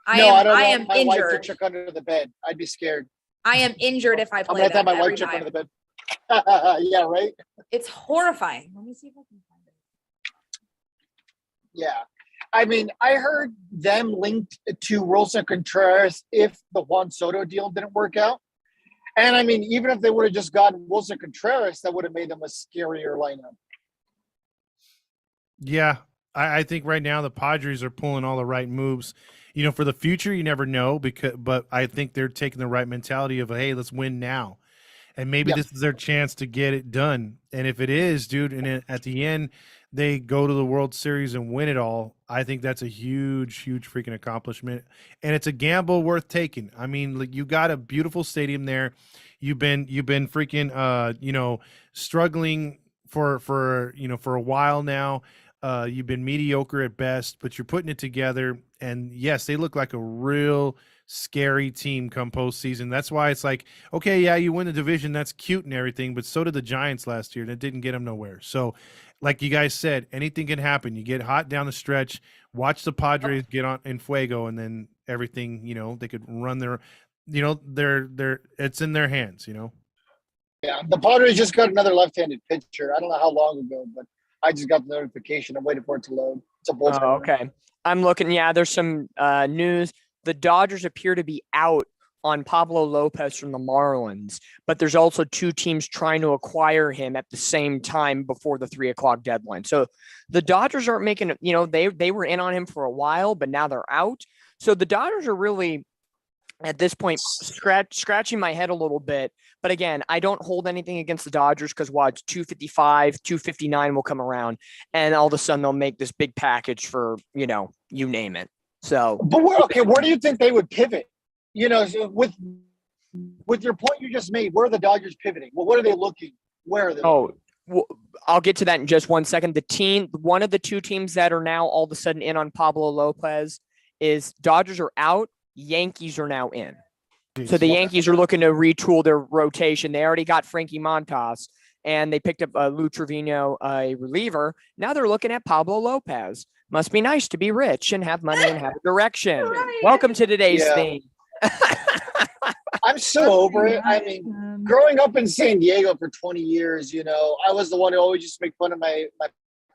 I am my injured. Wife to check under the bed. I'd be scared. I am injured if I play. I'm gonna have my wife check under the bed. Yeah, right. It's horrifying. Let me see if I can find it. Yeah, I mean, I heard them linked to Rosenthal Contreras if the Juan Soto deal didn't work out. And I mean, even if they would have just gotten Wilson Contreras, that would have made them a scarier lineup. Yeah, I think right now the Padres are pulling all the right moves. For the future, you never know, but I think they're taking the right mentality of, hey, let's win now. And maybe this is their chance to get it done. And if it is, dude, and at the end they go to the World Series and win it all, I think that's a huge, huge freaking accomplishment. And it's a gamble worth taking. I mean, you got a beautiful stadium there. You've been freaking struggling for a while now. You've been mediocre at best, but you're putting it together. And yes, they look like a real scary team come postseason. That's why it's like, okay, yeah, you win the division. That's cute and everything, but so did the Giants last year. That didn't get them nowhere. So like you guys said, anything can happen. You get hot down the stretch, watch the Padres get on in fuego, and then everything, they could run their, it's in their hands, Yeah, the Padres just got another left-handed pitcher. I don't know how long ago, but I just got the notification. I'm waiting for it to load. It's a bullpen. Oh, okay. I'm looking. Yeah, there's some news. The Dodgers appear to be out on Pablo Lopez from the Marlins, but there's also 2 teams trying to acquire him at the same time before the 3:00 deadline. So the Dodgers aren't making, they were in on him for a while, but now they're out. So the Dodgers are really at this point, scratching my head a little bit. But again, I don't hold anything against the Dodgers because watch 255, 259 will come around, and all of a sudden they'll make this big package for, you name it. So, but where do you think they would pivot? So with your point you just made, where are the Dodgers pivoting? Well, what are they looking? Where are they? Well, I'll get to that in just 1 second. One of the two teams that are now all of a sudden in on Pablo Lopez is Dodgers are out. Yankees are now in. So the Yankees are looking to retool their rotation. They already got Frankie Montas, and they picked up Lou Trevino, a reliever. Now they're looking at Pablo Lopez. Must be nice to be rich and have money and have a direction. Right. Welcome to today's theme. I'm so over it. I mean, growing up in San Diego for 20 years, I was the one who always used to make fun of my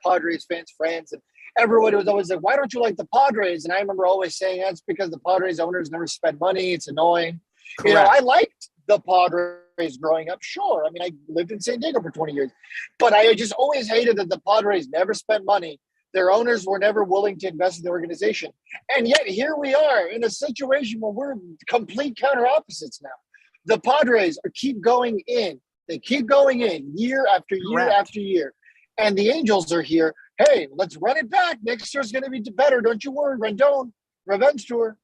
Padres fans, friends, and everybody was always like, why don't you like the Padres? And I remember always saying that's because the Padres owners never spend money. It's annoying. Correct. I liked the Padres growing up. Sure. I mean, I lived in San Diego for 20 years, but I just always hated that the Padres never spent money. Their owners were never willing to invest in the organization. And yet here we are in a situation where we're complete counter opposites now. The Padres keep going in. They keep going in year after year after year. And the Angels are here. Hey, let's run it back. Next year's going to be better. Don't you worry. Rendon, revenge tour.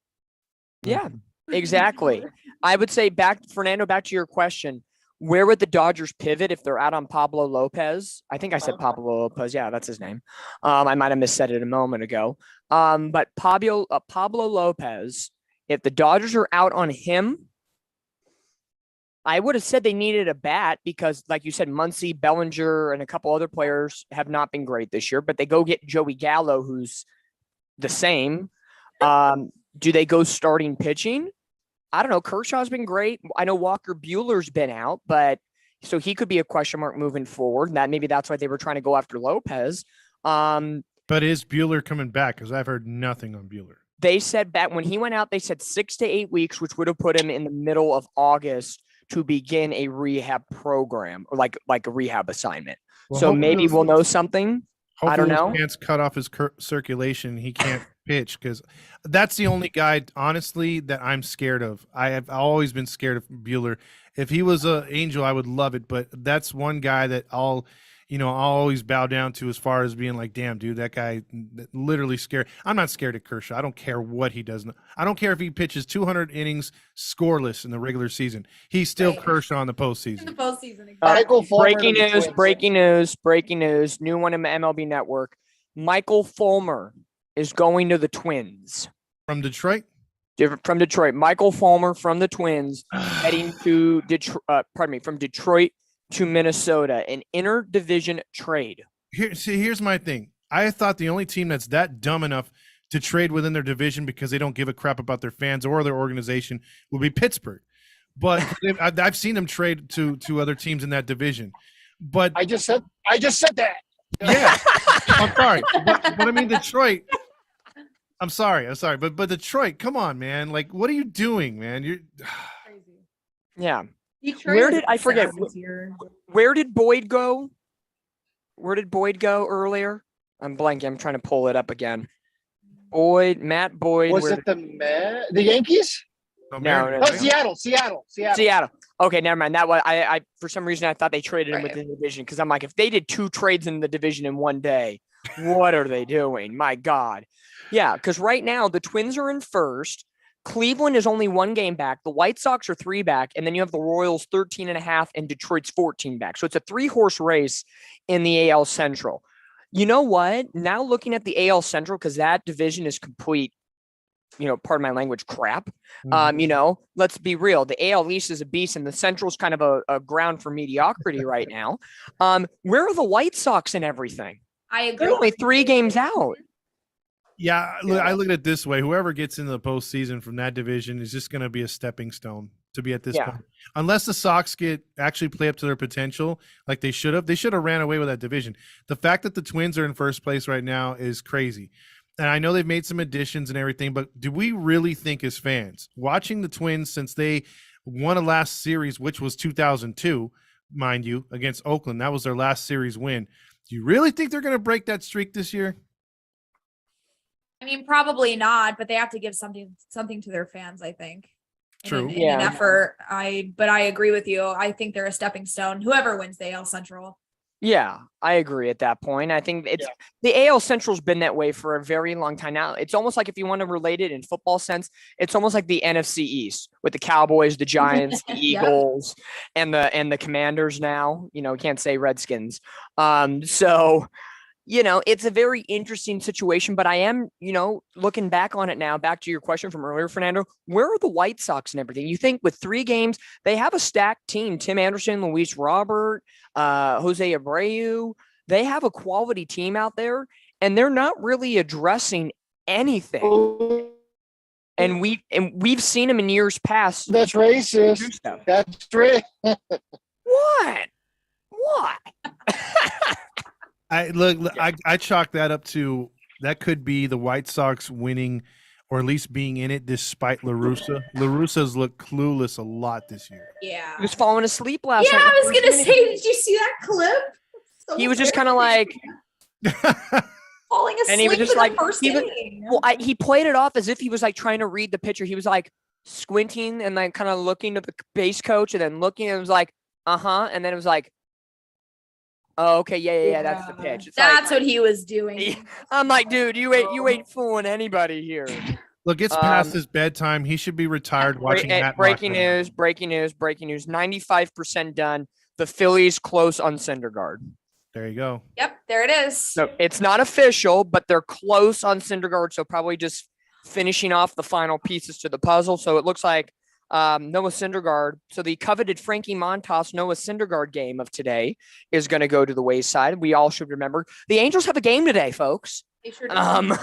Yeah, exactly. I would say Fernando, back to your question. Where would the Dodgers pivot if they're out on Pablo Lopez? I think I said Pablo Lopez. Yeah, that's his name. I might have missaid it a moment ago. But Pablo Lopez, if the Dodgers are out on him, I would have said they needed a bat because, like you said, Muncy, Bellinger, and a couple other players have not been great this year. But they go get Joey Gallo, who's the same. Do they go starting pitching? I don't know. Kershaw's been great. I know Walker Buehler's been out, but so he could be a question mark moving forward. Maybe that's why they were trying to go after Lopez. But is Buehler coming back? Because I've heard nothing on Buehler. They said that when he went out, they said 6 to 8 weeks, which would have put him in the middle of August to begin a rehab program or like a rehab assignment. Well, so maybe we'll know something. I don't know. His pants cut off his circulation. He can't pitch because that's the only guy, honestly, that I'm scared of. I've always been scared of Buehler. If he was an Angel, I would love it. But that's one guy that I'll always bow down to as far as being like, damn, dude, that guy literally scared. I'm not scared of Kershaw. I don't care what he does. I don't care if he pitches 200 innings scoreless in the regular season. He's still Kershaw in the postseason. Exactly. Breaking news. New one in the MLB Network. Michael Fulmer is going to the Twins. From Detroit? From Detroit. Michael Fulmer from the Twins heading to Detroit. From Detroit to Minnesota, an interdivision trade. Here's my thing. I thought the only team that's that dumb enough to trade within their division because they don't give a crap about their fans or their organization would be Pittsburgh. But I've seen them trade to other teams in that division. But I just said that. Yeah, I'm sorry, but I mean Detroit. I'm sorry, but Detroit, come on, man! Like, what are you doing, man? You're crazy. Yeah. Where did Boyd go? Where did Boyd go earlier? I'm blanking. I'm trying to pull it up again. Matt Boyd. Was it the Yankees? No. Seattle. Okay, never mind. That was I for some reason I thought they traded him within the division because I'm like, if they did 2 trades in the division in one day, what are they doing? My God. Yeah, because right now the Twins are in first. Cleveland is only 1 game back. The White Sox are 3 back. And then you have the Royals 13.5 and Detroit's 14 back. So it's a 3-horse race in the AL Central. You know what? Now looking at the AL Central, because that division is complete, pardon my language, crap. Let's be real. The AL East is a beast and the Central's kind of a ground for mediocrity right now. Where are the White Sox and everything? I agree. They're only 3 games out. Yeah, I look at it this way. Whoever gets into the postseason from that division is just going to be a stepping stone to be at this point. Unless the Sox actually play up to their potential like they should have. They should have ran away with that division. The fact that the Twins are in first place right now is crazy. And I know they've made some additions and everything, but do we really think as fans, watching the Twins since they won a last series, which was 2002, mind you, against Oakland, that was their last series win. Do you really think they're going to break that streak this year? I mean, probably not, but they have to give something to their fans, I think. True. In an effort. But I agree with you. I think they're a stepping stone. Whoever wins the AL Central. Yeah, I agree at that point. I think the AL Central's been that way for a very long time now. It's almost like, if you want to relate it in football sense, it's almost like the NFC East with the Cowboys, the Giants, the Eagles, and the Commanders now. You can't say Redskins. So it's a very interesting situation, but I am, looking back on it now, back to your question from earlier, Fernando, where are the White Sox and everything? You think with 3 games, they have a stacked team, Tim Anderson, Luis Robert, Jose Abreu, they have a quality team out there, and they're not really addressing anything. And we've seen them in years past. That's racist. That's racist. What? I chalk that up to that could be the White Sox winning, or at least being in it, despite La Russa. La Russa's looked clueless a lot this year. Yeah, he was falling asleep last night. Yeah, I was gonna say, did you see that clip? So he was just kind of like falling asleep, and he was just like first inning. He played it off as if he was like trying to read the pitcher. He was like squinting and then kind of looking at the base coach and then looking, and it was like, and then it was like, oh, okay, yeah, that's the pitch. That's what he was doing. I'm like, dude, you ain't fooling anybody here. Look, it's past his bedtime. He should be retired watching that. Breaking news. 95% done. The Phillies close on Syndergaard. There you go. Yep, there it is. So it's not official, but they're close on Syndergaard, so probably just finishing off the final pieces to the puzzle. So it looks like Noah Syndergaard. So the coveted Frankie Montas Noah Syndergaard game of today is going to go to the wayside. We all should remember the Angels have a game today, folks. They sure do.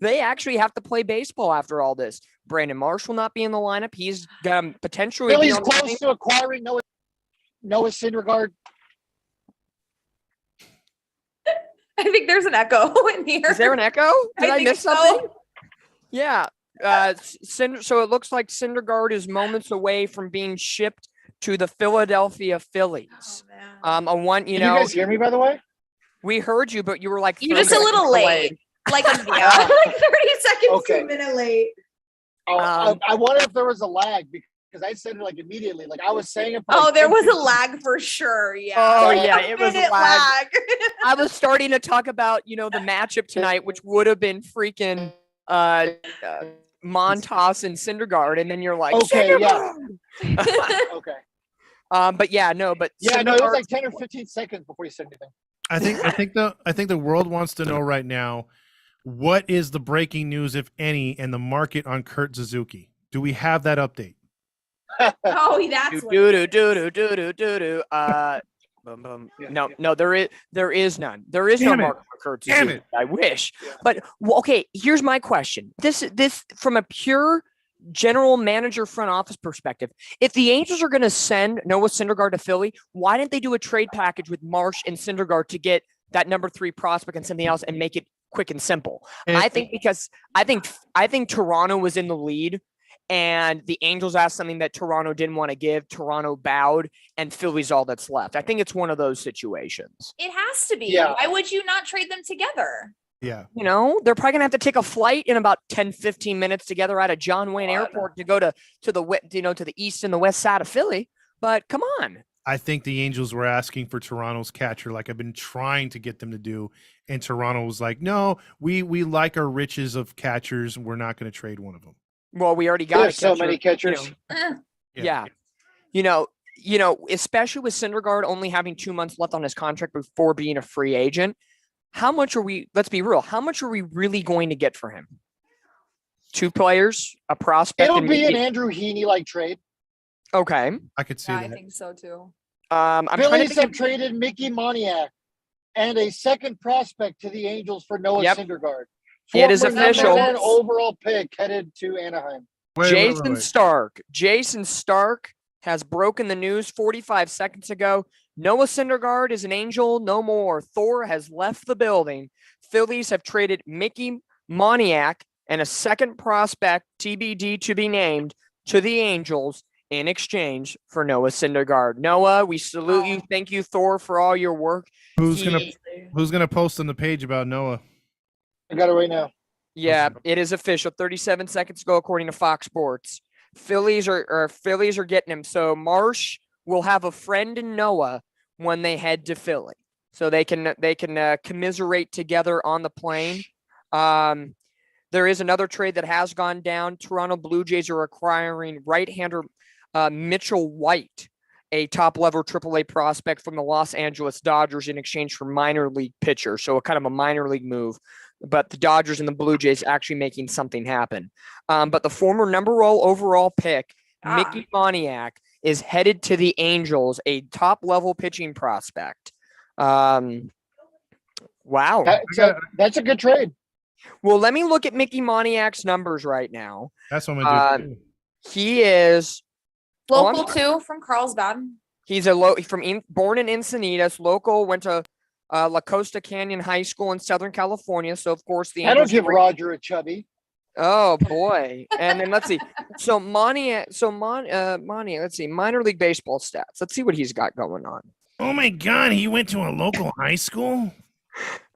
They actually have to play baseball after all this. Brandon Marsh will not be in the lineup. He's potentially Philly's close to acquiring Noah Syndergaard. I think there's an echo in here. Is there an echo? Did I miss something? Yeah. So it looks like Syndergaard is moments away from being shipped to the Philadelphia Phillies. Can you guys hear me, by the way? We heard you, but you were like, you're just a little late. Like 30 seconds to a minute late. I wonder if there was a lag because I said it like immediately. Like I was saying it. There was a lag for sure. Yeah. Oh yeah, it was a lag. I was starting to talk about the matchup tonight, which would have been freaking Montas and Syndergaard, and then you're like, okay, yeah, okay. But it was like 10 or 15 seconds before you said anything. I think the world wants to know right now, what is the breaking news, if any, in the market on Kurt Suzuki? Do we have that update? Oh, that's No, there is none. There is no market for Kurt Suzuki. I wish. Yeah. But okay, here's my question. This from a pure general manager front office perspective, if the Angels are going to send Noah Syndergaard to Philly, why didn't they do a trade package with Marsh and Syndergaard to get that number 3 prospect and something else and make it quick and simple? I think Toronto was in the lead, and the Angels asked something that Toronto didn't want to give. Toronto bowed, and Philly's all that's left. I think it's one of those situations. It has to be. Yeah. Why would you not trade them together? Yeah. They're probably going to have to take a flight in about 10, 15 minutes together out of John Wayne Airport to go to the east and the west side of Philly. But come on. I think the Angels were asking for Toronto's catcher, like I've been trying to get them to do. And Toronto was like, no, we like our riches of catchers. And we're not going to trade one of them. Well, we already got so many catchers. Yeah. Especially with Syndergaard only having 2 months left on his contract before being a free agent. Let's be real, how much are we really going to get for him? 2 players, a prospect. It'll be an Andrew Heaney-like trade. Okay. I could see that. I think so too. Phillies have traded Mickey Moniak and a second prospect to the Angels for Noah Syndergaard. It is official. An overall pick headed to Anaheim. Jason Stark has broken the news 45 seconds ago. Noah Syndergaard is an Angel no more. Thor has left the building. Phillies have traded Mickey Moniak and a second prospect, TBD to be named, to the Angels in exchange for Noah Syndergaard. Noah, we salute you. Thank you, Thor, for all your work. Who's gonna post on the page about Noah? I got it right now. Yeah, it is official. 37 seconds ago, according to Fox Sports. Phillies are getting him. So Marsh will have a friend in Noah when they head to Philly, so they can commiserate together on the plane. There is another trade that has gone down. Toronto Blue Jays are acquiring right-hander Mitchell White, a top-level AAA prospect from the Los Angeles Dodgers in exchange for minor league pitcher. So a kind of a minor league move. But the Dodgers and the Blue Jays actually making something happen. But the former number one overall pick, Mickey Moniak, is headed to the Angels, a top-level pitching prospect. Wow. That's a good trade. Well, let me look at Mickey Moniak's numbers right now. That's what I'm going to do. He is local too, from Carlsbad. He's born in Encinitas. Local, went to La Costa Canyon High School in Southern California. So of course the I don't give Roger a chubby. Oh boy. And then let's see. So Moniak, let's see, minor league baseball stats. Let's see what he's got going on. Oh my God, he went to a local high school?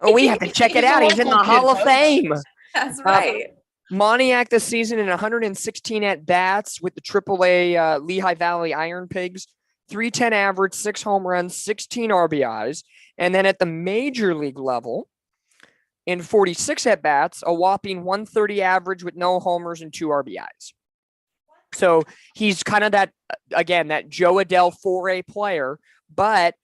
Oh, we have to check it out. He's in the Hall of Fame. That's right. Moniak this season in 116 at-bats with the AAA Lehigh Valley Iron Pigs, 310 average, 6 home runs, 16 RBIs. And then at the major league level, in 46 at-bats, a whopping 130 average with no homers and 2 RBIs. So he's kind of that Joe Adell 4A player, but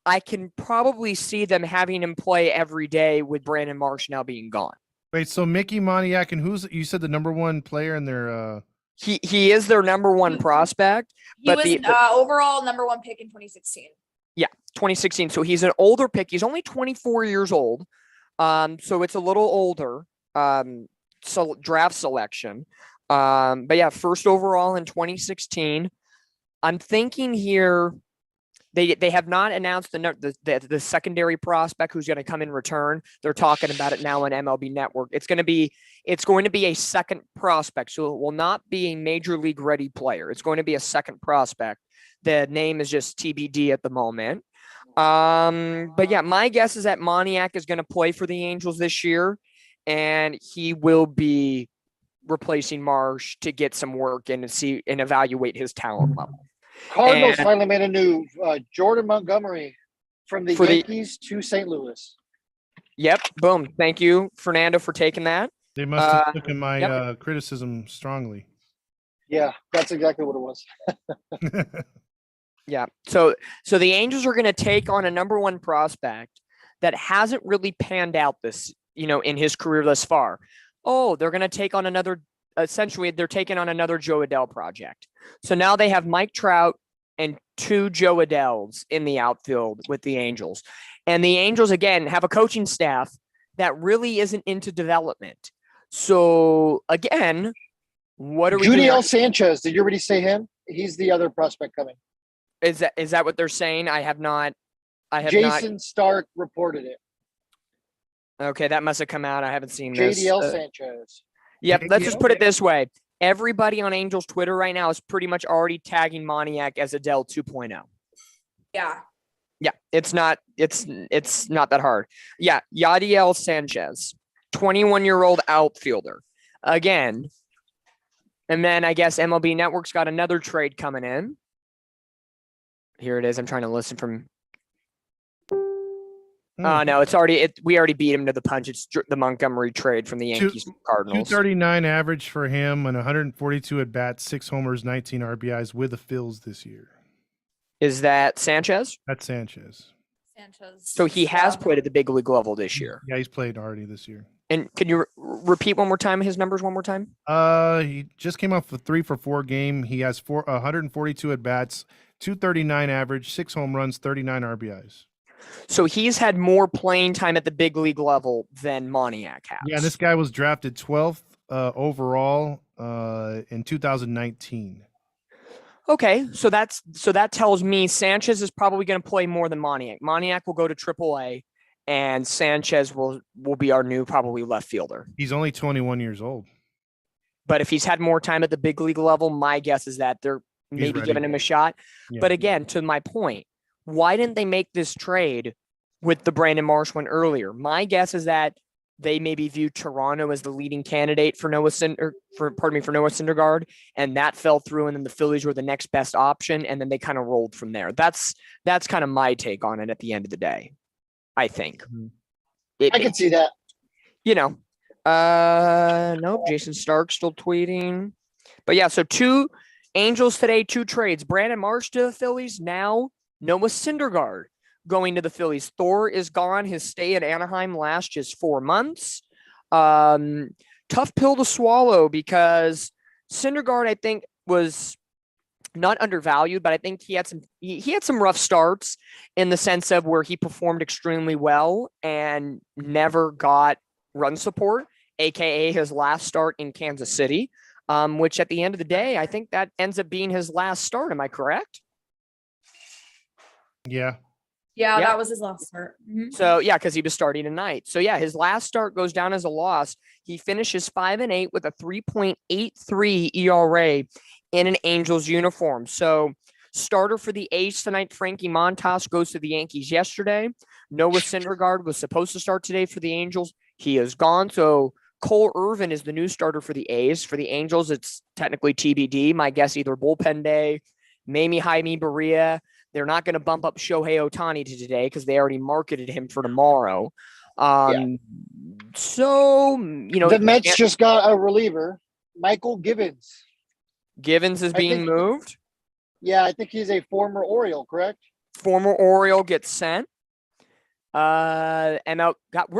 I can probably see them having him play every day with Brandon Marsh now being gone. Wait, so Mickey Moniak, and you said the number one player in their He is their number one prospect. He was overall number one pick in 2016. Yeah, 2016. So he's an older pick. He's only 24 years old. So it's a little older draft selection. But yeah, first overall in 2016. I'm thinking here they have not announced the secondary prospect who's going to come in return. They're talking about it now on MLB Network. It's going to be a second prospect. So it will not be a major league ready player. It's going to be a second prospect. The name is just TBD at the moment. But yeah, my guess is that Moniak is going to play for the Angels this year, and he will be replacing Marsh to get some work in and see and evaluate his talent level. Cardinals finally made a move. Jordan Montgomery from the Yankees to St. Louis. Yep. Boom. Thank you, Fernando, for taking that. They must have taken my criticism strongly. Yeah, that's exactly what it was. Yeah. So the Angels are going to take on a number one prospect that hasn't really panned out this, in his career thus far. Oh, they're going to take on they're taking on another Joe Adell project. So now they have Mike Trout and 2 Joe Adells in the outfield with the Angels. And the Angels, again, have a coaching staff that really isn't into development. So, again, what are we doing? Judiel Sanchez, did you already say him? He's the other prospect coming. Is that what they're saying? I have not. Jason Stark reported it. Okay, that must have come out. I haven't seen this. JDL Sanchez. Yep, let's just put it this way. Everybody on Angels Twitter right now is pretty much already tagging Moniak as Adell 2.0. Yeah. Yeah, it's not that hard. Yeah, Yadiel Sanchez, 21-year-old outfielder. Again, and then I guess MLB Network's got another trade coming in. Here it is. I'm trying to listen from. No, we already beat him to the punch. It's the Montgomery trade from the Yankees Cardinals. 239 average for him and 142 at bats, 6 homers, 19 RBIs with the Phillies this year. Is that Sanchez? That's Sanchez. So he has played at the big league level this year. Yeah, he's played already this year. And can you repeat one more time his numbers one more time? He just came off a 3-for-4 game. He has 142 at bats, 239 average, 6 home runs, 39 RBIs. So he's had more playing time at the big league level than Moniak has. Yeah, this guy was drafted 12th overall in 2019. Okay, so that tells me Sanchez is probably going to play more than Moniak. Moniak will go to AAA, and Sanchez will be our new probably left fielder. He's only 21 years old. But if he's had more time at the big league level, my guess is that they're maybe giving him a shot. Yeah. But again, to my point, why didn't they make this trade with the Brandon Marsh one earlier? My guess is that they maybe view Toronto as the leading candidate for Noah Syndergaard, and that fell through. And then the Phillies were the next best option, and then they kind of rolled from there. That's kind of my take on it at the end of the day, I think. I can see that. Nope. Jason Stark still tweeting. But yeah, so 2 Angels today, 2 trades. Brandon Marsh to the Phillies. Now Noah Syndergaard going to the Phillies. Thor is gone. His stay at Anaheim lasts just 4 months. Tough pill to swallow because Syndergaard, I think, was not undervalued, but I think he had some rough starts in the sense of where he performed extremely well and never got run support, aka his last start in Kansas City, which at the end of the day, I think that ends up being his last start. Am I correct? Yeah. Yeah, that was his last start. Mm-hmm. So yeah, because he was starting tonight. So yeah, his last start goes down as a loss. He finishes 5-8 with a 3.83 ERA in an Angels uniform. So starter for the A's tonight, Frankie Montas, goes to the Yankees yesterday. Noah Syndergaard was supposed to start today for the Angels. He is gone. So Cole Irvin is the new starter for the A's. For the Angels, it's technically TBD. My guess, either bullpen day, maybe Jaime Barria. They're not going to bump up Shohei Ohtani to today because they already marketed him for tomorrow. So, the Mets just got a reliever, Michael Givens. Givens is being moved. Yeah, I think he's a former Oriole, correct? Former Oriole gets sent. We're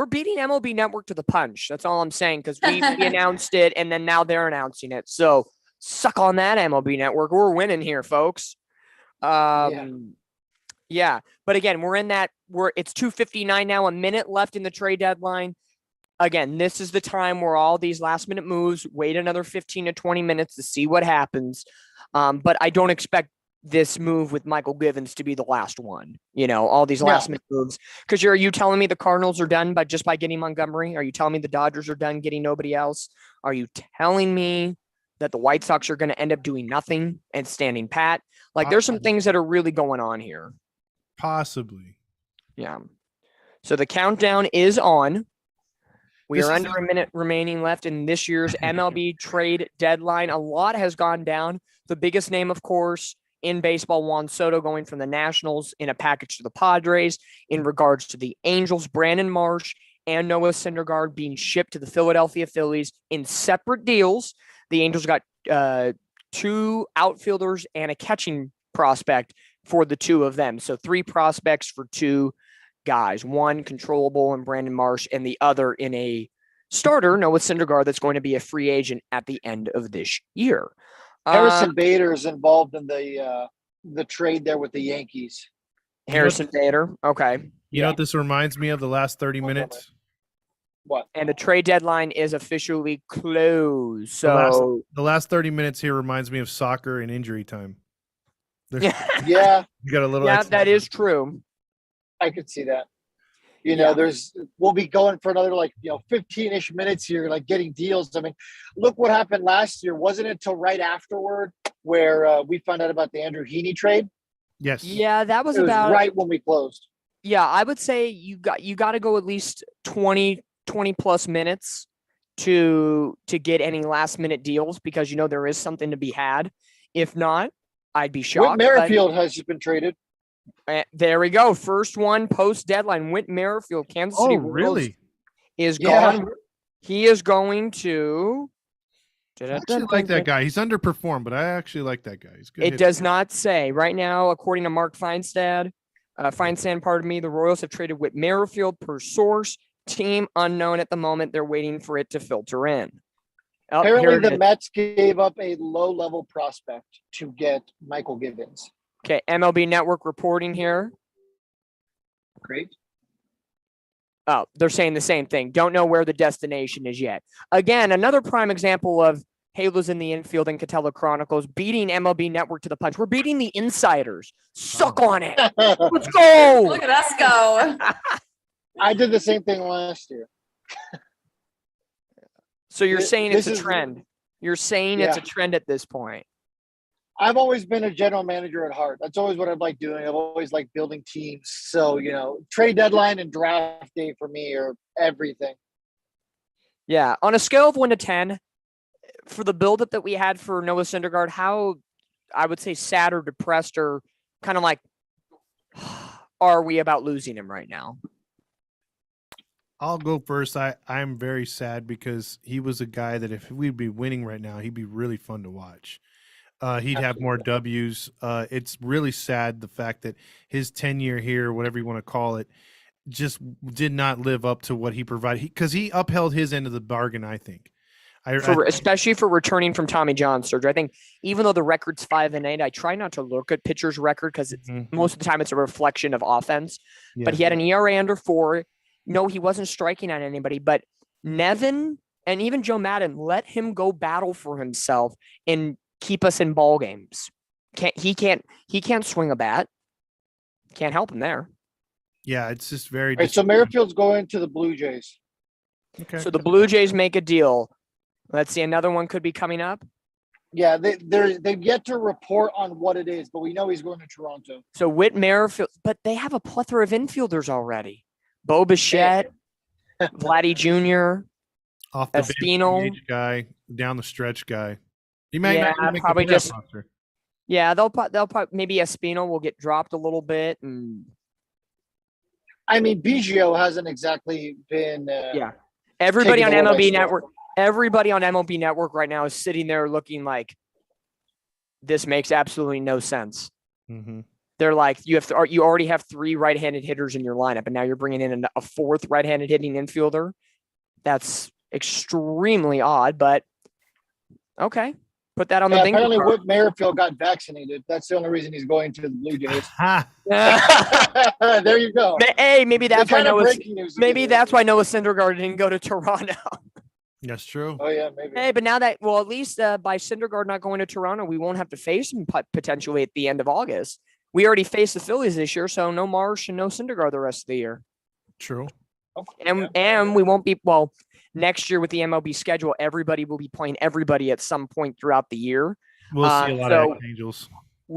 beating MLB Network to the punch. That's all I'm saying because we announced it and then now they're announcing it. So suck on that, MLB Network. We're winning here, folks. Yeah. But again, it's 2:59 now, a minute left in the trade deadline. Again, this is the time where all these last minute moves, wait another 15 to 20 minutes to see what happens. But I don't expect this move with Michael Givens to be the last one, all these last minute moves. Because are you telling me the Cardinals are done just by getting Montgomery? Are you telling me the Dodgers are done getting nobody else? Are you telling me that the White Sox are going to end up doing nothing and standing pat? Like there's some things that are really going on here. Possibly. Yeah. So the countdown is on. We are under a minute remaining left in this year's MLB trade deadline. A lot has gone down. The biggest name, of course, in baseball, Juan Soto going from the Nationals in a package to the Padres. In regards to the Angels, Brandon Marsh and Noah Syndergaard being shipped to the Philadelphia Phillies in separate deals. The Angels got 2 outfielders and a catching prospect for the 2 of them. So 3 prospects for 2 guys, 1 controllable in Brandon Marsh and the other in a starter, Noah Syndergaard, that's going to be a free agent at the end of this year. Harrison Bader is involved in the trade there with the Yankees. Harrison Bader. Okay. You know what this reminds me of the last 30 minutes? What? And the trade deadline is officially closed. So the last 30 minutes here reminds me of soccer and injury time. Yeah. You got a little. Yeah, that is true. I could see that. We'll be going for another 15-ish minutes here, getting deals. I mean, look what happened last year. Wasn't it until right afterward where we found out about the Andrew Heaney trade? Yes. Yeah, that was right when we closed. Yeah, I would say you got to go at least 20 plus minutes to get any last minute deals because there is something to be had. If not, I'd be shocked. Whit Merrifield has just been traded. There we go. First one post deadline. Whit Merrifield, Kansas City Royals is gone. He is going to. I actually like that guy. He's underperformed, but I actually like that guy. He's good. It does not say right now, according to Mark Feinstein. The Royals have traded Whit Merrifield per source. Team unknown at the moment. They're waiting for it to filter in. Apparently, the Mets gave up a low-level prospect to get Michael Givens. Okay, MLB Network reporting here. Great. Oh, they're saying the same thing. Don't know where the destination is yet. Again, another prime example of Halos in the Infield and Katella Chronicles beating MLB Network to the punch. We're beating the insiders. Suck on it. Let's go. Look at us go. I did the same thing last year. So you're saying it's a trend. You're saying it's a trend at this point. I've always been a general manager at heart. That's always what I've liked doing. I've always liked building teams. So, trade deadline and draft day for me are everything. Yeah. On a scale of 1 to 10, for the buildup that we had for Noah Syndergaard, how I would say sad or depressed or kind of like are we about losing him right now? I'll go first. I'm very sad because he was a guy that if we'd be winning right now, he'd be really fun to watch. He'd have more W's. It's really sad the fact that his tenure here, whatever you want to call it, just did not live up to what he provided. Because he upheld his end of the bargain, I think. Especially for returning from Tommy John surgery. I think even though the record's 5-8, I try not to look at pitcher's record because most of the time it's a reflection of offense. Yeah. But he had an ERA under 4. No, he wasn't striking at anybody, but Nevin and even Joe Madden let him go battle for himself and keep us in ball games. He can't swing a bat. Can't help him there. Yeah, it's just very. Right, so Merrifield's going to the Blue Jays. Okay. So the Blue Jays make a deal. Let's see, another one could be coming up. Yeah, they've yet to report on what it is, but we know he's going to Toronto. So Whit Merrifield, but they have a plethora of infielders already. Bo Bichette, Vladdy Jr., off the Espinal guy, down the stretch guy. He may probably just. Roster. Yeah, they'll probably maybe Espinal will get dropped a little bit, and I mean Biggio hasn't exactly been. Everybody on MLB Network. Everybody on MLB Network right now is sitting there looking like this makes absolutely no sense. Mm-hmm. They're like, you already have 3 right-handed hitters in your lineup, and now you're bringing in a 4th right-handed hitting infielder. That's extremely odd, but okay. Put that on the bingo apparently card. Whit Merrifield got vaccinated. That's the only reason he's going to the Blue Jays. There you go. Hey, maybe that's why Noah Syndergaard didn't go to Toronto. That's true. Oh, yeah, maybe. Hey, but now that, at least by Syndergaard not going to Toronto, we won't have to face him potentially at the end of August. We already faced the Phillies this year, so no Marsh and no Syndergaard the rest of the year. True. And we won't be, next year with the MLB schedule, everybody will be playing everybody at some point throughout the year. We'll see a lot of Angels.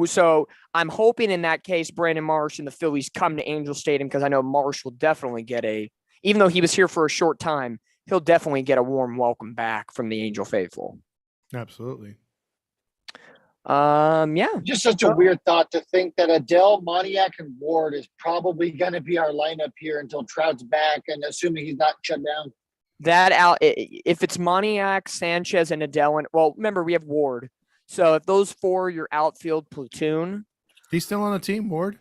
So I'm hoping in that case, Brandon Marsh and the Phillies come to Angel Stadium because I know Marsh will definitely get even though he was here for a short time, he'll definitely get a warm welcome back from the Angel faithful. Absolutely. Yeah. Just such a weird thought to think that Adele, Moniak, and Ward is probably going to be our lineup here until Trout's back, and assuming he's not shut down. If it's Moniak, Sanchez, and Adele, remember we have Ward. So if those 4 are your outfield platoon, he's still on the team, Ward.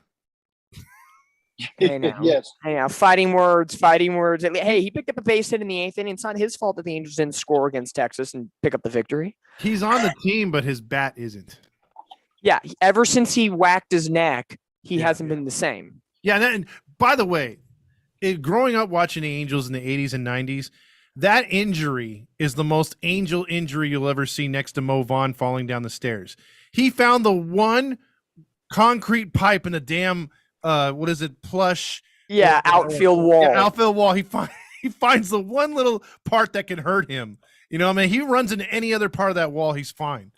Hey now. Yes. Hey now. Fighting words. Hey, he picked up a base hit in the 8th inning. It's not his fault that the Angels didn't score against Texas and pick up the victory. He's on the team, but his bat isn't. Yeah, ever since he whacked his neck, he hasn't been the same. Yeah, and by the way, growing up watching the Angels in the 80s and 90s, that injury is the most Angel injury you'll ever see next to Mo Vaughn falling down the stairs. He found the one concrete pipe in a damn plush outfield wall. Yeah, outfield wall. He finds the one little part that can hurt him. You know, he runs into any other part of that wall, he's fine.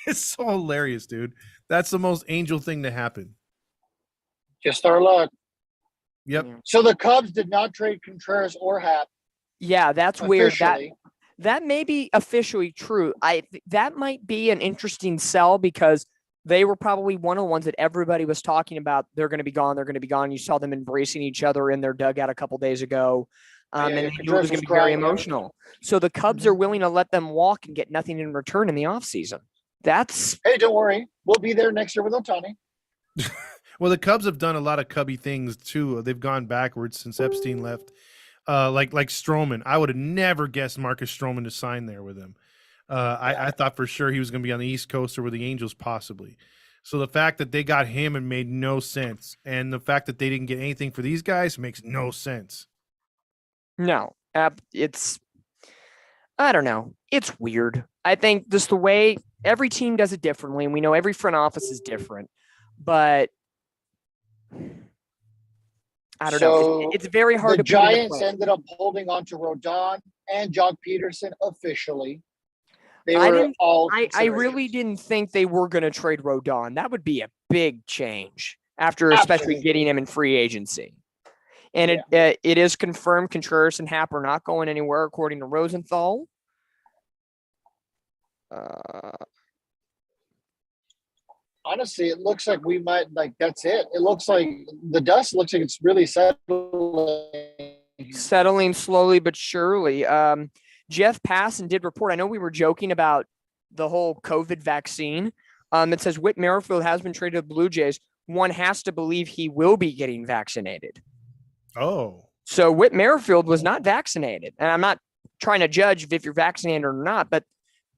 It's so hilarious, dude. That's the most Angel thing to happen. Just our luck. Yep. So the Cubs did not trade Contreras or Happ. Yeah, that's weird. That may be officially true. That might be an interesting sell because they were probably one of the ones that everybody was talking about. They're going to be gone. They're going to be gone. You saw them embracing each other in their dugout a couple days ago. And it was going to be very emotional. So the Cubs are willing to let them walk and get nothing in return in the offseason. Hey, don't worry. We'll be there next year with Ohtani. Well, the Cubs have done a lot of Cubby things too. They've gone backwards since Epstein left. Like Stroman. I would have never guessed Marcus Stroman to sign there with him. I thought for sure he was going to be on the East Coast or with the Angels possibly. So the fact that they got him and made no sense, and the fact that they didn't get anything for these guys makes no sense. No, I don't know. It's weird. I think just the way every team does it differently, and we know every front office is different, but I don't know. It's very hard to The Giants ended up holding on to Rodon and Jock Peterson officially. I really didn't think they were going to trade Rodon. That would be a big change after especially getting him in free agency. And it is confirmed Contreras and Happ are not going anywhere, according to Rosenthal. Honestly, it looks like we might that's it. It looks like the dust looks like it's really settling slowly but surely. Jeff Passan did report. I know we were joking about the whole COVID vaccine. It says Whit Merrifield has been traded to the Blue Jays. One has to believe he will be getting vaccinated. Oh. So Whit Merrifield was not vaccinated. And I'm not trying to judge if you're vaccinated or not, but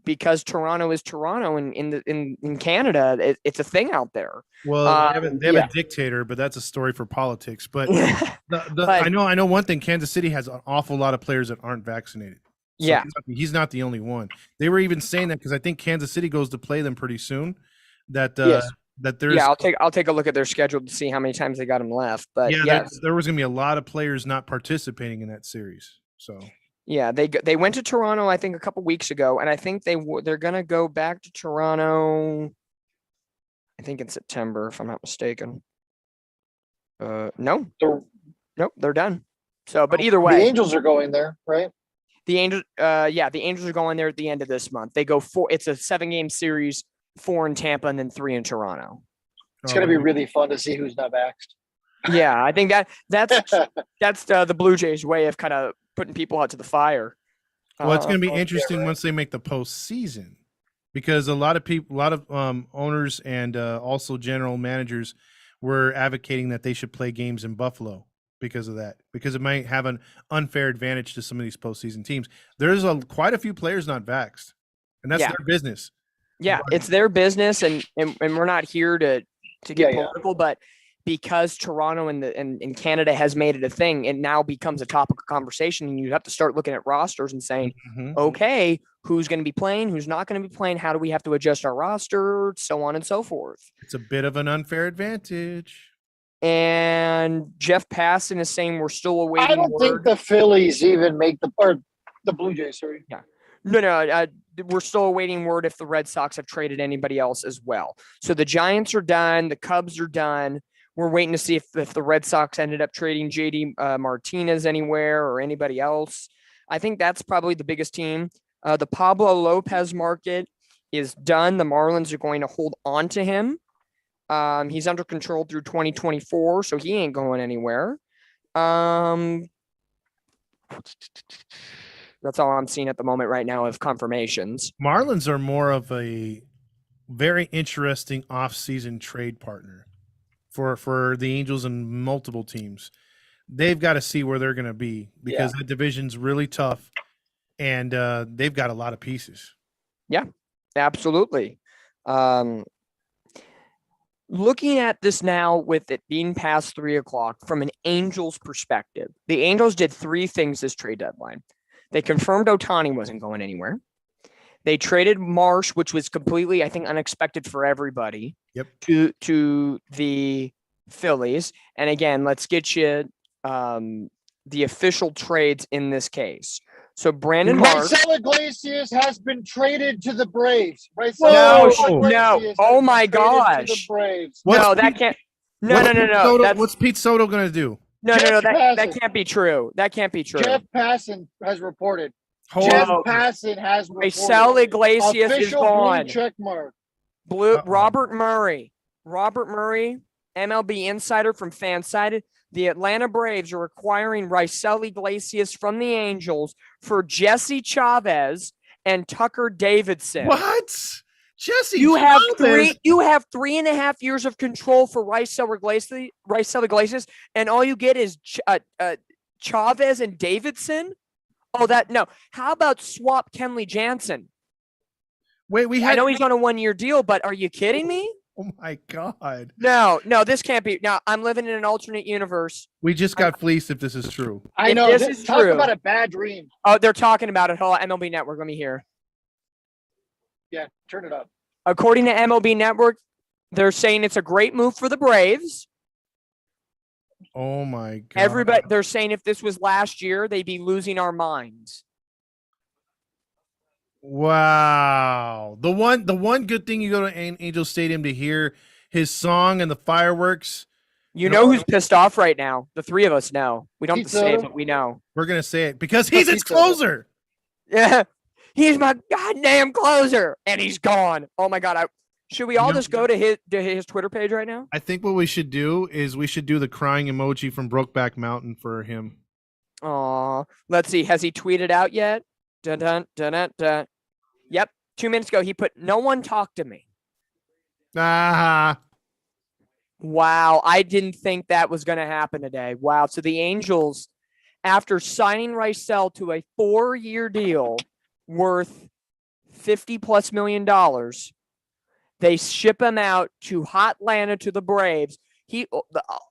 because Toronto is Toronto and in Canada, it's a thing out there. Well, they have a dictator, but that's a story for politics. But, I know one thing: Kansas City has an awful lot of players that aren't vaccinated. So he's not the only one. They were even saying that because I think Kansas City goes to play them pretty soon. That there's I'll take a look at their schedule to see how many times they got them left. But there was going to be a lot of players not participating in that series. So. Yeah, they went to Toronto, I think, a couple weeks ago, and I think they're gonna go back to Toronto. I think in September, if I'm not mistaken. No, they're done. So, but either way, the Angels are going there, right? The Angels are going there at the end of this month. They go it's a 7-game series, 4 in Tampa and then 3 in Toronto. It's gonna be really fun to see who's not vaxxed. Yeah, I think that's the Blue Jays' way of kind of putting people out to the fire. Well, it's going to be interesting once they make the postseason, because a lot of owners and also general managers were advocating that they should play games in Buffalo because of that, because it might have an unfair advantage to some of these postseason teams. There's quite a few players not vaxxed, and that's their business. Yeah, it's their business, and we're not here to get political, but because Toronto and Canada has made it a thing, it now becomes a topic of conversation, and you have to start looking at rosters and saying, okay, who's going to be playing, who's not going to be playing, how do we have to adjust our roster, so on and so forth. It's a bit of an unfair advantage. And Jeff Passan is saying we're still awaiting I don't think the Phillies even make the Blue Jays, sorry. Yeah. No, we're still awaiting word if the Red Sox have traded anybody else as well. So the Giants are done. The Cubs are done. We're waiting to see if the Red Sox ended up trading JD Martinez anywhere or anybody else. I think that's probably the biggest team. The Pablo Lopez market is done. The Marlins are going to hold on to him. He's under control through 2024, so he ain't going anywhere. That's all I'm seeing at the moment right now of confirmations. Marlins are more of a very interesting off-season trade partner for the Angels and multiple teams. They've got to see where they're going to be, because that division's really tough, and they've got a lot of pieces. Yeah, absolutely. Looking at this now with it being past 3:00 from an Angels perspective, the Angels did 3 things this trade deadline. They confirmed Ohtani wasn't going anywhere. They traded Marsh, which was completely, I think, unexpected for everybody. Yep. To the Phillies. And again, let's get you the official trades in this case. So Brandon Marsh. Raisel Iglesias has been traded to the Braves. No. Oh my gosh. No, that can't. No. What's Pete Soto going to do? No. That can't be true. That can't be true. Jeff Passan has reported. Passan has reported. Raisel Iglesias is gone. Check mark. Robert Murray, MLB insider from Fansided. The Atlanta Braves are acquiring Raisel Iglesias from the Angels for Jesse Chavez and Tucker Davidson. What? Jesse, you have 3.5 years of control for Raisel Iglesias, and all you get is Chavez and Davidson. How about swap Kenley Jansen? Wait, I know he's on a 1-year deal, but are you kidding me? Oh my God. No, this can't be. Now, I'm living in an alternate universe. We just got fleeced if this is true. I know. This is true. Talk about a bad dream. Oh, they're talking about it. Hold on, MLB Network. Let me hear. Yeah, turn it up. According to MLB Network, they're saying it's a great move for the Braves. Oh my God. Everybody, they're saying if this was last year, they'd be losing our minds. Wow. The one good thing you go to Angel Stadium to hear his song and the fireworks You know who's pissed off right now? The three of us know. We don't have to say it, but we know. We're going to say it because he's its closer. Yeah. He's my goddamn closer. And he's gone. Oh, my God. Should we all just go to his Twitter page right now? I think what we should do is we should do the crying emoji from Brokeback Mountain for him. Aw. Let's see. Has he tweeted out yet? Dun, dun, dun, dun, dun. Yep. 2 minutes ago, he put, "No one talked to me." Ah. Wow. I didn't think that was going to happen today. Wow. So the Angels, after signing Rysel to a 4-year deal worth $50+ million, they ship him out to Hotlanta to the Braves.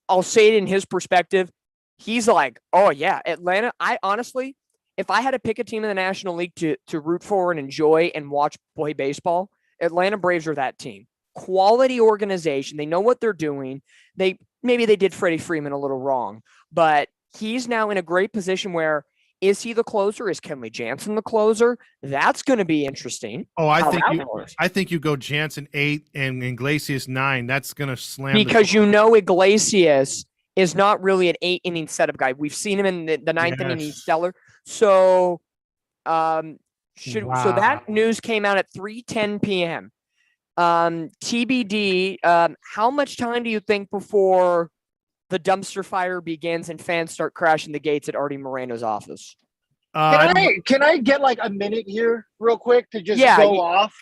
I'll say it in his perspective. He's like, oh, yeah, Atlanta. I honestly, if I had to pick a team in the National League to root for and enjoy and watch play baseball, Atlanta Braves are that team. Quality organization. They know what they're doing. Maybe they did Freddie Freeman a little wrong, but he's now in a great position where, is he the closer? Is Kenley Jansen the closer? That's going to be interesting. Oh, I think you go Jansen 8 and Iglesias 9. That's going to slam. Because Iglesias is not really an 8-inning setup guy. We've seen him in the ninth inning. He's stellar. So, so that news came out at 3:10 p.m. TBD. How much time do you think before the dumpster fire begins and fans start crashing the gates at Artie Moreno's office? Can I get like a minute here real quick to just go off?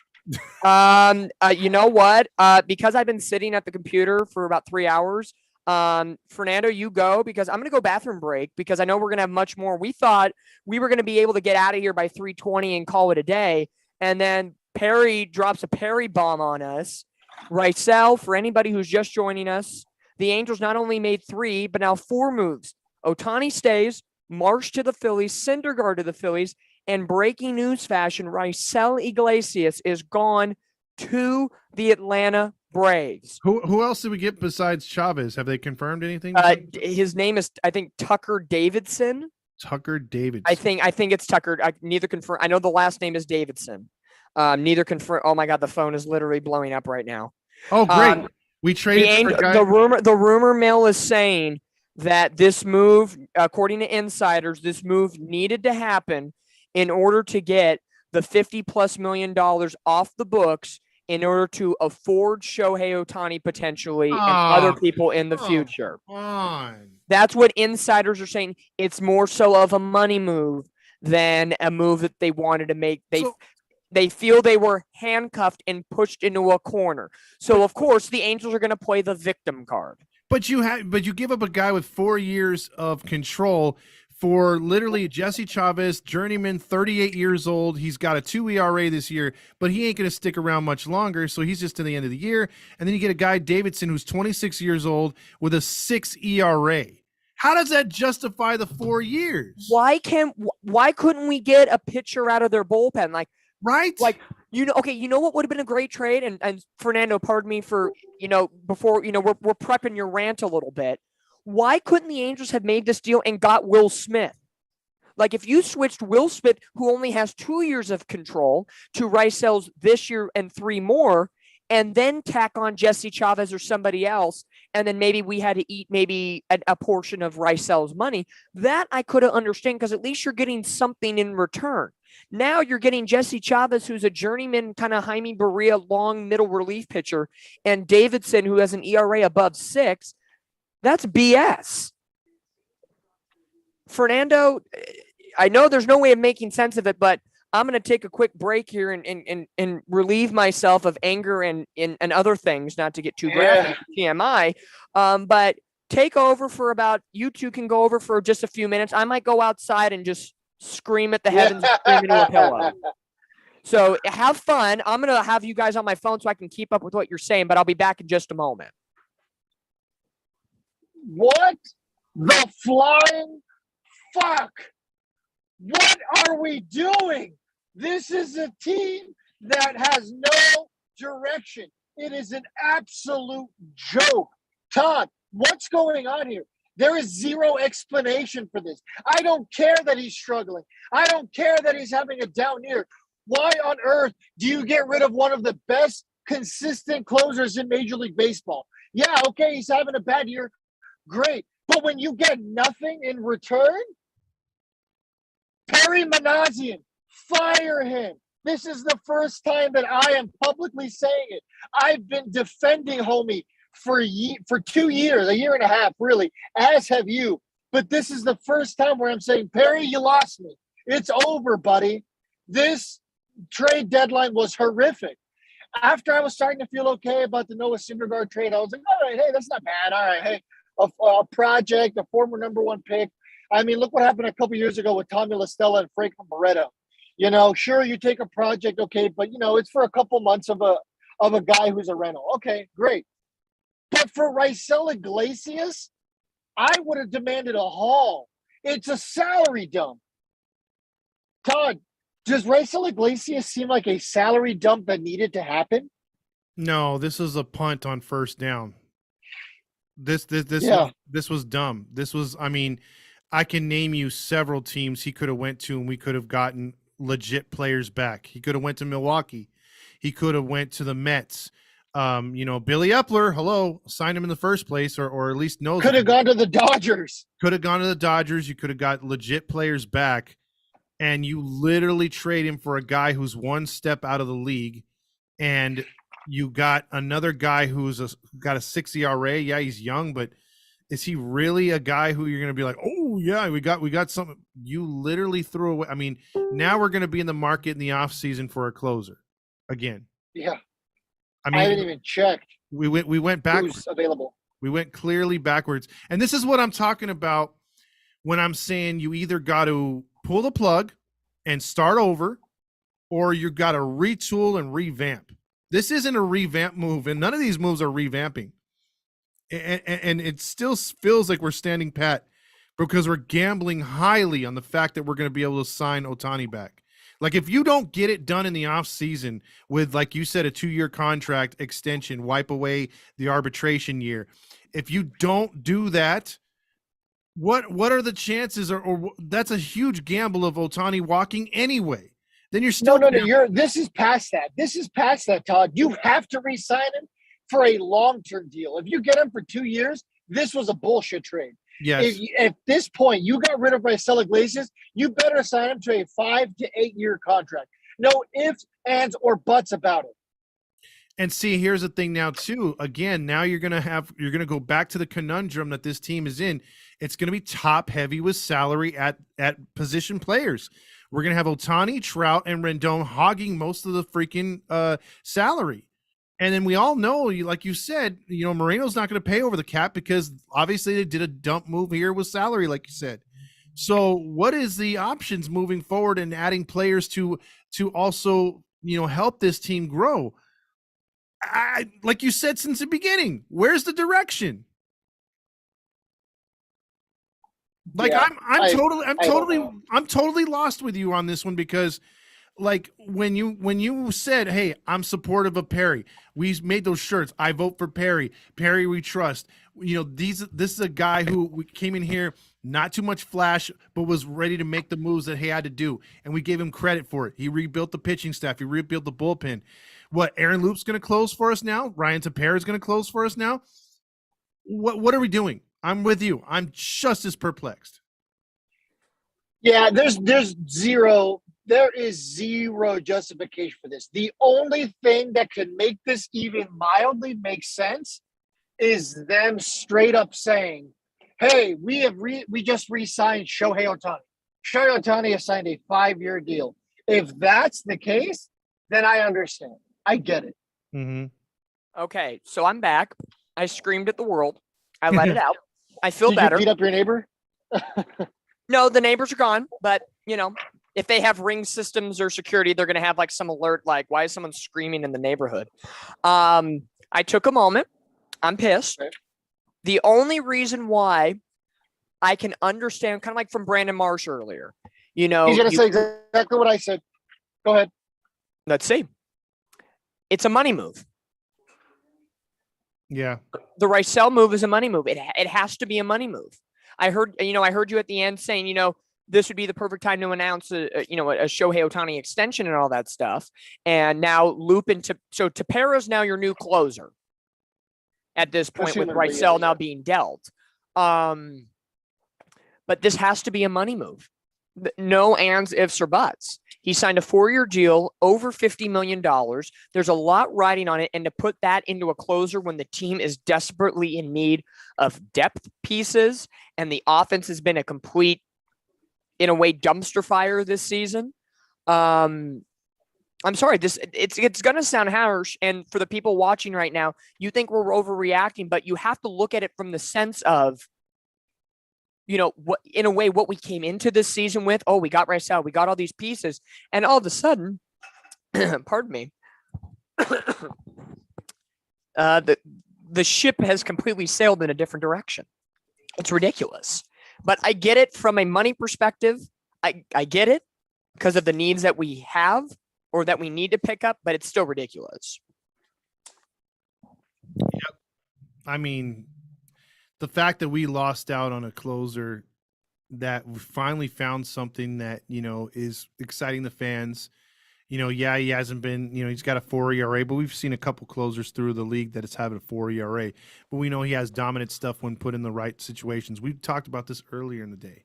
You know what? Because I've been sitting at the computer for about 3 hours. Fernando, you go, because I'm going to go bathroom break because I know we're going to have much more. We thought we were going to be able to get out of here by 3:20 and call it a day. And then Perry drops a Perry bomb on us. Rysel, for anybody who's just joining us, the Angels not only made 3, but now 4 moves. Ohtani stays, Marsh to the Phillies, Syndergaard to the Phillies, and breaking news fashion, Rysel Iglesias is gone to the Atlanta Braves. Who else did we get besides Chavez? Have they confirmed anything? His name is, I think, Tucker Davidson. Tucker Davidson. I think it's Tucker. Neither confirm. I know the last name is Davidson. Neither confirm. Oh my God, the phone is literally blowing up right now. Oh great. We traded the rumor mill is saying that this move, according to insiders, this move needed to happen in order to get the $50+ million off the books in order to afford Shohei Ohtani potentially and other people in the future. That's what insiders are saying. It's more so of a money move than a move that they wanted to make. They feel they were handcuffed and pushed into a corner. So of course the Angels are going to play the victim card. But you give up a guy with 4 years of control for literally Jesse Chavez, journeyman, 38 years old. He's got a 2 ERA this year, but he ain't going to stick around much longer. So he's just to the end of the year. And then you get a guy, Davidson, who's 26 years old with a 6 ERA. How does that justify the 4 years? Why couldn't we get a pitcher out of their bullpen? Right? You know what would have been a great trade? And Fernando, pardon me for, before, we're prepping your rant a little bit. Why couldn't the Angels have made this deal and got Will Smith? Like, if you switched Will Smith, who only has 2 years of control, to Rysel's this year and 3 more, and then tack on Jesse Chavez or somebody else, and then maybe we had to eat maybe a portion of Rysel's money, that I could have understood, because at least you're getting something in return. Now you're getting Jesse Chavez, who's a journeyman kind of Jaime Barria long middle relief pitcher, and Davidson, who has an ERA above 6. That's BS. Fernando, I know there's no way of making sense of it, but I'm going to take a quick break here and relieve myself of anger and other things, not to get too graphic, TMI. But take over for you two can go over for just a few minutes. I might go outside and just scream at the heavens and scream into a pillow. So have fun. I'm going to have you guys on my phone so I can keep up with what you're saying, but I'll be back in just a moment. What the flying fuck? What are we doing? This is a team that has no direction. It is an absolute joke. Todd, what's going on here? There is zero explanation for this. I don't care that he's struggling. I don't care that he's having a down year. Why on earth do you get rid of one of the best consistent closers in Major League Baseball? Yeah, okay, he's having a bad year. great. But when you get nothing in return, Perry Manassian, fire him. This is the first time that I am publicly saying it. I've been defending homie for 2 years, a year and a half, really, as have you. But this is the first time where I'm saying, Perry, you lost me. It's over, buddy. This trade deadline was horrific. After I was starting to feel okay about the Noah Syndergaard trade, I was like, all right, hey, that's not bad. All right, hey, a project, a former number 1 pick. I mean, look what happened a couple years ago with Tommy LaStella and Frank Moretto. You know, sure, you take a project, okay, but, you know, it's for a couple months of a guy who's a rental. Okay, great. But for Raisel Iglesias, I would have demanded a haul. It's a salary dump. Todd, does Raisel Iglesias seem like a salary dump that needed to happen? No, this is a punt on first down. This was dumb. This was, I mean, I can name you several teams he could have went to and we could have gotten legit players back. He could have went to Milwaukee. He could have went to the Mets. You know, Billy Epler, hello, signed him in the first place, or at least knows. Could have gone to the Dodgers. Could have gone to the Dodgers. You could have got legit players back, and you literally trade him for a guy who's one step out of the league, and you got another guy who's got a 6 ERA. Yeah, he's young, but is he really a guy who you're going to be like, oh yeah, we got something? You literally threw away. I mean, now we're going to be in the market in the offseason for a closer again. Yeah. I mean, I haven't even checked. We went backwards. Who's available? We went clearly backwards. And this is what I'm talking about when I'm saying you either got to pull the plug and start over, or you got to retool and revamp. This isn't a revamp move, and none of these moves are revamping. And it still feels like we're standing pat because we're gambling highly on the fact that we're going to be able to sign Ohtani back. Like, if you don't get it done in the offseason with, like you said, a 2-year contract extension, wipe away the arbitration year. If you don't do that, what are the chances? Or that's a huge gamble of Ohtani walking anyway. Then you're still this is past that. This is past that, Todd. You have to re-sign him for a long-term deal. If you get him for 2 years, this was a bullshit trade. Yes. If at this point you got rid of Raisel Iglesias, you better sign him to a 5 to 8 year contract. No ifs, ands, or buts about it. And see, here's the thing now too. Again, now you're gonna go back to the conundrum that this team is in. It's gonna be top heavy with salary at position players. We're gonna have Ohtani, Trout, and Rendon hogging most of the freaking salary. And then we all know, like you said, you know, Moreno's not going to pay over the cap because obviously they did a dump move here with salary, like you said. So what is the options moving forward and adding players to also, you know, help this team grow? Like you said since the beginning, where's the direction? Like, yeah, I'm totally lost with you on this one because, like, when you said, hey, I'm supportive of Perry, we made those shirts. I vote for Perry. Perry, we trust. You know, this is a guy who came in here, not too much flash, but was ready to make the moves that he had to do. And we gave him credit for it. He rebuilt the pitching staff. He rebuilt the bullpen. What, Aaron Loop's going to close for us now? Ryan Tepera is going to close for us now? What are we doing? I'm with you. I'm just as perplexed. Yeah, there is zero justification for this. The only thing that could make this even mildly make sense is them straight up saying, hey, we just re-signed Shohei Ohtani. Shohei Ohtani has signed a 5-year deal. If that's the case, then I understand. I get it. Mm-hmm. Okay, so I'm back. I screamed at the world. I let it out. I feel better. Did you beat up your neighbor? No, the neighbors are gone, but, you know, if they have ring systems or security, they're going to have like some alert, like, why is someone screaming in the neighborhood? I took a moment. I'm pissed. Okay. The only reason why I can understand, kind of like from Brandon Marsh earlier, you know. He's going to say exactly what I said. Go ahead. Let's see. It's a money move. Yeah. The Raisel move is a money move. It has to be a money move. I heard you at the end saying, you know, this would be the perfect time to announce a Shohei Ohtani extension and all that stuff. And now so Tepera's now your new closer at this point with Raisel now being dealt. But this has to be a money move. No ands, ifs, or buts. He signed a 4-year deal, over $50 million. There's a lot riding on it. And to put that into a closer when the team is desperately in need of depth pieces and the offense has been a complete, in a way, dumpster fire this season. I'm sorry, it's going to sound harsh. And for the people watching right now, you think we're overreacting, but you have to look at it from the sense of, what, in a way, what we came into this season with. Oh, we got Raisel, we got all these pieces, and all of a sudden, pardon me, the ship has completely sailed in a different direction. It's ridiculous, but I get it from a money perspective. I get it because of the needs that we have or that we need to pick up, but it's still ridiculous. Yep. I mean, the fact that we lost out on a closer that we finally found something that, is exciting the fans. He hasn't been, he's got a 4 ERA, but we've seen a couple closers through the league that it's having a 4 ERA. But we know he has dominant stuff when put in the right situations. We talked about this earlier in the day.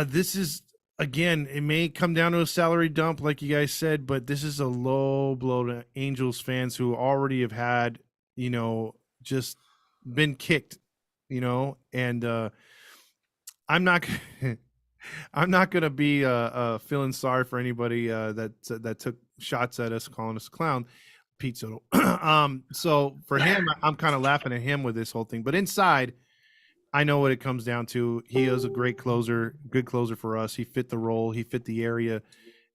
This is, again, it may come down to a salary dump, like you guys said, but this is a low blow to Angels fans who already have had, just been kicked, and I'm not going to be feeling sorry for anybody that took shots at us, calling us a clown, Pete Soto. So for him, I'm kind of laughing at him with this whole thing, but inside, I know what it comes down to. He is a great closer, good closer for us. He fit the role, he fit the area,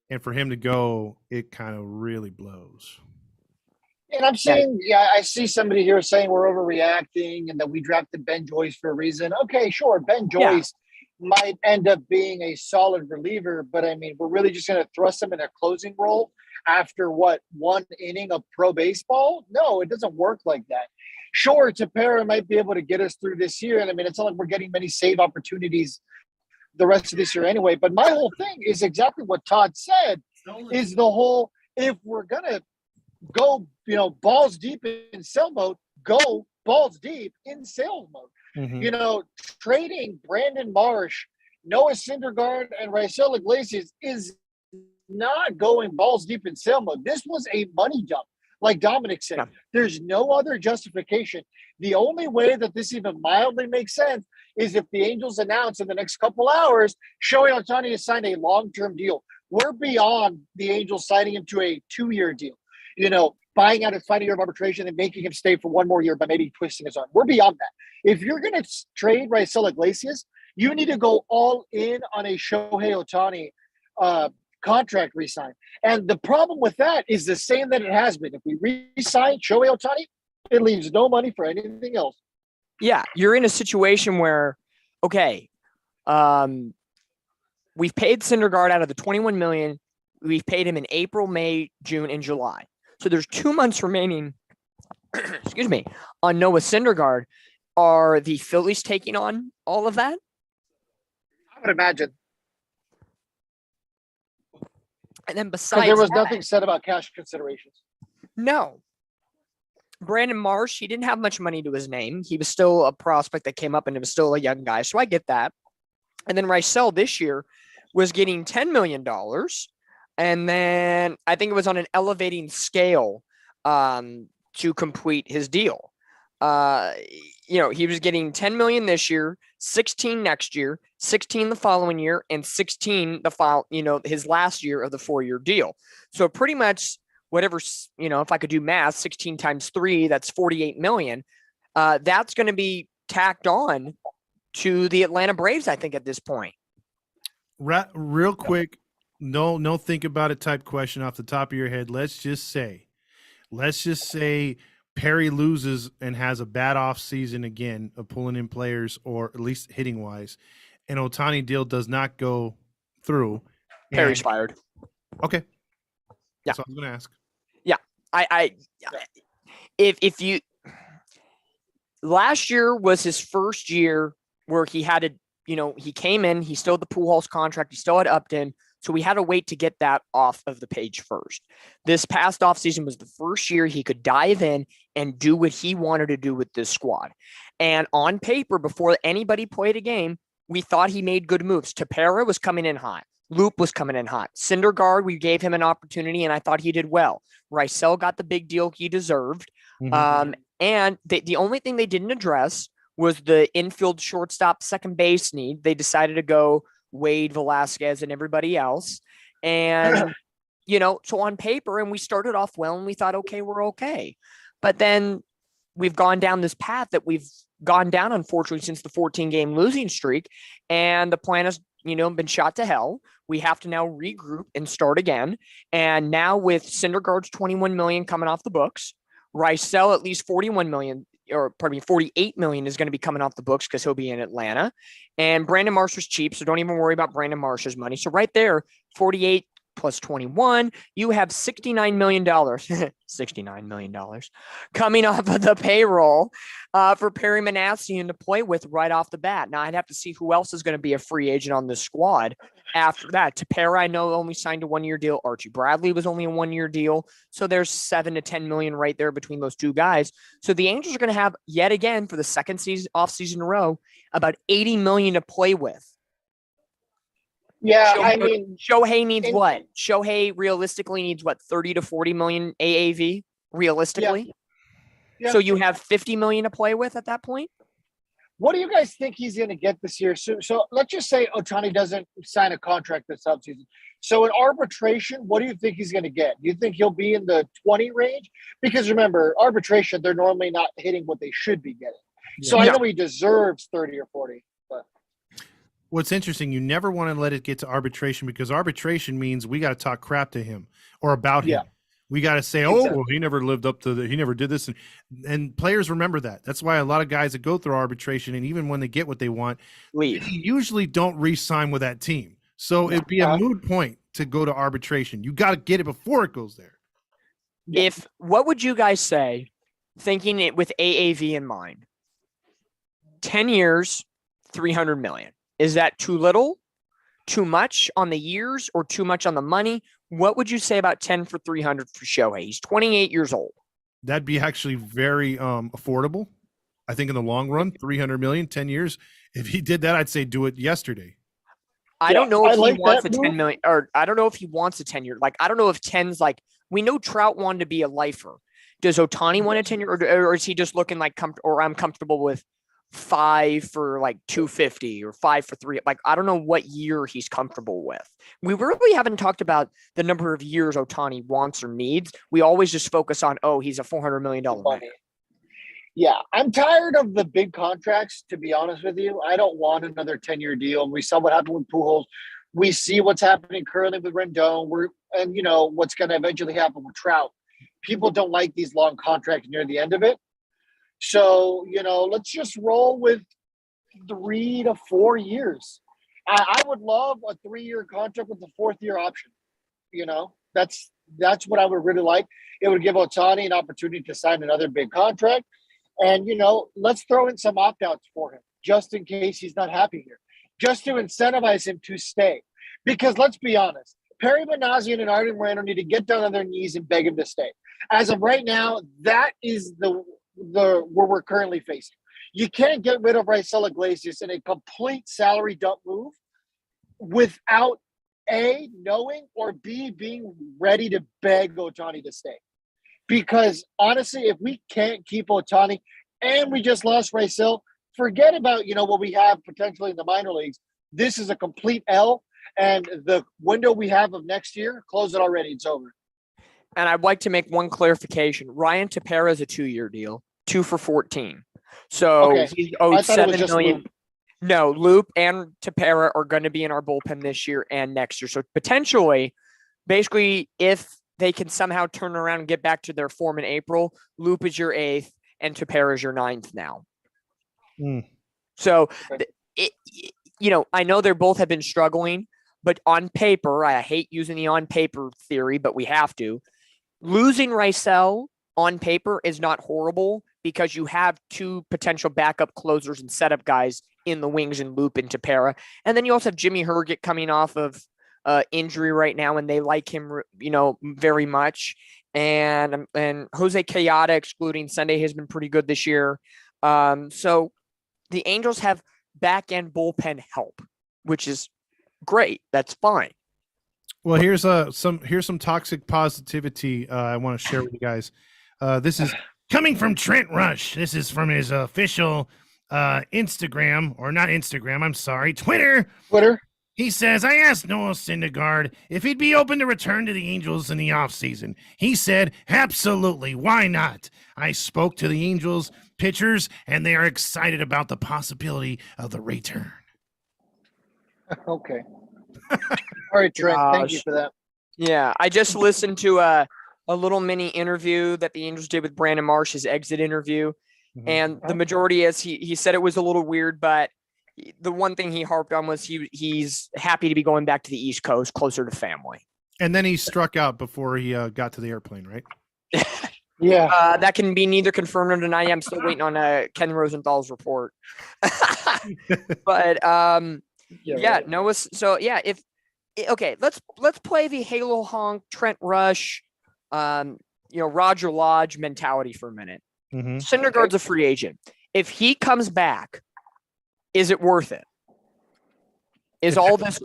and for him to go, it kind of really blows. And I'm seeing, I see somebody here saying we're overreacting and that we drafted Ben Joyce for a reason. Okay, sure, Ben Joyce might end up being a solid reliever, but I mean, we're really just going to thrust him in a closing role after one inning of pro baseball? No, it doesn't work like that. Sure, Tepera might be able to get us through this year, and I mean, it's not like we're getting many save opportunities the rest of this year anyway. But my whole thing is exactly what Todd said: is the whole, if we're gonna go, balls deep in sell mode, go balls deep in sales mode. Mm-hmm. Trading Brandon Marsh, Noah Syndergaard, and Raisel Iglesias is not going balls deep in sale mode. This was a money dump, like Dominic said. Yeah. There's no other justification. The only way that this even mildly makes sense is if the Angels announce in the next couple hours, Shohei Ohtani has signed a long-term deal. We're beyond the Angels signing him to a 2-year deal. Buying out his final year of arbitration and making him stay for one more year, but maybe twisting his arm. We're beyond that. If you're going to trade Raisel Iglesias, you need to go all in on a Shohei Ohtani contract re-sign. And the problem with that is the same that it has been. If we re-sign Shohei Ohtani, it leaves no money for anything else. Yeah, you're in a situation where, okay, we've paid Syndergaard out of the $21 million. We've paid him in April, May, June, and July. So there's 2 months remaining, excuse me, on Noah Syndergaard. Are the Phillies taking on all of that? I would imagine. And then besides there was nothing said about cash considerations. No. Brandon Marsh, he didn't have much money to his name. He was still a prospect that came up and it was still a young guy. So I get that. And then Raisel this year was getting $10 million. And then I think it was on an elevating scale to complete his deal. He was getting 10 million this year, 16 next year, 16 the following year, and 16 his last year of the 4-year deal. So pretty much whatever, if I could do math, 16 times 3, that's 48 million. That's going to be tacked on to the Atlanta Braves, I think, at this point. Real quick, no think about it type question off the top of your head. Let's just say Perry loses and has a bad off season again of pulling in players, or at least hitting wise, and Ohtani deal does not go through. Perry's fired. Okay. Yeah. That's all I was going to ask. Yeah. If you, last year was his first year where he had to, he came in, he still had the Pujols contract, he still had Upton. So we had to wait to get that off of the page first. This past offseason was the first year he could dive in and do what he wanted to do with this squad. And on paper, before anybody played a game, we thought he made good moves. Tepera was coming in hot. Loop was coming in hot. Syndergaard, we gave him an opportunity, and I thought he did well. Rysel got the big deal he deserved. And the only thing they didn't address was the infield shortstop second base need. They decided to go Wade, Velasquez, and everybody else. And, so on paper, and we started off well, and we thought, okay, we're okay. But then we've gone down this path that we've gone down, unfortunately, since the 14-game losing streak. And the plan has, been shot to hell. We have to now regroup and start again. And now with Syndergaard's $21 million coming off the books, Rysel at least $48 million is going to be coming off the books because he'll be in Atlanta. And Brandon Marsh was cheap, so don't even worry about Brandon Marsh's money. So right there, 48 plus 21, you have $69 million, $69 million coming off of the payroll for Perry Manassian to play with right off the bat. Now I'd have to see who else is going to be a free agent on this squad after that. Tepera, I know, only signed a 1-year deal. Archie Bradley was only a 1-year deal. So there's $7 to $10 million right there between those two guys. So the Angels are going to have, yet again, for the second season, off season in a row, about $80 million to play with. Yeah, Shohei needs what? Shohei realistically needs what? 30 to 40 million AAV realistically. Yeah. So you have 50 million to play with at that point. What do you guys think he's going to get this year? So let's just say Ohtani doesn't sign a contract this offseason. So in arbitration, what do you think he's going to get? Do you think he'll be in the 20 range? Because remember, arbitration, they're normally not hitting what they should be getting. So I know he deserves 30 or 40. What's interesting, you never want to let it get to arbitration because arbitration means we got to talk crap to him or about him. We got to say, well, he never lived up to he never did this. And players remember that. That's why a lot of guys that go through arbitration, and even when they get what they want, they usually don't re-sign with that team. So it'd be a moot point to go to arbitration. You got to get it before it goes there. What would you guys say, thinking it with AAV in mind? 10 years, $300 million. Is that too little, too much on the years, or too much on the money? What would you say about 10 for 300 for Shohei? He's 28 years old. That'd be actually very affordable. I think in the long run, 300 million, 10 years. If he did that, I'd say do it yesterday. I don't know if he wants a 10 million, or I don't know if he wants a 10-year. Like, I don't know if 10's like, we know Trout wanted to be a lifer. Does Ohtani want a 10-year, or is he just looking like, I'm comfortable with 5 for like 250 or 5 for 3? Like, I don't know what year he's comfortable with. We really haven't talked about the number of years Ohtani wants or needs. We always just focus on, he's a $400 million man. Yeah, I'm tired of the big contracts, to be honest with you. I don't want another 10-year deal. We saw what happened with Pujols. We see what's happening currently with Rendon. And what's going to eventually happen with Trout. People don't like these long contracts near the end of it. So, let's just roll with 3 to 4 years. I would love a 3-year contract with a 4th-year option. That's what I would really like. It would give Ohtani an opportunity to sign another big contract. And, let's throw in some opt-outs for him just in case he's not happy here, just to incentivize him to stay. Because let's be honest, Perry Manassian and Artie Moreno need to get down on their knees and beg him to stay. As of right now, that is the where we're currently facing. You can't get rid of Rysel Iglesias in a complete salary dump move without A, knowing, or B, being ready to beg Ohtani to stay. Because honestly, if we can't keep Ohtani and we just lost Rysel, forget about what we have potentially in the minor leagues. This is a complete L, and the window we have of next year, close it already. It's over. And I'd like to make one clarification. Ryan Tepera is a 2-year deal, 2 for 14. So he's owed $7 million. Loop. No, Loop and Tepera are going to be in our bullpen this year and next year. So potentially, basically, if they can somehow turn around and get back to their form in April, Loop is your 8th and Tepera is your 9th now. So, I know they both have been struggling, but on paper, I hate using the on paper theory, but we have to. Losing Rysel on paper is not horrible because you have 2 potential backup closers and setup guys in the wings and Loop and Tepera. And then you also have Jimmy Herget coming off of injury right now, and they like him, very much. And Jose Quijada, excluding Sunday, has been pretty good this year. So the Angels have back end bullpen help, which is great. That's fine. Well, here's some toxic positivity I want to share with you guys. This is coming from Trent Rush. This is from his official Instagram, or not Instagram, I'm sorry, Twitter. He says, I asked Noah Syndergaard if he'd be open to return to the Angels in the offseason. He said, absolutely, why not? I spoke to the Angels pitchers, and they are excited about the possibility of the return. Okay. All right, Trent, thank you for that. Yeah, I just listened to a little mini interview that the Angels did with Brandon Marsh, his exit interview. Mm-hmm. And the majority is he said it was a little weird, but the one thing he harped on was he's happy to be going back to the East Coast, closer to family. And then he struck out before he got to the airplane, right? Yeah. That can be neither confirmed nor denied. I'm still waiting on Ken Rosenthal's report. But right. Noah. So yeah, let's play the Halo Honk, Trent Rush, Roger Lodge mentality for a minute. Mm-hmm. Syndergaard's a free agent. If he comes back, is it worth it? Is all this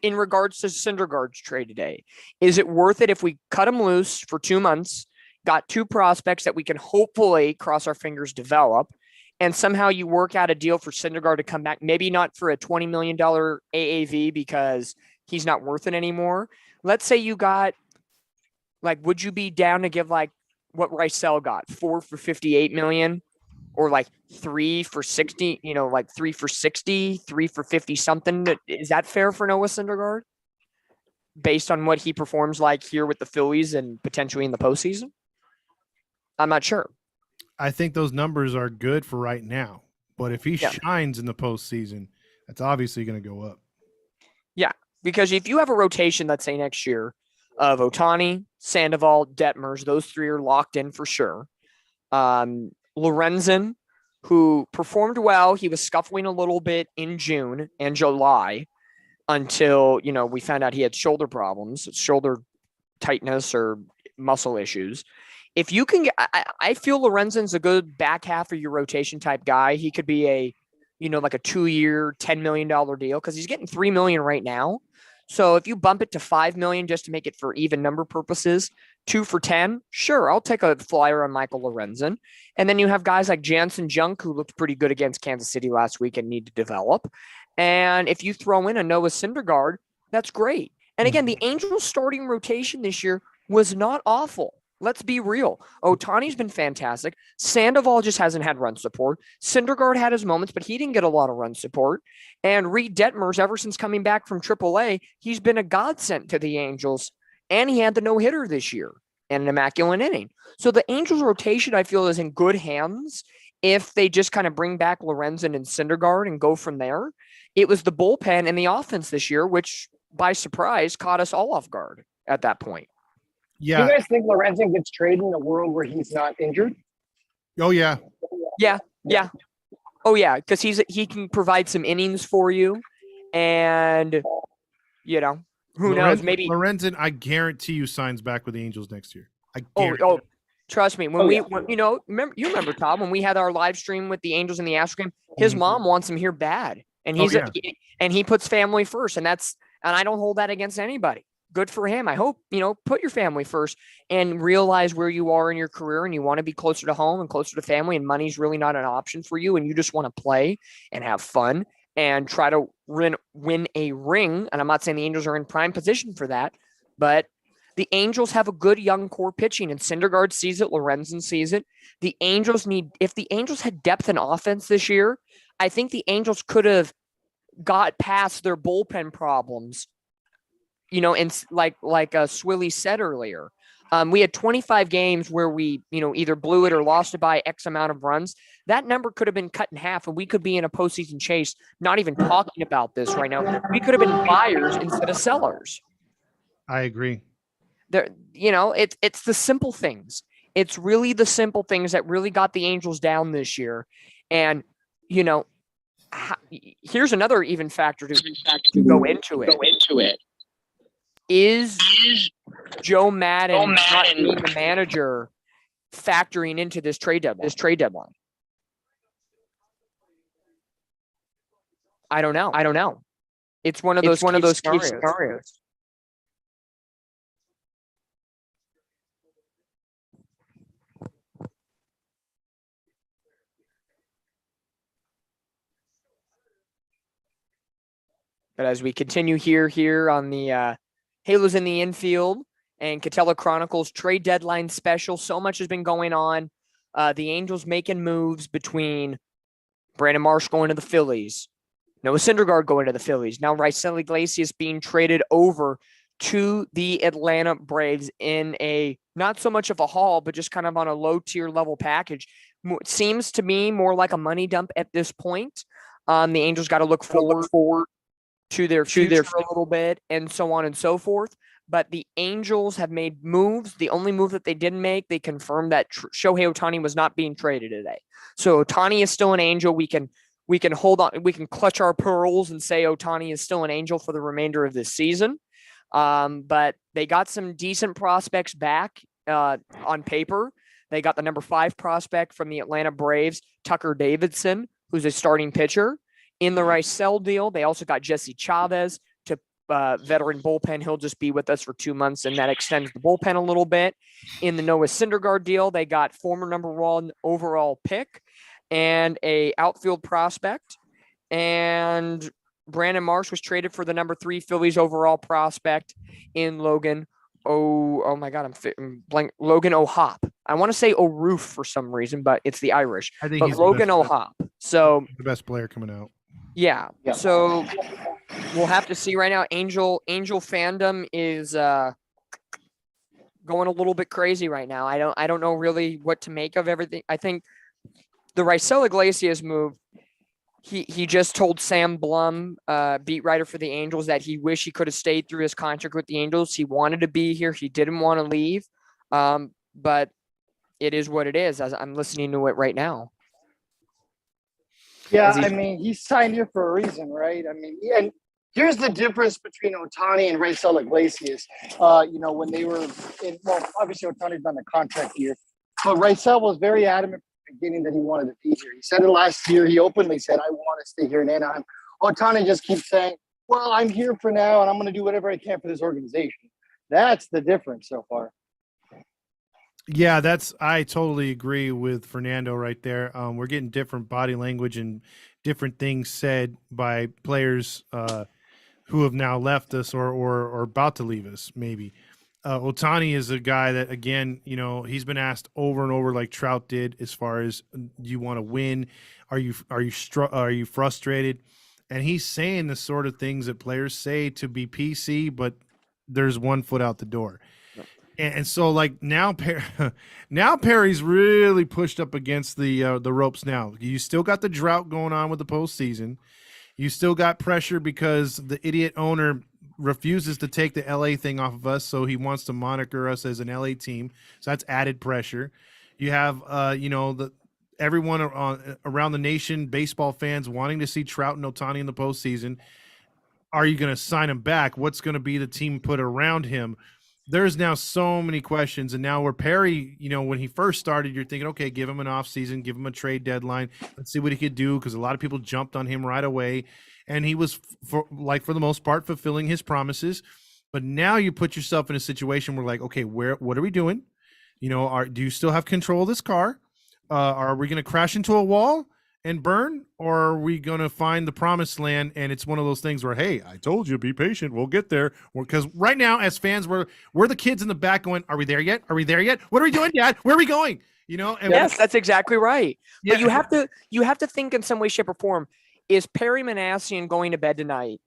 in regards to Syndergaard's trade today? Is it worth it if we cut him loose for 2 months, got 2 prospects that we can hopefully, cross our fingers, develop, and somehow you work out a deal for Syndergaard to come back, maybe not for a $20 million AAV because he's not worth it anymore. Let's say you got, would you be down to give what Rysel got, 4 for $58 million? Or 3 for 60, 3 for 60, 3 for 50 something. Is that fair for Noah Syndergaard? Based on what he performs here with the Phillies and potentially in the postseason? I'm not sure. I think those numbers are good for right now. But if he shines in the postseason, that's obviously going to go up. Yeah, because if you have a rotation, let's say next year, of Ohtani, Sandoval, Detmers, those 3 are locked in for sure. Lorenzen, who performed well, he was scuffling a little bit in June and July until, we found out he had shoulder problems, shoulder tightness or muscle issues. If you can get, I feel Lorenzen's a good back half of your rotation type guy. He could be a 2-year, $10 million deal because he's getting $3 million right now. So if you bump it to $5 million just to make it for even number purposes, 2 for 10, sure, I'll take a flyer on Michael Lorenzen. And then you have guys like Jansen Junk, who looked pretty good against Kansas City last week and need to develop. And if you throw in a Noah Syndergaard, that's great. And again, the Angels starting rotation this year was not awful. Let's be real. Ohtani's been fantastic. Sandoval just hasn't had run support. Syndergaard had his moments, but he didn't get a lot of run support. And Reed Detmers, ever since coming back from AAA, he's been a godsend to the Angels. And he had the no-hitter this year and an immaculate inning. So the Angels rotation, I feel, is in good hands if they just kind of bring back Lorenzen and Syndergaard and go from there. It was the bullpen and the offense this year, which by surprise caught us all off guard at that point. Yeah. Do you guys think Lorenzen gets traded in a world where he's not injured? Oh, yeah. Yeah. Oh, yeah, because he can provide some innings for you. And, who knows? Maybe Lorenzen, I guarantee you, signs back with the Angels next year. Trust me. Remember, Tom, when we had our live stream with the Angels in the Astros game, his mom wants him here bad, and he puts family first, and I don't hold that against anybody. Good for him. I hope, put your family first and realize where you are in your career and you want to be closer to home and closer to family, and money's really not an option for you, and you just want to play and have fun and try to win a ring. And I'm not saying the Angels are in prime position for that, but the Angels have a good young core pitching, and Syndergaard sees it. Lorenzen sees it. If the Angels had depth in offense this year, I think the Angels could have got past their bullpen problems, and like Swilly said earlier, we had 25 games where we, either blew it or lost it by X amount of runs. That number could have been cut in half, and we could be in a postseason chase, not even talking about this right now. We could have been buyers instead of sellers. I agree. It's the simple things. It's really the simple things that really got the Angels down this year. And, here's another even factor to go into it. Is Joe Madden not being the manager factoring into this trade deadline? I don't know. It's one of those key scenarios. But as we continue here on the Halos in the Infield and Katella Chronicles trade deadline special, so much has been going on. The Angels making moves between Brandon Marsh going to the Phillies, Noah Syndergaard going to the Phillies, now Raisel Iglesias being traded over to the Atlanta Braves in a not so much of a haul, but just kind of on a low tier level package. Seems to me more like a money dump at this point. The Angels got to look forward to their future a little bit and so on and so forth. But the Angels have made moves. The only move that they didn't make, they confirmed that Shohei Ohtani was not being traded today. So Ohtani is still an Angel. We can hold on. We can clutch our pearls and say Ohtani is still an Angel for the remainder of this season. But they got some decent prospects back on paper. They got the number 5 prospect from the Atlanta Braves, Tucker Davidson, who's a starting pitcher. In the Raisel deal, they also got Jesse Chavez to veteran bullpen. He'll just be with us for 2 months, and that extends the bullpen a little bit. In the Noah Syndergaard deal, they got former number 1 overall pick and a outfield prospect. And Brandon Marsh was traded for the number 3 Phillies overall prospect in Logan. Oh my God, I'm blank. Logan O'Hop. I want to say O'Roof for some reason, but it's the Irish. I think but he's Logan O'Hop. So the best player coming out. Yeah. So we'll have to see right now. Angel fandom is going a little bit crazy right now. I don't know really what to make of everything. I think the Raisel Iglesias move, he just told Sam Blum, beat writer for the Angels, that he wished he could have stayed through his contract with the Angels. He wanted to be here. He didn't want to leave. But it is what it is, as I'm listening to it right now. Yeah, I mean, he signed here for a reason, right? I mean, and here's the difference between Ohtani and Raisel Iglesias. When they were obviously Ohtani's on the contract year, but Raisel was very adamant from the beginning that he wanted to be here. He said it last year. He openly said, I want to stay here in Anaheim. Ohtani just keeps saying, well, I'm here for now, and I'm going to do whatever I can for this organization. That's the difference so far. Yeah, I totally agree with Fernando right there. We're getting different body language and different things said by players who have now left us or about to leave us, maybe. Ohtani is a guy that, again, he's been asked over and over, like Trout did, as far as, do you want to win? Are you frustrated? And he's saying the sort of things that players say to be PC, but there's one foot out the door. And so, like, now Perry's really pushed up against the ropes now. You still got the drought going on with the postseason. You still got pressure because the idiot owner refuses to take the LA thing off of us, so he wants to moniker us as an LA team. So that's added pressure. You have, everyone around the nation, baseball fans, wanting to see Trout and Ohtani in the postseason. Are you going to sign him back? What's going to be the team put around him? There's now so many questions, and now where Perry, when he first started, you're thinking, okay, give him an offseason, give him a trade deadline, let's see what he could do, because a lot of people jumped on him right away, and he was, for the most part, fulfilling his promises. But now you put yourself in a situation where, like, okay, what are we doing? Do you still have control of this car? Are we going to crash into a wall and burn, or are we going to find the promised land? And it's one of those things where, hey, I told you, be patient. We'll get there. Because right now, as fans, we're the kids in the back going, are we there yet? Are we there yet? What are we doing, Dad? Where are we going? And yes, that's exactly right. Yeah. But you have to think in some way, shape, or form, is Perry Manassian going to bed tonight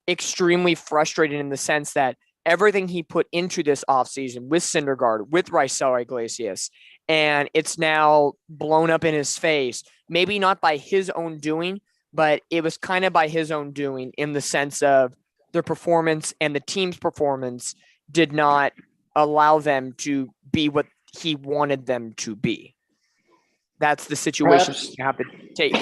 extremely frustrated in the sense that everything he put into this offseason with Syndergaard, with Raisel Iglesias, and it's now blown up in his face, maybe not by his own doing, but it was kind of by his own doing, in the sense of their performance and the team's performance did not allow them to be what he wanted them to be. That's the situation you have to take.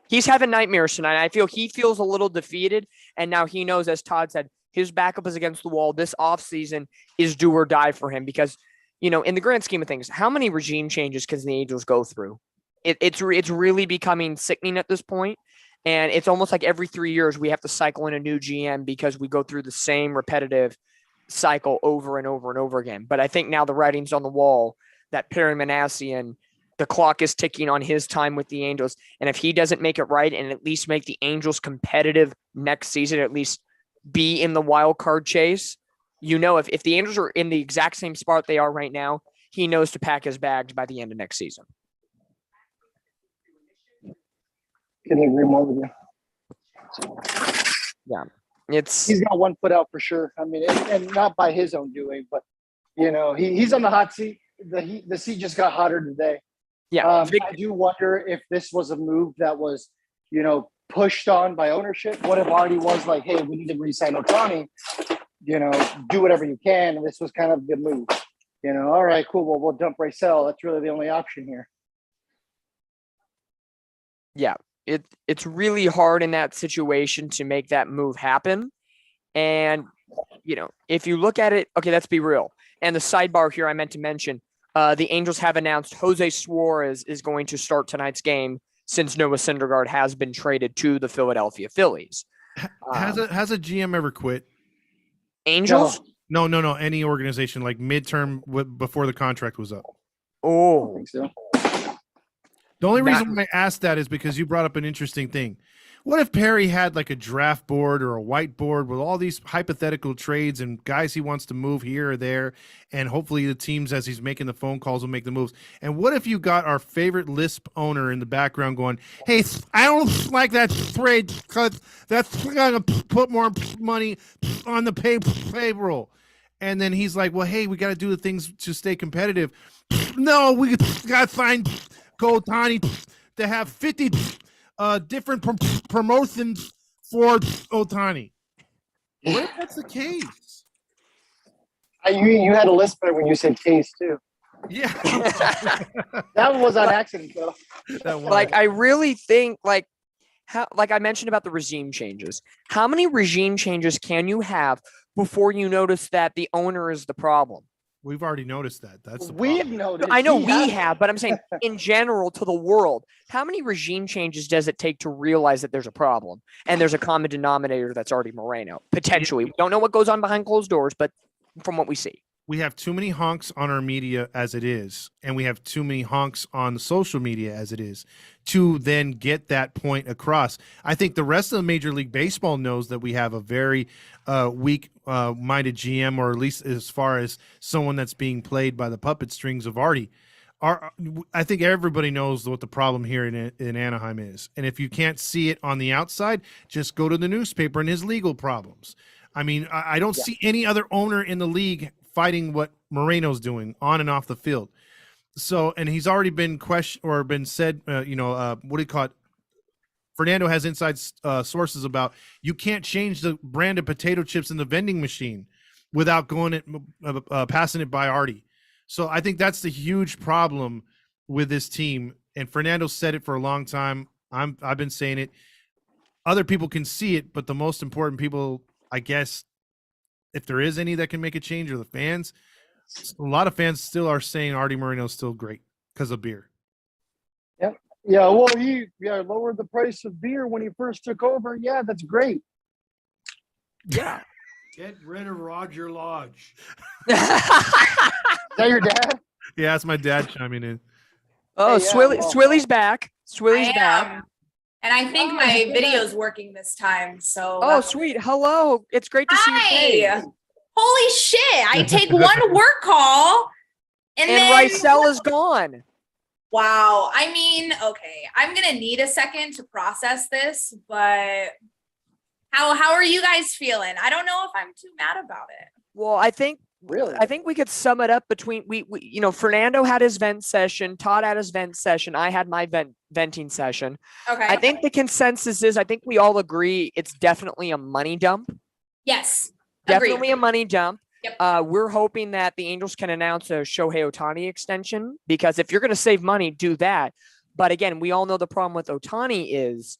He's having nightmares tonight. I feel he feels a little defeated, and now he knows, as Todd said, his backup is against the wall. This offseason is do or die for him because, in the grand scheme of things, how many regime changes can the Angels go through? It's really becoming sickening at this point. And it's almost like every 3 years we have to cycle in a new GM because we go through the same repetitive cycle over and over and over again. But I think now the writing's on the wall that Perry Manassian, the clock is ticking on his time with the Angels. And if he doesn't make it right and at least make the Angels competitive next season, at least be in the wild card chase, if the Angels are in the exact same spot they are right now, he knows to pack his bags by the end of next season. Couldn't agree more with you. Yeah. He's got 1 foot out for sure. I mean, and not by his own doing, but he's on the hot seat. The seat just got hotter today. Yeah. I do wonder if this was a move that was, pushed on by ownership. What if Artie was like, hey, we need to re-sign Ohtani, do whatever you can. And this was kind of the move, all right, cool. Well, we'll dump Rysell. That's really the only option here. Yeah. It's really hard in that situation to make that move happen. And, if you look at it, okay, let's be real. And the sidebar here I meant to mention, the Angels have announced Jose Suarez is going to start tonight's game since Noah Syndergaard has been traded to the Philadelphia Phillies. Has a GM ever quit? Angels? No. Any organization, like midterm before the contract was up. I don't think so. The only reason I asked that is because you brought up an interesting thing. What if Perry had like a draft board or a whiteboard with all these hypothetical trades and guys he wants to move here or there, and hopefully the teams, as he's making the phone calls, will make the moves? And what if you got our favorite Lisp owner in the background going, hey, I don't like that trade because that's going to put more money on the payroll. And then he's like, well, hey, we got to do the things to stay competitive. No, we got to find Ohtani to have 50 different promotions for Ohtani. What if that's the case? You had a list there when you said case too. Yeah. That one was on accident though. I really think like I mentioned about the regime changes. How many regime changes can you have before you notice that the owner is the problem? We've already noticed that. That's the We've problem. noticed. I know we have, but I'm saying in general to the world, how many regime changes does it take to realize that there's a problem and there's a common denominator that's already Moreno? Potentially. We don't know what goes on behind closed doors, but from what we see. We have too many honks on our media as it is, and we have too many honks on the social media as it is to then get that point across. I think the rest of the Major League Baseball knows that we have a very weak-minded GM, or at least as far as someone that's being played by the puppet strings of Artie. I think everybody knows what the problem here in Anaheim is. And if you can't see it on the outside, just go to the newspaper and his legal problems. I mean, I don't see any other owner in the league fighting what Moreno's doing on and off the field. So, and he's already been questioned or been said, what do you call it? Fernando has inside sources about you can't change the brand of potato chips in the vending machine without passing it by Artie. So I think that's the huge problem with this team. And Fernando said it for a long time. I've been saying it. Other people can see it, but the most important people, I guess, if there is any that can make a change, are the fans. A lot of fans still are saying Artie Moreno is still great because of beer. Yeah. Well, he lowered the price of beer when he first took over. Yeah, that's great. Yeah. Get rid of Roger Lodge. Is that your dad? Yeah, that's my dad chiming in. Oh, Hey, Swilly's back. Swilly's I back. am. And I think my video's working this time. So Oh, sweet. Hello. It's great to see you. hi. Holy shit. I take one work call and And then Rysell is gone. wow. I mean, okay. I'm gonna need a second to process this, but how are you guys feeling? I don't know if I'm too mad about it. Well, I think we could sum it up between we Fernando had his vent session, Todd had his vent session, I had my venting session. Okay. I think the consensus is I think we all agree it's definitely a money dump. Yes. Definitely Agreed. a money dump. Yep. We're hoping that the Angels can announce a Shohei Ohtani extension because if you're going to save money, do that. But again, we all know the problem with Ohtani is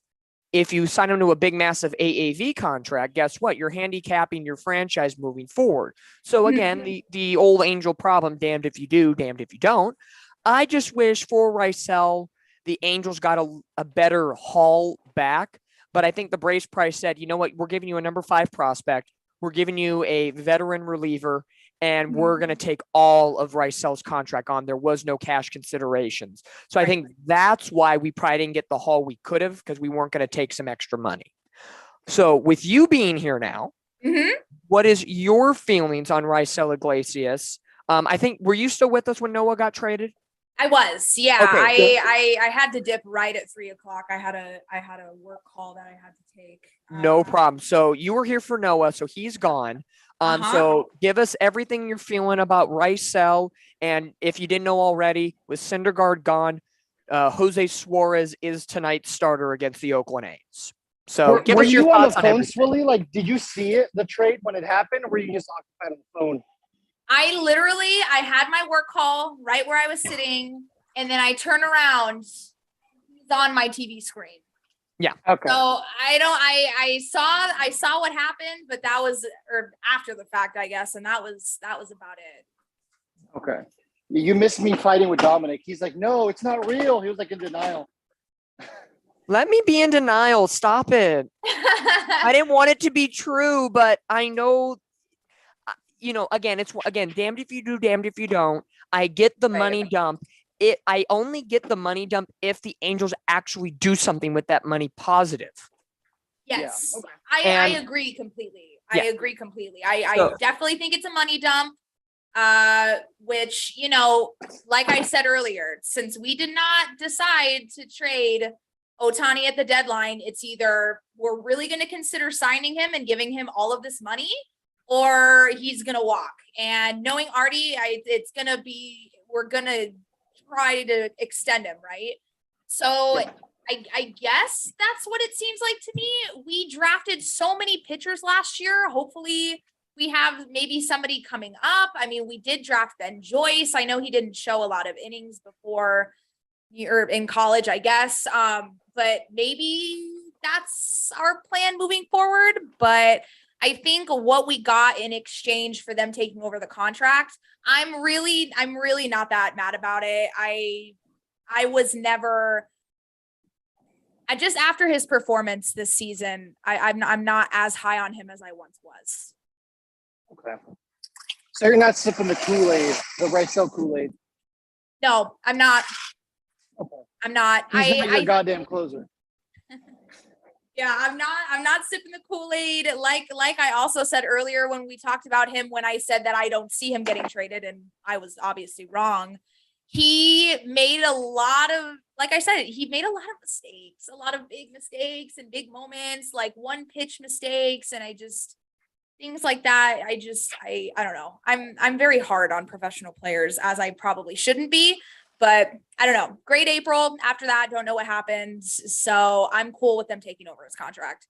if you sign him to a big, massive AAV contract, guess what? You're handicapping your franchise moving forward. So again, the old Angel problem, damned if you do, damned if you don't. I just wish for Rysel, the Angels got a better haul back. But I think the Braves price said, you know what? We're giving you a number 5 prospect. We're giving you a veteran reliever, and we're going to take all of Rysel's contract on. There was no cash considerations. So I think that's why we probably didn't get the haul we could have, because we weren't going to take some extra money. So with you being here now, what is your feelings on Rysel Iglesias? I think, were you still with us when Noah got traded? I was, yeah. Okay. I had to dip right at 3:00. I had a work call that I had to take. No problem. So you were here for Noah, so he's gone. So give us everything you're feeling about Rysel. And if you didn't know already, with Syndergaard gone, Jose Suarez is tonight's starter against the Oakland A's. So give us your thoughts on phone, everything. Swilly? Like, did you see it, the trade, when it happened, or were you just occupied on the phone? I had my work call right where I was sitting, and then I turn around, he's on my TV screen. Yeah. Okay. So I saw what happened, but that was after the fact, I guess, and that was about it. Okay. You missed me fighting with Dominic. He's like, no, it's not real. He was like in denial. Let me be in denial. Stop it. I didn't want it to be true, but I know, again, damned if you do, damned if you don't. I get the money dump. I only get the money dump if the Angels actually do something with that money positive. Yes. Yeah. I agree completely. I definitely think it's a money dump. Which, like I said earlier, since we did not decide to trade Ohtani at the deadline, it's either we're really going to consider signing him and giving him all of this money, or he's going to walk. And knowing Artie, we're going to try to extend him, right? So I guess that's what it seems like to me. We drafted so many pitchers last year. Hopefully we have maybe somebody coming up. I mean, we did draft Ben Joyce. I know he didn't show a lot of innings before or in college, I guess. But maybe that's our plan moving forward. But I think what we got in exchange for them taking over the contract, I'm really not that mad about it. I was never. I just, after his performance this season, I'm not as high on him as I once was. Okay. So you're not sipping the Kool-Aid, the Rysel Kool-Aid? No, I'm not. Okay. I'm not. He's not your goddamn closer. Yeah, I'm not sipping the Kool-Aid. Like I also said earlier when we talked about him, when I said that I don't see him getting traded, and I was obviously wrong. He made a lot of, like I said, he made a lot of mistakes, a lot of big mistakes and big moments, like one pitch mistakes, and things like that. I don't know. I'm very hard on professional players, as I probably shouldn't be, but I don't know. Great April. After that, don't know what happened. So I'm cool with them taking over his contract.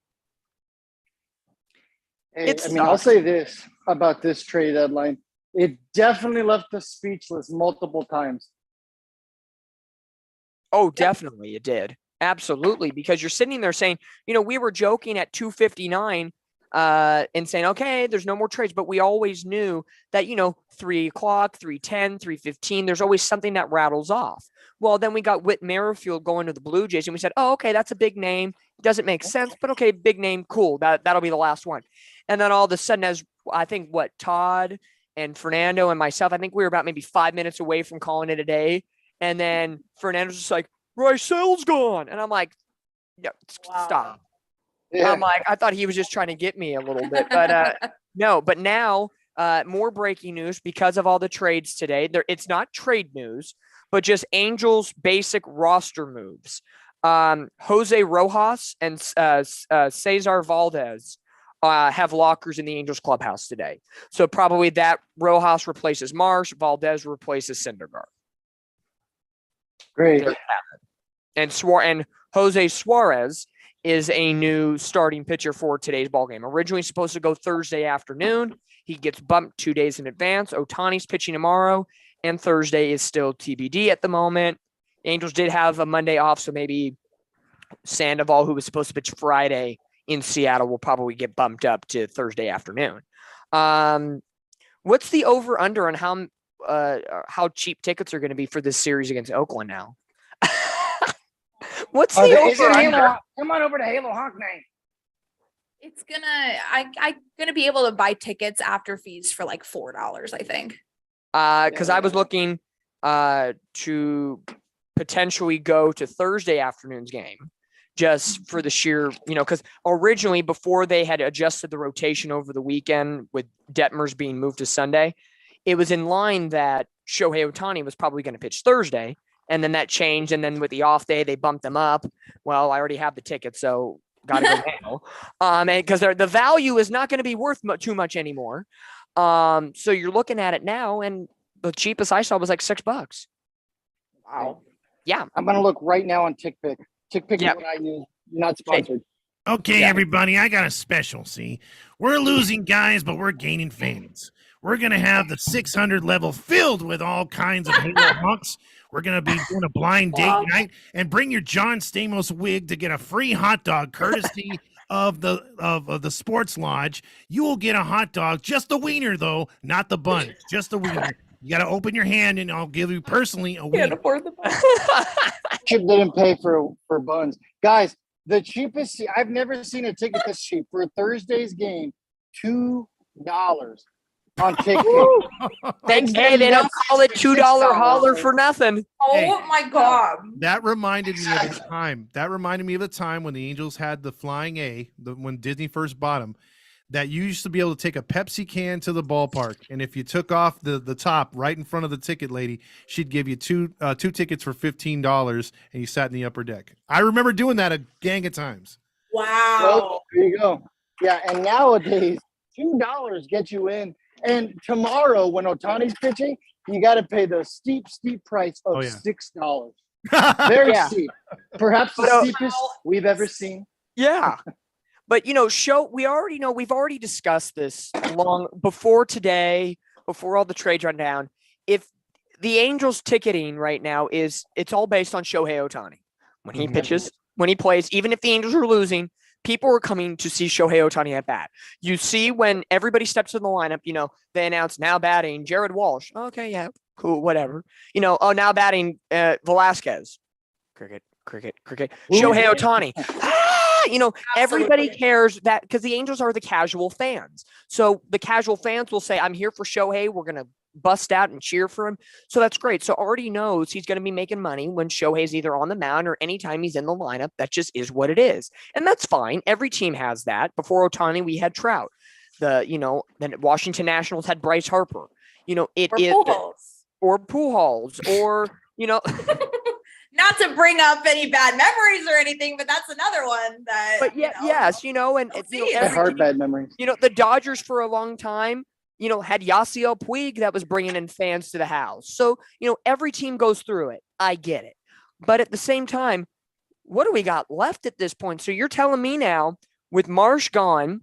Hey, I'll say this about this trade deadline. It definitely left us speechless multiple times. Oh, definitely it did. Absolutely. Because you're sitting there saying, we were joking at 259 and saying, okay, there's no more trades. But we always knew that, 3 o'clock, 3:10, 3:15, there's always something that rattles off. Well, then we got Whit Merrifield going to the Blue Jays, and we said, oh, okay, that's a big name. Doesn't make sense, but okay, big name, cool. That'll be the last one. And then all of a sudden, as I think Todd and Fernando and myself, I think we were about maybe 5 minutes away from calling it a day. And then Fernando's just like, Rysel's gone. And I'm like, no, stop. Yeah. I'm like, I thought he was just trying to get me a little bit, but no. But now, more breaking news because of all the trades today. It's not trade news, but just Angels basic roster moves. Jose Rojas and Cesar Valdez have lockers in the Angels clubhouse today. So probably that Rojas replaces Marsh, Valdez replaces Syndergaard. Great. And Jose Suarez is a new starting pitcher for today's ballgame. Originally supposed to go Thursday afternoon. He gets bumped 2 days in advance. Ohtani's pitching tomorrow, and Thursday is still TBD at the moment. Angels did have a Monday off, so maybe Sandoval, who was supposed to pitch Friday in Seattle, will probably get bumped up to Thursday afternoon. What's the over under on how cheap tickets are going to be for this series against Oakland now? What's the over under? Come on over to Halo Hawk Night. It's I'm gonna be able to buy tickets after fees for like $4, I think. Because I was looking to potentially go to Thursday afternoon's game just for the sheer, because originally before they had adjusted the rotation over the weekend with Detmers being moved to Sunday, it was in line that Shohei Ohtani was probably going to pitch Thursday. And then that changed. And then with the off day, they bumped them up. Well, I already have the ticket, so got to go now. Because the value is not going to be worth too much anymore. So you're looking at it now, and the cheapest I saw was like $6. Wow. Yeah. I'm going to look right now on TickPick. TickPick is what I use. Not sponsored. Okay, everybody, I got a special, see? We're losing guys, but we're gaining fans. We're going to have the 600 level filled with all kinds of Halo Hawks. We're going to be doing a blind date night, and bring your John Stamos wig to get a free hot dog courtesy of the Sports Lodge. You will get a hot dog, just the wiener, though, not the bun, just the wiener. You got to open your hand, and I'll give you personally a wiener. Chip didn't pay for buns. Guys, the cheapest, I've never seen a ticket this cheap for Thursday's game, $2 on TickPick. Hey, they don't call it $2 holler for nothing. Oh my God. That reminded me of the time. That reminded me of the time when the Angels had the Flying A, when Disney first bought them, that you used to be able to take a Pepsi can to the ballpark, and if you took off the top right in front of the ticket lady, she'd give you two tickets for $15, and you sat in the upper deck. I remember doing that a gang of times. Wow. Well, there you go. Yeah, and nowadays, $2 gets you in. And tomorrow, when Ohtani's pitching, you got to pay the steep price of $6. Very steep. Perhaps the steepest we've ever seen. Yeah. But, we already know, we've already discussed this long before today, before all the trades run down. If the Angels ticketing right now it's all based on Shohei Ohtani. When he pitches, when he plays, even if the Angels are losing, people are coming to see Shohei Ohtani at bat. You see when everybody steps in the lineup, they announce now batting Jared Walsh. Okay, yeah, cool, whatever. Now batting Velasquez. Cricket. Shohei Ohtani. Everybody cares that because the Angels are the casual fans. So the casual fans will say, I'm here for Shohei. We're going to bust out and cheer for him. So that's great. So already knows he's going to be making money when Shohei's either on the mound or anytime he's in the lineup. That just is what it is. And that's fine. Every team has that. Before Ohtani, we had Trout. Then Washington Nationals had Bryce Harper. Or Pujols or not to bring up any bad memories or anything, but that's another one that. But yes, I heard bad memories. The Dodgers for a long time, had Yasiel Puig that was bringing in fans to the house. So every team goes through it. I get it, but at the same time, what do we got left at this point? So you're telling me now with Marsh gone,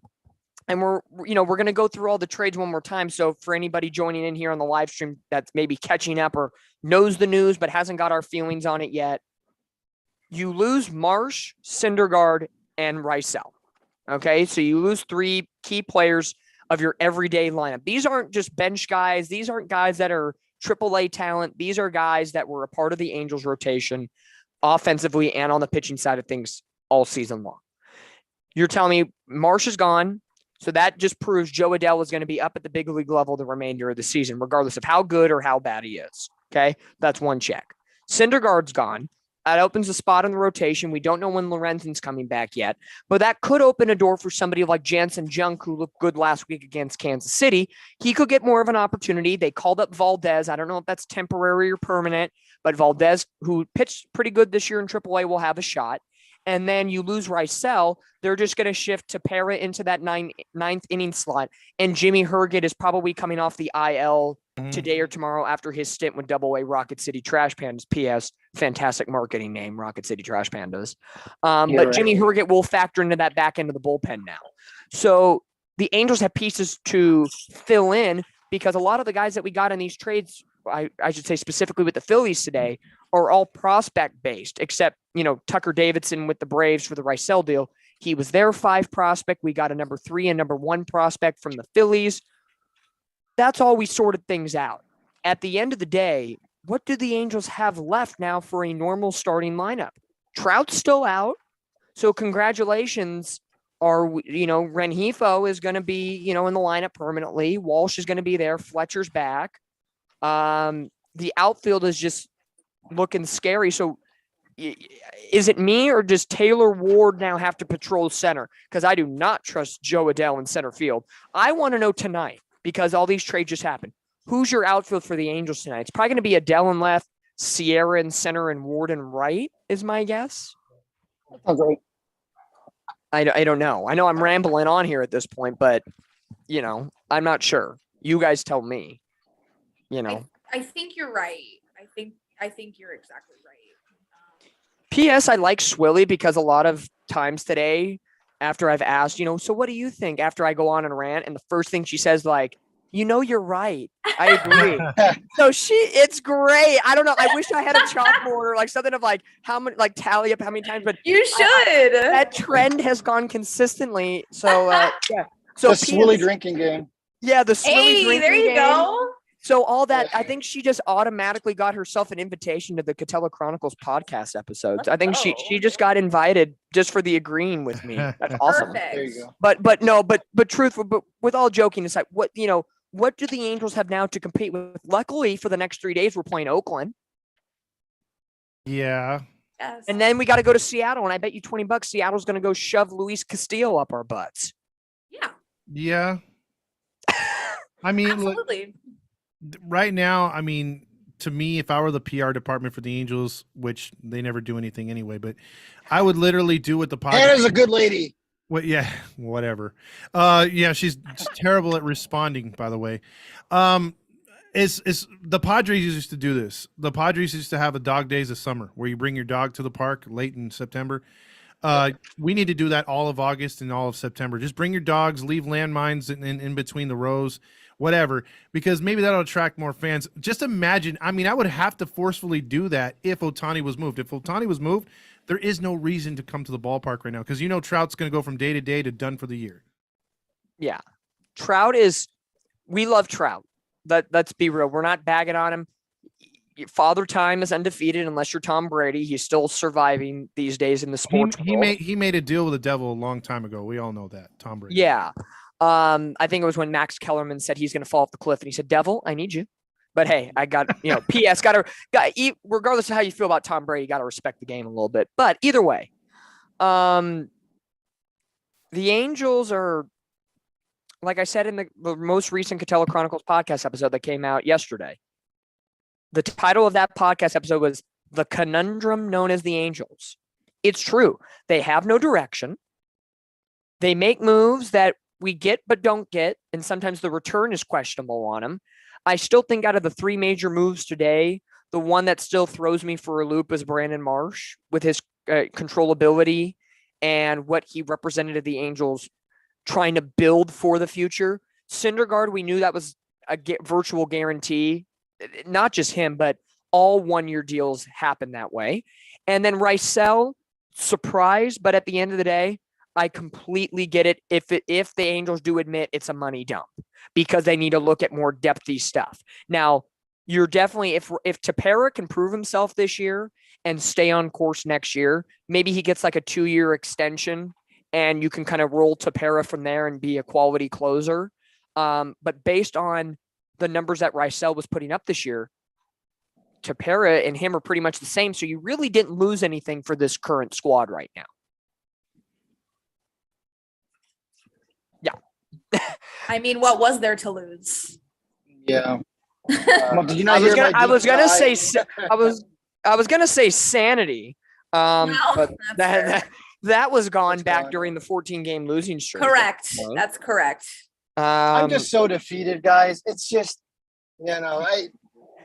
and we're going to go through all the trades one more time. So for anybody joining in here on the live stream that's maybe catching up or knows the news but hasn't got our feelings on it yet, you lose Marsh, Syndergaard, and Rysel. Okay, so you lose 3 key players of your everyday lineup. These aren't just bench guys. These aren't guys that are AAA talent. These are guys that were a part of the Angels rotation offensively and on the pitching side of things all season long. You're telling me Marsh is gone. So that just proves Joe Adell is going to be up at the big league level the remainder of the season, regardless of how good or how bad he is. Okay, that's one check. Syndergaard's gone. That opens a spot in the rotation. We don't know when Lorenzen's coming back yet, but that could open a door for somebody like Jansen Junk, who looked good last week against Kansas City. He could get more of an opportunity. They called up Valdez. I don't know if that's temporary or permanent, but Valdez, who pitched pretty good this year in AAA, will have a shot. And then you lose Rysel, they're just going to shift to Parra into that ninth inning slot. And Jimmy Herget is probably coming off the IL today or tomorrow after his stint with AA Rocket City Trash Pandas. P.S. Fantastic marketing name, Rocket City Trash Pandas. But Jimmy Herget will factor into that back end of the bullpen now. So the Angels have pieces to fill in because a lot of the guys that we got in these trades I should say specifically with the Phillies today, are all prospect based, except, Tucker Davidson with the Braves for the Rysell deal. He was their 5 prospect. We got a number 3 and number 1 prospect from the Phillies. That's all we sorted things out. At the end of the day, what do the Angels have left now for a normal starting lineup? Trout's still out. So congratulations. Rengifo is going to be, in the lineup permanently. Walsh is going to be there. Fletcher's back. The outfield is just looking scary. So is it me, or does Taylor Ward now have to patrol center? Because I do not trust Joe Adell in center field. I want to know tonight, because all these trades just happened. Who's your outfield for the Angels tonight? It's probably going to be Adell in left, Sierra in center, and Ward in right, is my guess. That sounds right. I don't know. I know I'm rambling on here at this point, but, I'm not sure. You guys tell me, I think you're right. I think you're exactly right. P.S. I like Swilly because a lot of times today, after I've asked, so what do you think after I go on and rant? And the first thing she says, you're right. I agree. So it's great. I don't know. I wish I had a chalkboard or something of how many, tally up how many times, but you should. That trend has gone consistently. So, yeah. So the Swilly drinking game. Yeah. The Swilly drinking there you game. Go. So all that, I think she just automatically got herself an invitation to the Katella Chronicles podcast episodes. I think she just got invited just for the agreeing with me. That's awesome. Perfect. There you go. But truthful, but with all joking aside, what do the Angels have now to compete with? Luckily for the next 3 days, we're playing Oakland. Yeah. Yes. And then we got to go to Seattle, and I bet you $20 Seattle's going to go shove Luis Castillo up our butts. Yeah. Yeah. I mean, absolutely. Right now, to me, if I were the PR department for the Angels, which they never do anything anyway, but I would literally do what the Padres. Hannah's a good lady. Well, yeah, whatever. She's terrible at responding, by the way. Is the Padres used to do this. The Padres used to have a dog days of summer where you bring your dog to the park late in September. We need to do that all of August and all of September. Just bring your dogs, leave landmines in between the rows, whatever, because maybe that'll attract more fans. Just imagine, I would have to forcefully do that if Ohtani was moved. If Ohtani was moved, there is no reason to come to the ballpark right now because Trout's going to go from day to day to done for the year. Yeah. We love Trout. Let's be real. We're not bagging on him. Father Time is undefeated unless you're Tom Brady. He's still surviving these days in the sports world. He made a deal with the devil a long time ago. We all know that, Tom Brady. Yeah. I think it was when Max Kellerman said he's going to fall off the cliff, and he said, "Devil, I need you." But hey, I got P.S. Regardless of how you feel about Tom Brady, you got to respect the game a little bit. But either way, the Angels are, like I said in the most recent Katella Chronicles podcast episode that came out yesterday. The title of that podcast episode was "The Conundrum Known as the Angels." It's true. They have no direction. They make moves that we get but don't get, and sometimes the return is questionable on them. I still think out of the 3 major moves today, the one that still throws me for a loop is Brandon Marsh with his controllability and what he represented to the Angels trying to build for the future. Syndergaard, we knew that was a virtual guarantee. Not just him, but all 1-year deals happen that way. And then Rysell, surprised, but at the end of the day, I completely get it. If the Angels do admit it's a money dump because they need to look at more depthy stuff. Now, you're definitely, if Tepera can prove himself this year and stay on course next year, maybe he gets like a 2-year extension and you can kind of roll Tepera from there and be a quality closer. But based on the numbers that Rysell was putting up this year, Tepera and him are pretty much the same. So you really didn't lose anything for this current squad right now. Yeah. What was there to lose? Yeah. Did you I not was hear gonna, my I was deep gonna dive? say, I was gonna say sanity. But that was gone That's back gone. during the 14-game losing streak. Correct. That's correct. I'm just so defeated, guys. It's just,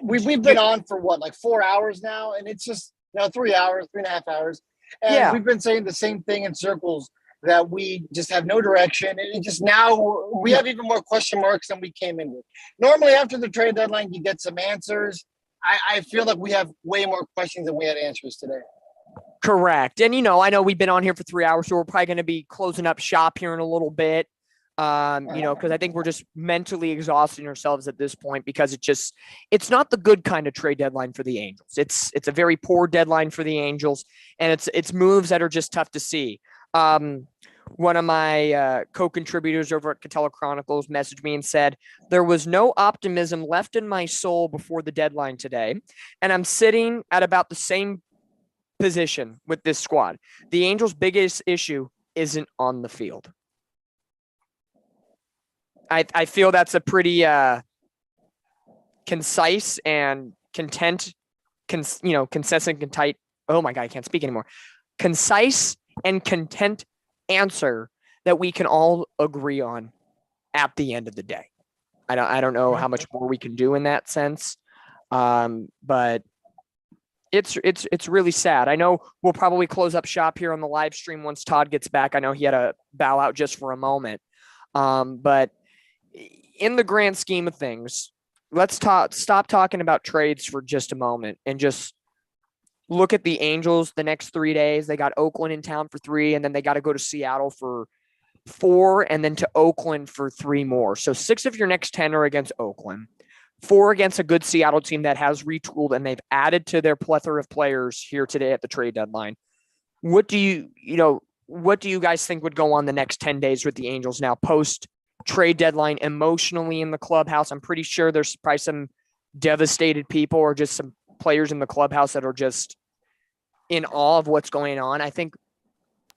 we've been on for what, like 4 hours now, and it's just 3 hours, 3.5 hours, and Yeah. we've been saying the same thing in circles that we just have no direction. And it just now we have even more question marks than we came in with. Normally, after the trade deadline, you get some answers. I feel like we have way more questions than we had answers today. Correct. And, I know we've been on here for 3 hours, so we're probably going to be closing up shop here in a little bit. Because I think we're just mentally exhausting ourselves at this point because it's not the good kind of trade deadline for the Angels. It's a very poor deadline for the Angels, and it's moves that are just tough to see. One of my co-contributors over at Katella Chronicles messaged me and said, there was no optimism left in my soul before the deadline today, and I'm sitting at about the same position with this squad. The Angels' biggest issue isn't on the field. I feel that's a pretty concise and concise and content. Oh my God, I can't speak anymore. Concise and content answer that we can all agree on at the end of the day. I don't know how much more we can do in that sense, but it's really sad. I know we'll probably close up shop here on the live stream once Todd gets back. I know he had to bow out just for a moment, but in the grand scheme of things, let's stop talking about trades for just a moment and just look at the Angels the next 3 days. They got Oakland in town for 3, and then they got to go to Seattle for 4, and then to Oakland for 3 more. So 6 of your next 10 are against Oakland, 4 against a good Seattle team that has retooled, and they've added to their plethora of players here today at the trade deadline. What do you guys think would go on the next 10 days with the Angels now post trade deadline emotionally in the clubhouse? I'm pretty sure there's probably some devastated people or just some players in the clubhouse that are just in awe of what's going on. I think.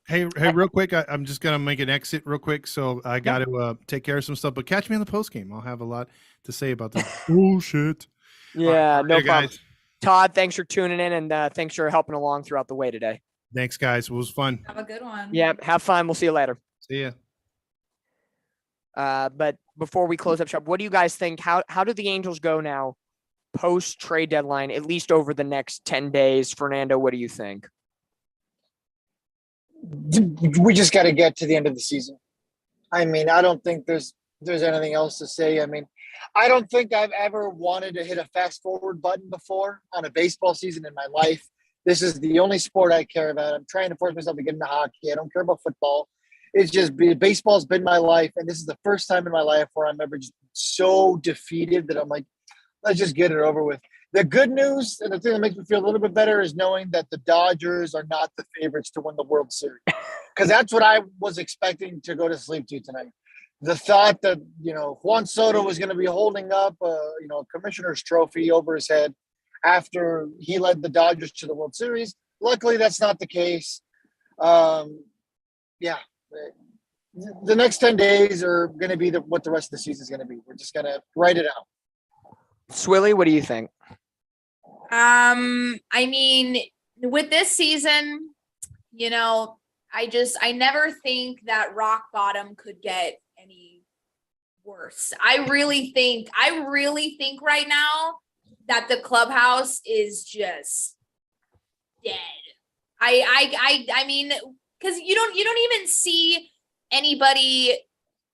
Hey, real quick, I'm just going to make an exit real quick. So I got to take care of some stuff, but catch me in the post game. I'll have a lot to say about this bullshit. Yeah, right, no problem. Guys. Todd, thanks for tuning in, and thanks for helping along throughout the way today. Thanks, guys. It was fun. Have a good one. Yeah, have fun. We'll see you later. See ya. But before we close up shop, what do you guys think? How do the Angels go now post trade deadline, at least over the next 10 days? Fernando, what do you think? We just got to get to the end of the season. I mean, I don't think there's anything else to say. I mean, I don't think I've ever wanted to hit a fast forward button before on a baseball season in my life. This is the only sport I care about. I'm trying to force myself to get into hockey. I don't care about football. It's just baseball's been my life, and this is the first time in my life where I'm ever just so defeated that I'm like, let's just get it over with. The good news and the thing that makes me feel a little bit better is knowing that the Dodgers are not the favorites to win the World Series, because that's what I was expecting to go to sleep to tonight. The thought that, Juan Soto was going to be holding up, a commissioner's trophy over his head after he led the Dodgers to the World Series. Luckily, that's not the case. Yeah. The next 10 days are going to be what the rest of the season is going to be. We're just going to write it out. Swilly, what do you think? I mean, with this season, I never think that rock bottom could get any worse. I really think right now that the clubhouse is just dead. I mean, because you don't even see anybody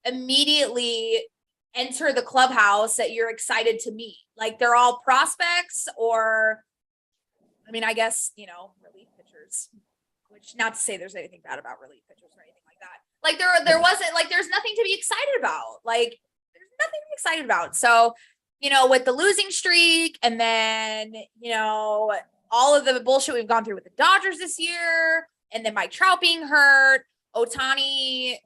immediately enter the clubhouse that you're excited to meet. Like, they're all prospects, or I guess, relief pitchers, which, not to say there's anything bad about relief pitchers or anything like that. Like, there wasn't, like, there's nothing to be excited about. Like, there's nothing to be excited about. So, with the losing streak, and then, all of the bullshit we've gone through with the Dodgers this year, and then Mike Trout being hurt, Ohtani,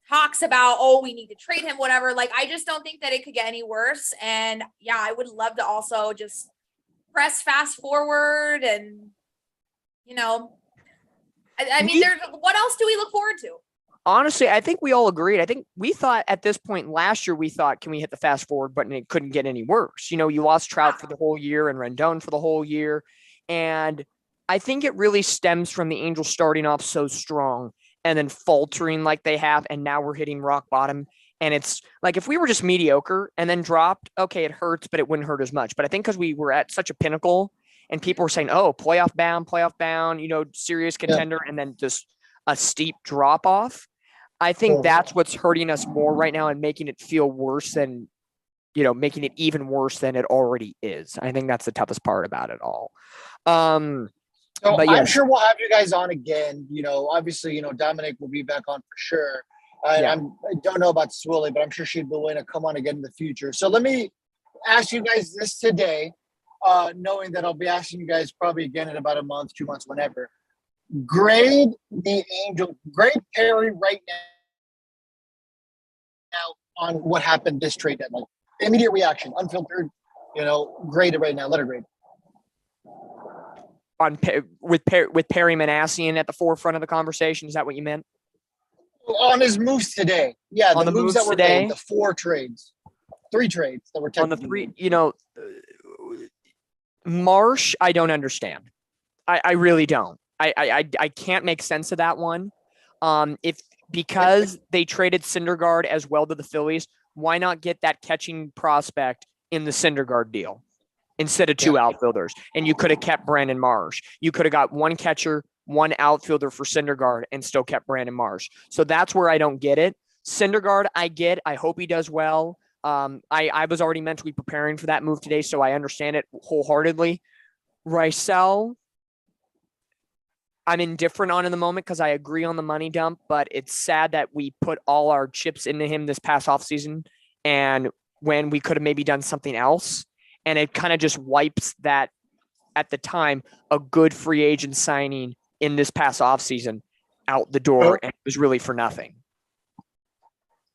talks about, we need to trade him, whatever. Like, I just don't think that it could get any worse. And yeah, I would love to also just press fast forward, and, I mean, what else do we look forward to? Honestly, I think we all agreed. I think we thought at this point last year, can we hit the fast forward button? It couldn't get any worse. You lost Trout for the whole year and Rendon for the whole year. And I think it really stems from the Angels starting off so strong and then faltering like they have. And now we're hitting rock bottom. And it's like, if we were just mediocre and then dropped, okay, it hurts, but it wouldn't hurt as much. But I think because we were at such a pinnacle and people were saying, "Oh, playoff bound, serious contender," and then just a steep drop off. I think that's what's hurting us more right now and making it feel worse than, making it even worse than it already is. I think that's the toughest part about it all. So but I'm yes. sure we'll have you guys on again. Obviously, Dominic will be back on for sure. I don't know about Swilly, but I'm sure she'd be willing to come on again in the future. So let me ask you guys this today, knowing that I'll be asking you guys probably again in about a month, 2 months, whenever. Grade the Angel, grade Perry right now on what happened this trade deadline. Immediate reaction, unfiltered, grade it right now. Let her grade. With Perry Manassian at the forefront of the conversation, is that what you meant? On his moves today. Yeah, on the moves that were today, made, the 3 trades that were on the 3, Marsh, I don't understand. I really don't. I can't make sense of that one. Because they traded Syndergaard as well to the Phillies, why not get that catching prospect in the Syndergaard deal instead of 2 outfielders? And you could have kept Brandon Marsh. You could have got 1 catcher, 1 outfielder for Syndergaard and still kept Brandon Marsh. So that's where I don't get it. Syndergaard, I get. I hope he does well. I was already mentally preparing for that move today, so I understand it wholeheartedly. Rysel, I'm indifferent on in the moment because I agree on the money dump, but it's sad that we put all our chips into him this past offseason and when we could have maybe done something else. And it kind of just wipes that, at the time, a good free agent signing in this past offseason out the door, and it was really for nothing.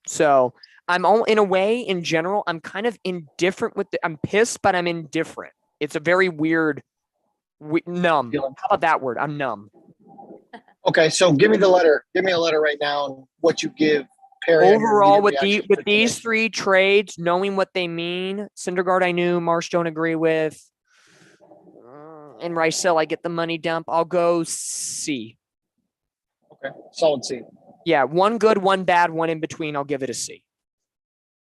So I'm all, in a way, in general, I'm kind of indifferent I'm pissed, but I'm indifferent. It's a very weird, numb. How about that word? I'm numb. Okay, so give me the letter. Give me a letter right now and what you give Perry. Overall, with these 3 trades, knowing what they mean, Syndergaard I knew, Marsh don't agree with, and Rysel, I get the money dump. I'll go C. Okay, solid C. Yeah, 1 good, 1 bad, 1 in between. I'll give it a C.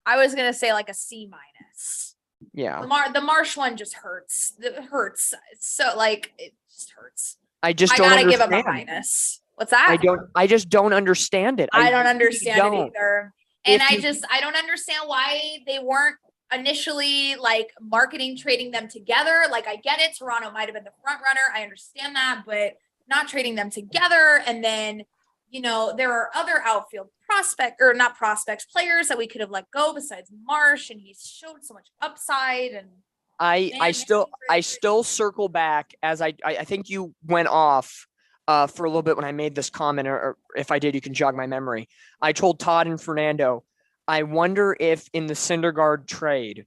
I was gonna say like a C minus. Yeah. The Marsh one just hurts. It hurts. So it just hurts. I just I don't gotta understand. give him a minus. What's that? I just don't understand it. I don't understand it either. And I don't understand why they weren't initially marketing trading them together. I get it. Toronto might have been the front runner. I understand that, but not trading them together. And then, there are other outfield players that we could have let go besides Marsh, and he's showed so much upside. And I still circle back, as I think you went off for a little bit when I made this comment, or if I did, you can jog my memory. I told Todd and Fernando, I wonder if in the Syndergaard trade,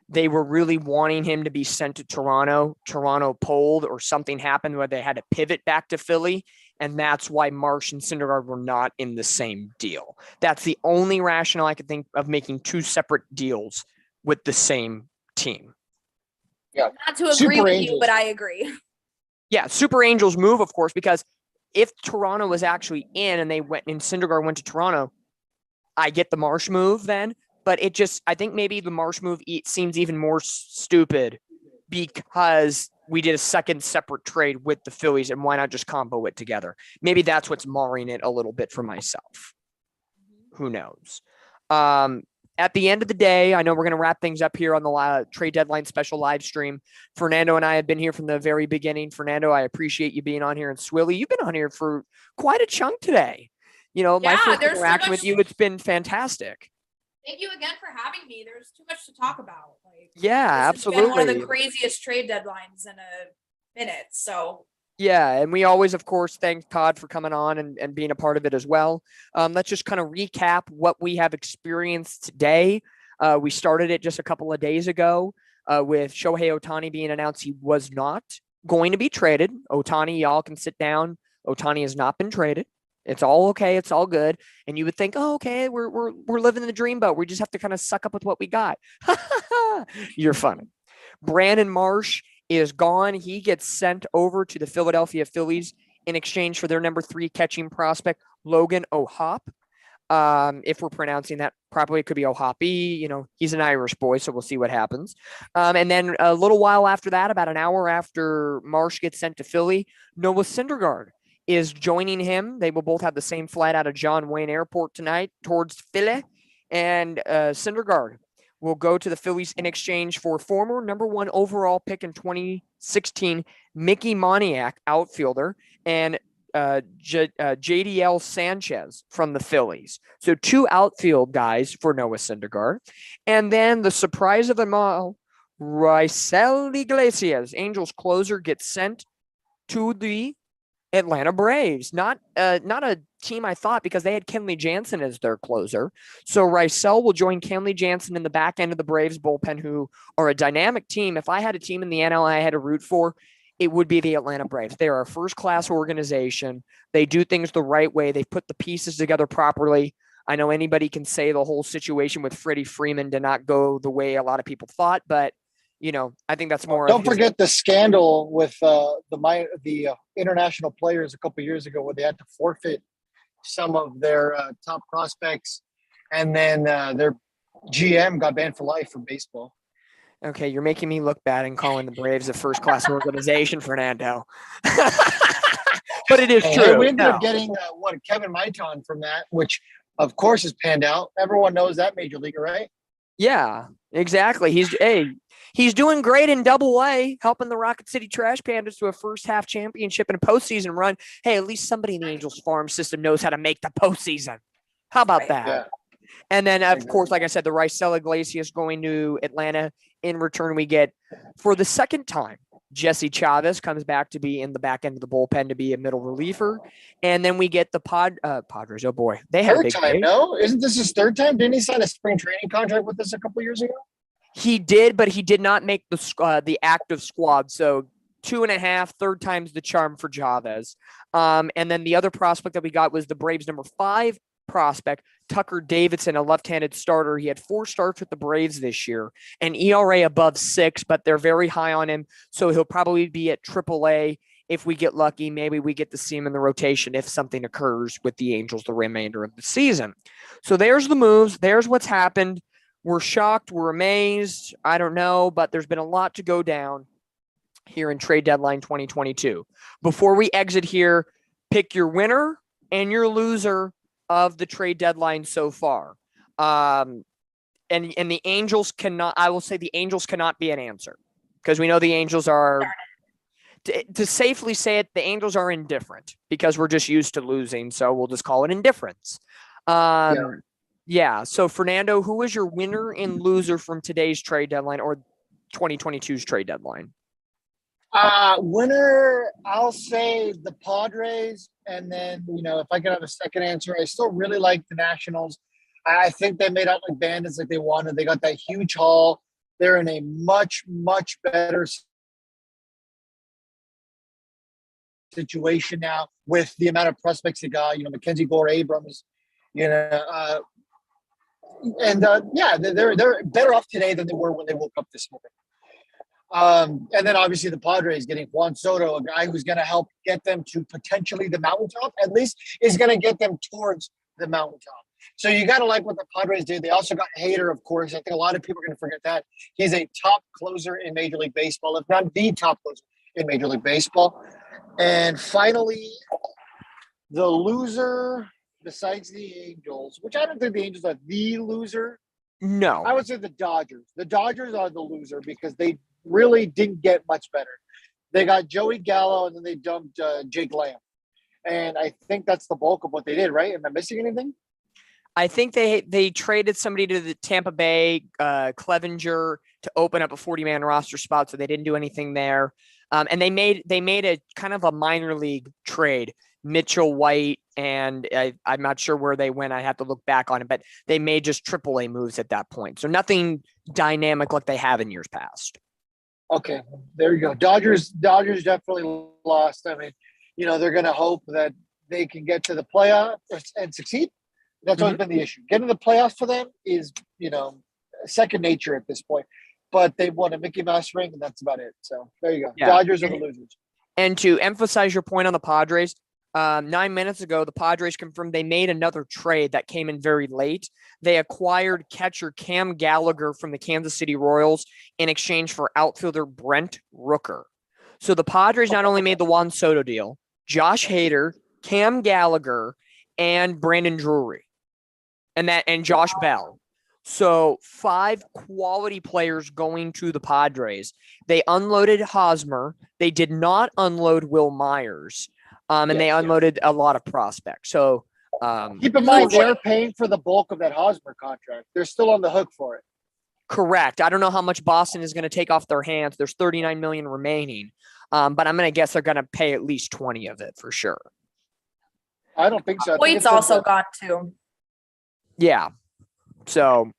they were really wanting him to be sent to Toronto. Toronto pulled, or something happened where they had to pivot back to Philly. And that's why Marsh and Syndergaard were not in the same deal. That's the only rationale I could think of, making 2 separate deals with the same team. Yeah. Not to agree with you, but I agree. Yeah, Super Angels move, of course, because if Toronto was actually in and Syndergaard went to Toronto, I get the Marsh move then. But I think maybe the Marsh move seems even more stupid because we did a second separate trade with the Phillies, and why not just combo it together? Maybe that's what's marring it a little bit for myself. Who knows? At the end of the day, I know we're going to wrap things up here on the trade deadline special live stream. Fernando and I have been here from the very beginning. Fernando, I appreciate you being on here. And Swilly, you've been on here for quite a chunk today. My first interaction with you, it's been fantastic. Thank you again for having me. There's too much to talk about. Yeah, absolutely. It's been one of the craziest trade deadlines in a minute. So yeah, and we always, of course, thank Todd for coming on and being a part of it as well. Let's just kind of recap what we have experienced today. We started it just a couple of days ago with Shohei Ohtani being announced he was not going to be traded. Ohtani, y'all can sit down. Ohtani has not been traded. It's all okay. It's all good. And you would think, oh, okay, we're living the dream boat. We just have to kind of suck up with what we got. You're funny. Brandon Marsh is gone. He gets sent over to the Philadelphia Phillies in exchange for their number 3 catching prospect, Logan O'Hoppe. If we're pronouncing that properly, it could be Ohapi. You know, he's an Irish boy, so we'll see what happens. And then a little while after that, about an hour after Marsh gets sent to Philly, Noah Syndergaard is joining him. They will both have the same flight out of John Wayne Airport tonight towards Philly. And Syndergaard will go to the Phillies in exchange for former number 1 overall pick in 2016, Mickey Moniak, outfielder, and JDL Sanchez from the Phillies. So 2 outfield guys for Noah Syndergaard. And then the surprise of them all, Raisel Iglesias, Angels closer, gets sent to the Atlanta Braves. Not a team I thought, because they had Kenley Jansen as their closer. So Raisel will join Kenley Jansen in the back end of the Braves bullpen, who are a dynamic team. If I had a team in the NL I had to root for, it would be the Atlanta Braves. They are a first-class organization. They do things the right way. They put the pieces together properly. I know anybody can say the whole situation with Freddie Freeman did not go the way a lot of people thought, but you know, I think that's more. Don't forget the scandal with the international players a couple of years ago, where they had to forfeit some of their top prospects, and then their GM got banned for life from baseball. Okay, you're making me look bad and calling the Braves a first-class organization, Fernando. But it is true. We ended up getting Kevin Maiton from that, which of course has panned out. Everyone knows that major leaguer, right? Yeah, exactly. He's doing great in Double-A, helping the Rocket City Trash Pandas to a first-half championship and a postseason run. Hey, at least somebody in the Angels farm system knows how to make the postseason. How about that? Yeah. And then, of course, like I said, the Raisel Iglesias going to Atlanta. In return, we get, for the second time, Jesse Chavez comes back to be in the back end of the bullpen to be a middle reliever. And then we get the Padres. Oh, boy. They had third a big time, day. No? Isn't this his third time? Didn't he sign a spring training contract with us a couple years ago? He did, but he did not make the active squad. So 2.5, third time's the charm for Chavez. And then the other prospect that we got was the Braves' number 5 prospect, Tucker Davidson, a left-handed starter. He had 4 starts with the Braves this year, an ERA above 6, but they're very high on him. So he'll probably be at AAA. If we get lucky, maybe we get to see him in the rotation if something occurs with the Angels the remainder of the season. So there's the moves. There's what's happened. We're shocked. We're amazed. I don't know, but there's been a lot to go down here in trade deadline 2022. Before we exit here, pick your winner and your loser of the trade deadline so far. And the Angels cannot, I will say the Angels cannot be an answer, because we know the Angels are, to safely say it, the Angels are indifferent, because we're just used to losing. So we'll just call it indifference. Yeah. So Fernando, who is your winner and loser from today's trade deadline, or 2022's trade deadline? Winner, I'll say the Padres. And then, if I could have a second answer, I still really like the Nationals. I think they made out like bandits like they wanted. They got that huge haul. They're in a much, much better situation now with the amount of prospects they got, Mackenzie Gore, Abrams, they're better off today than they were when they woke up this morning. And then obviously the Padres getting Juan Soto, a guy who's going to help get them to potentially the mountaintop, at least is going to get them towards the mountaintop. So you got to like what the Padres did. They also got Hader, of course. I think a lot of people are going to forget that. He's a top closer in Major League Baseball, if not the top closer in Major League Baseball. And finally, the loser besides the Angels, which I don't think the Angels are the loser. No. I would say the Dodgers. The Dodgers are the loser because they really didn't get much better. They got Joey Gallo, and then they dumped Jake Lamb. And I think that's the bulk of what they did, right? Am I missing anything? I think they traded somebody to the Tampa Bay, Clevenger, to open up a 40-man roster spot, so they didn't do anything there. And they made a kind of a minor league trade, Mitchell White, and I'm not sure where they went. I have to look back on it, but they made just AAA moves at that point. So nothing dynamic like they have in years past. Okay, there you go. Dodgers definitely lost. I mean, they're going to hope that they can get to the playoffs and succeed. That's always been the issue. Getting to the playoffs for them is, second nature at this point. But they won a Mickey Mouse ring, and that's about it. So there you go. Yeah. Dodgers are the losers. And to emphasize your point on the Padres, 9 minutes ago, the Padres confirmed they made another trade that came in very late. They acquired catcher Cam Gallagher from the Kansas City Royals in exchange for outfielder Brent Rooker. So the Padres not only made the Juan Soto deal, Josh Hader, Cam Gallagher, and Brandon Drury, and Josh Bell. So 5 quality players going to the Padres. They unloaded Hosmer. They did not unload Will Myers. And they unloaded a lot of prospects. So keep in mind, they're paying for the bulk of that Hosmer contract. They're still on the hook for it. Correct. I don't know how much Boston is going to take off their hands. There's $39 million remaining. But I'm going to guess they're going to pay at least 20 of it for sure. I don't think so. Wade's also gone too. Yeah. So,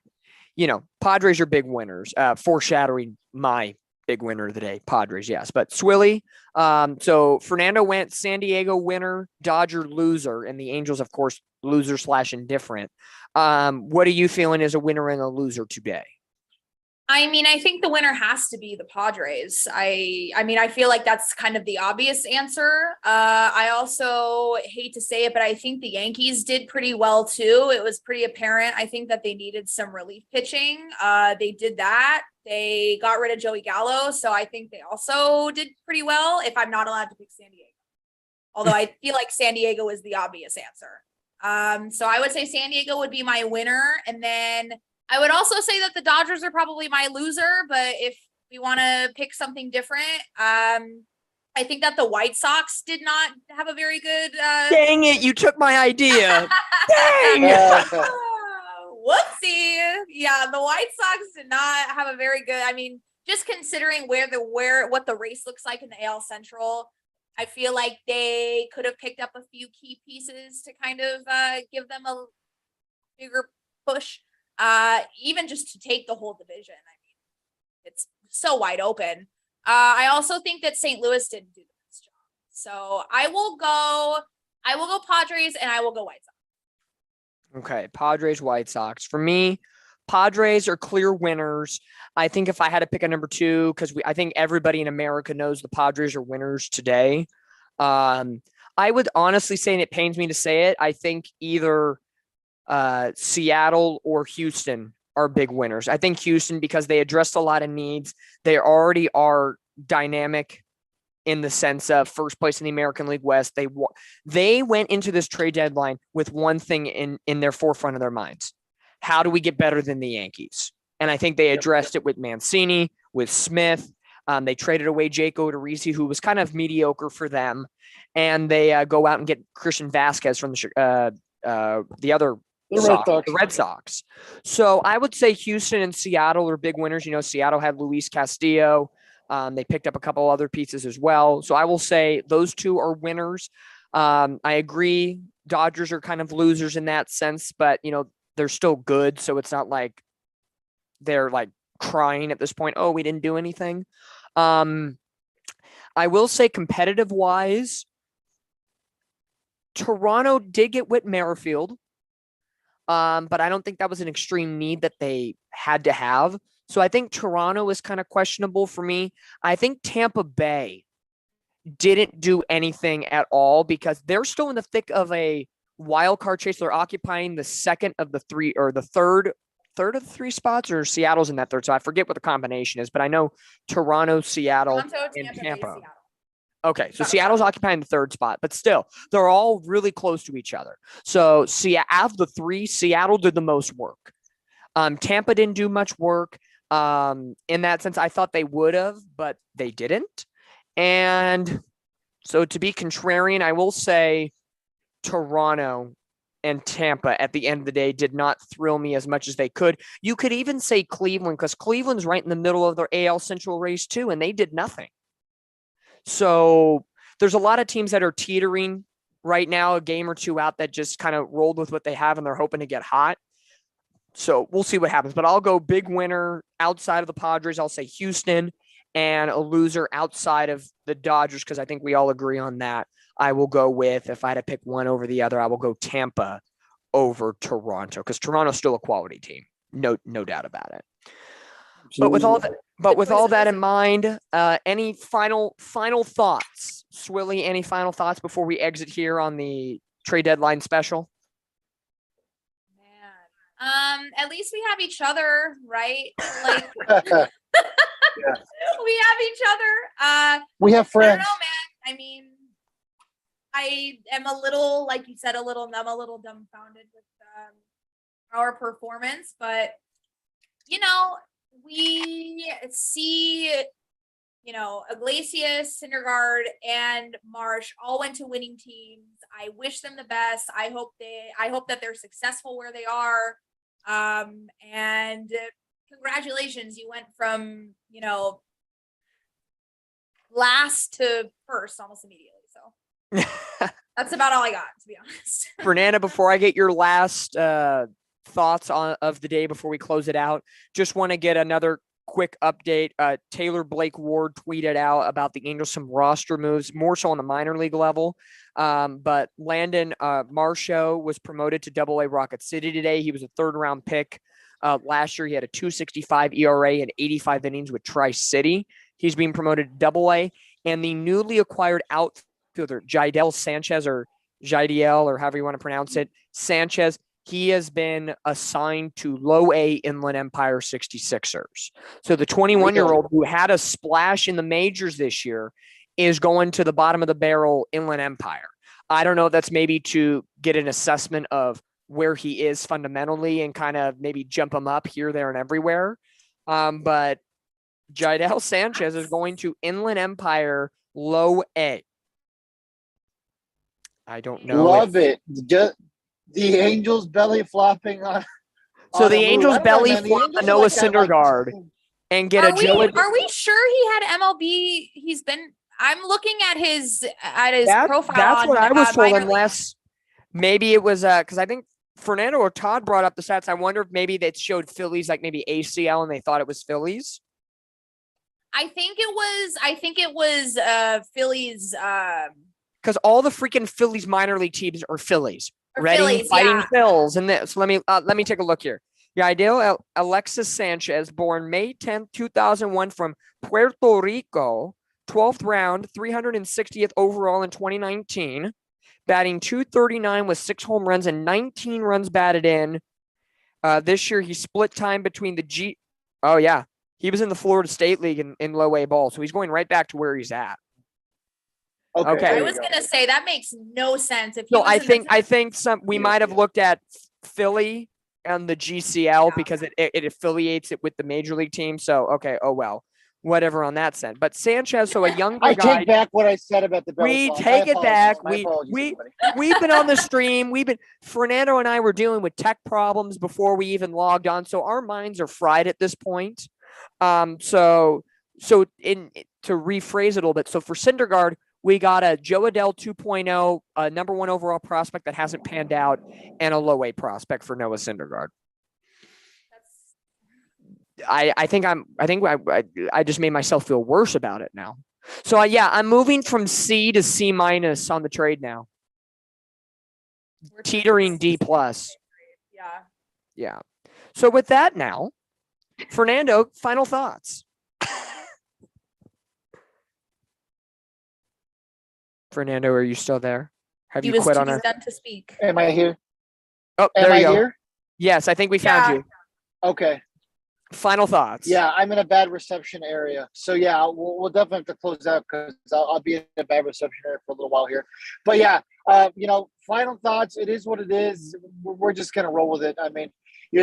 Padres are big winners, foreshadowing my big winner of the day, Padres, yes. But Swilly, so Fernando went San Diego winner, Dodger loser, and the Angels, of course, loser / indifferent. What are you feeling as a winner and a loser today? I mean, I think the winner has to be the Padres. I feel like that's kind of the obvious answer. I also hate to say it, but I think the Yankees did pretty well too. It was pretty apparent. I think that they needed some relief pitching. They did that. They got rid of Joey Gallo. So I think they also did pretty well, if I'm not allowed to pick San Diego. Although I feel like San Diego is the obvious answer. So I would say San Diego would be my winner. And then I would also say that the Dodgers are probably my loser, but if we want to pick something different, I think that the White Sox did not have a very good. Dang it! You took my idea. Dang. Whoopsie! Yeah, the White Sox did not have a very good. I mean, just considering what the race looks like in the AL Central, I feel like they could have picked up a few key pieces to kind of give them a bigger push. Even just to take the whole division. I mean, it's so wide open. I also think that St. Louis didn't do the best job. So I will go Padres and I will go White Sox. Okay, Padres, White Sox. For me, Padres are clear winners. I think if I had to pick a number 2, because I think everybody in America knows the Padres are winners today. I would honestly say, and it pains me to say it, I think either Seattle or Houston are big winners. I think Houston, because they addressed a lot of needs. They already are dynamic in the sense of first place in the American League West. They went into this trade deadline with one thing in their forefront of their minds. How do we get better than the Yankees? And I think they addressed it with Mancini, with Smith. They traded away Jake Odorizzi, who was kind of mediocre for them. And they go out and get Christian Vasquez from the Red Sox. So I would say Houston and Seattle are big winners. Seattle had Luis Castillo. They picked up a couple other pieces as well. So I will say those 2 are winners. I agree. Dodgers are kind of losers in that sense, but they're still good. So it's not like they're like crying at this point. Oh, we didn't do anything. I will say competitive wise, Toronto did get Whit Merrifield. But I don't think that was an extreme need that they had to have. So I think Toronto is kind of questionable for me. I think Tampa Bay didn't do anything at all because they're still in the thick of a wild card chase. They're occupying the second of the 3 or the third of the 3 spots, or Seattle's in that third. So I forget what the combination is, but I know Toronto, Seattle, and Tampa. Okay, so Seattle's occupying the 3rd spot, but still, they're all really close to each other. So of the 3, Seattle did the most work. Tampa didn't do much work. In that sense, I thought they would have, but they didn't. And so to be contrarian, I will say Toronto and Tampa at the end of the day did not thrill me as much as they could. You could even say Cleveland, because Cleveland's right in the middle of their AL Central race too, and they did nothing. So there's a lot of teams that are teetering right now, a game or 2 out that just kind of rolled with what they have and they're hoping to get hot. So we'll see what happens, but I'll go big winner outside of the Padres. I'll say Houston, and a loser outside of the Dodgers, because I think we all agree on that. I will go with, if I had to pick one over the other, I will go Tampa over Toronto, because Toronto's still a quality team. No doubt about it. But with all that in mind, any final thoughts? Swilly, any final thoughts before we exit here on the trade deadline special? Man. At least we have each other, right? Like Yeah. we have each other. We have I don't friends. know, man. I mean, I am a little, like you said, a little numb, a little dumbfounded with our performance, but we see, Iglesias, Syndergaard, and Marsh all went to winning teams. I wish them the best. I hope that they're successful where they are. And congratulations, you went from last to first almost immediately. So that's about all I got, to be honest. Fernanda, before I get your last thoughts of the day before we close it out, just want to get another quick update. Taylor Blake Ward tweeted out about the Angels some roster moves, more so on the minor league level. But Landon Marshall was promoted to Double-A Rocket City today. He was a third-round pick. Last year, he had a 2.65 ERA and 85 innings with Tri-City. He's being promoted to Double-A. And the newly acquired outfielder, Jidel Sanchez, or Jidiel, or however you want to pronounce it, Sanchez, he has been assigned to Low-A Inland Empire 66ers. So the 21-year-old who had a splash in the majors this year is going to the bottom of the barrel Inland Empire. I don't know if that's maybe to get an assessment of where he is fundamentally and kind of maybe jump him up here, there, and everywhere. But Jidel Sanchez is going to Inland Empire Low-A. I don't know. Love it. Just the Angels belly flopping on. So the Angels belly man, the flop Angels a Noah like that, Syndergaard and get Are a Joe. we sure he had MLB? I'm looking at his profile. That's what I was told, minor league. unless maybe it was because I think Fernando or Todd brought up the stats. I wonder if maybe that showed Phillies, like maybe ACL, and they thought it was Phillies. I think it was Phillies. Because all the freaking Phillies minor league teams are Phillies. Ready, Phillies, Fighting yeah. Phils, and this. Let me take a look here. Yeah, ideal Alexis Sanchez, born May 10th, 2001 from Puerto Rico, 12th round, 360th overall in 2019, batting .239 with 6 home runs and 19 runs batted in. This year, he split time between the Oh, yeah. He was in the Florida State League in Low-A ball, so he's going right back to where he's at. Okay. I was gonna say that makes no sense. If I think we might have looked at Philly and the GCL because it affiliates it with the major league team. So okay, oh well, whatever on that sense. But Sanchez, so a younger guy. I take back what I said about the belly flop. Take it back. We've been on the stream. Fernando and I were dealing with tech problems before we even logged on, so our minds are fried at this point. To rephrase it a little bit, so for Syndergaard, we got a Joe Adell 2.0, a number 1 overall prospect that hasn't panned out, and a Low-A prospect for Noah Syndergaard. I think I just made myself feel worse about it now. So I'm moving from C to C- on the trade now. Teetering D+. Yeah. So with that now, Fernando, final thoughts. Fernando, are you still there? Have you quit on us? Done to speak. Am I here? Oh, there Am you I go. here? Yes, I think we found you. Okay. Final thoughts. Yeah, I'm in a bad reception area. So, yeah, we'll definitely have to close out because I'll be in a bad reception area for a little while here. But, yeah, final thoughts. It is what it is. We're just going to roll with it. I mean,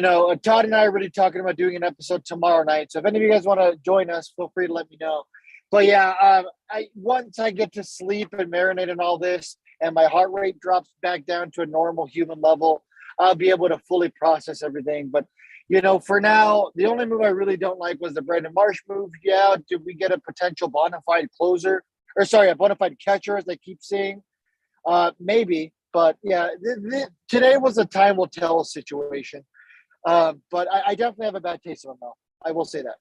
Todd and I are really talking about doing an episode tomorrow night. So if any of you guys want to join us, feel free to let me know. But, yeah, once I get to sleep and marinate in all this and my heart rate drops back down to a normal human level, I'll be able to fully process everything. But, for now, the only move I really don't like was the Brandon Marsh move. Yeah, did we get a potential bona fide closer? Or, sorry, a bona fide catcher, as they keep saying? Maybe. But, yeah, today was a time will tell situation. But I definitely have a bad taste of him, though. I will say that.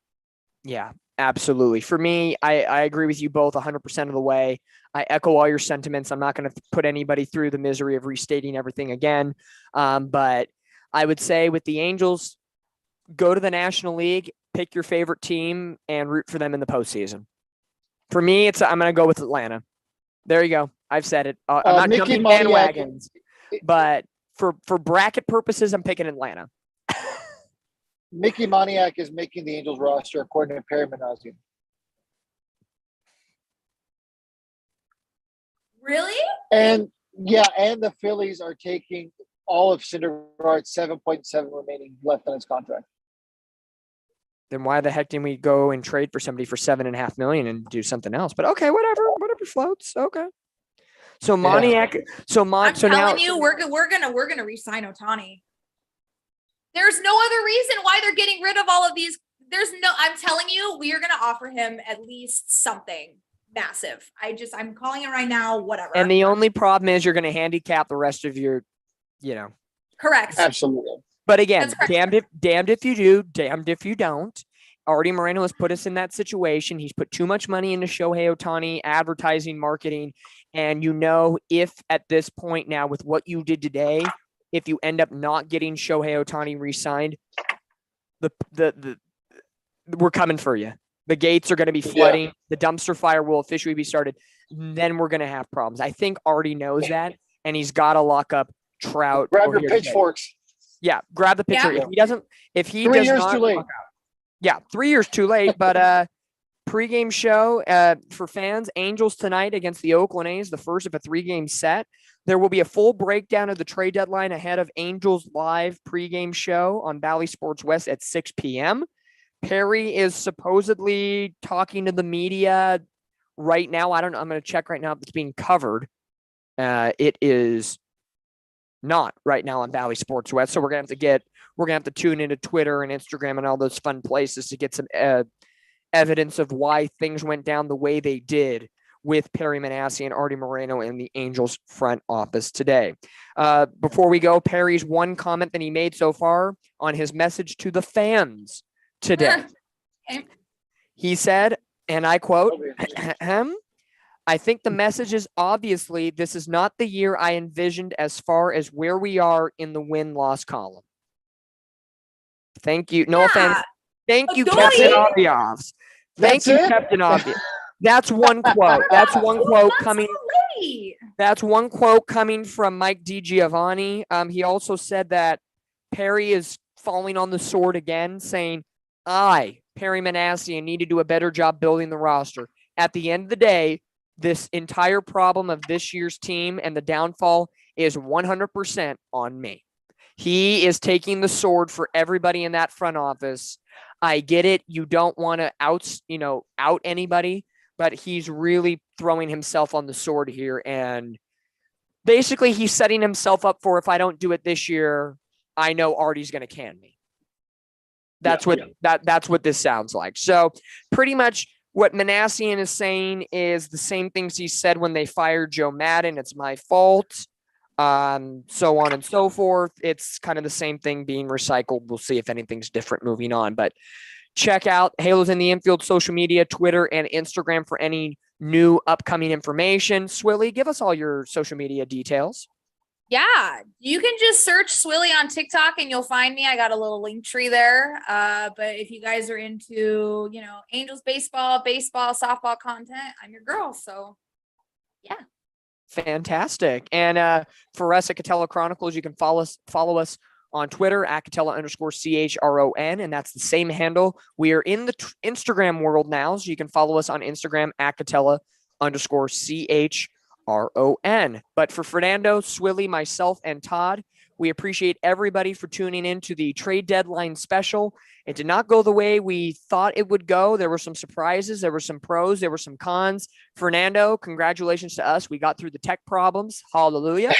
Yeah, absolutely. For me, I agree with you both 100% of the way. I echo all your sentiments. I'm not going to put anybody through the misery of restating everything again. But I would say with the Angels, go to the National League, pick your favorite team, and root for them in the postseason. For me, I'm going to go with Atlanta. There you go. I've said it. I'm not Mickey jumping Moniak- bandwagons, but for bracket purposes, I'm picking Atlanta. Mickey Moniak is making the Angels roster according to Perry Manassian. Really? And the Phillies are taking all of Syndergaard's 7.7 remaining left on his contract. Then why the heck didn't we go and trade for somebody for $7.5 million and do something else? But okay, whatever floats. Okay. So Moniak, I'm so telling now you, we're gonna re-sign Ohtani. There's no other reason why they're getting rid of all of these. I'm telling you, we are gonna offer him at least something massive. I'm calling it right now, whatever. And the only problem is you're gonna handicap the rest of your, Correct. Absolutely. But again, That's correct. damned if you do, damned if you don't. Artie Moreno has put us in that situation. He's put too much money into Shohei Ohtani, advertising, marketing. And if at this point now with what you did today, if you end up not getting Shohei Ohtani re-signed, we're coming for you. The gates are going to be flooding. Yeah. The dumpster fire will officially be started. Then we're going to have problems. I think Artie knows that, and he's got to lock up Trout. Grab your pitchforks. Yeah, grab the pitcher. Yeah. If he 3 does years not, too late. Yeah, 3 years too late. But pregame show for fans: Angels tonight against the Oakland A's, the first of a 3-game set. There will be a full breakdown of the trade deadline ahead of Angels live pregame show on Bally Sports West at 6 p.m. Perry is supposedly talking to the media right now. I don't know. I'm going to check right now if it's being covered. It is not right now on Bally Sports West. So we're going to have to tune into Twitter and Instagram and all those fun places to get some evidence of why things went down the way they did with Perry Manassian and Artie Moreno in the Angels front office today. Before we go, Perry's one comment that he made so far on his message to the fans today. Okay. He said, and I quote, I think the message is obviously this is not the year I envisioned as far as where we are in the win-loss column. Thank you. No offense. Thank you, Captain Obvious. Thank you, Captain Obvious. That's one quote. That's one quote coming. That's one quote coming from Mike DiGiovanni. He also said that Perry is falling on the sword again, saying, Perry Manassian, need to do a better job building the roster. At the end of the day, this entire problem of this year's team and the downfall is 100% on me. He is taking the sword for everybody in that front office. I get it. You don't want to out anybody, but he's really throwing himself on the sword here. And basically he's setting himself up for, if I don't do it this year, I know Artie's going to can me. That's what this sounds like. So pretty much what Manassian is saying is the same things he said when they fired Joe Madden. It's my fault. So on and so forth. It's kind of the same thing being recycled. We'll see if anything's different moving on, but check out Halos in the Infield social media, Twitter and Instagram for any new upcoming information. Swilly, give us all your social media details. Yeah, you can just search Swilly on TikTok and you'll find me. I got a little link tree there. But if you guys are into, Angels baseball, softball content, I'm your girl. So yeah. Fantastic. And for us at Katella Chronicles, you can follow us on Twitter at Katella_CHRON, and that's the same handle. We are in the Instagram world now, so you can follow us on Instagram at Katella_CHRON. But for Fernando, Swilly, myself, and Todd, we appreciate everybody for tuning in to the trade deadline special. It did not go the way we thought it would go. There were some surprises. There were some pros. There were some cons. Fernando, congratulations to us. We got through the tech problems. Hallelujah.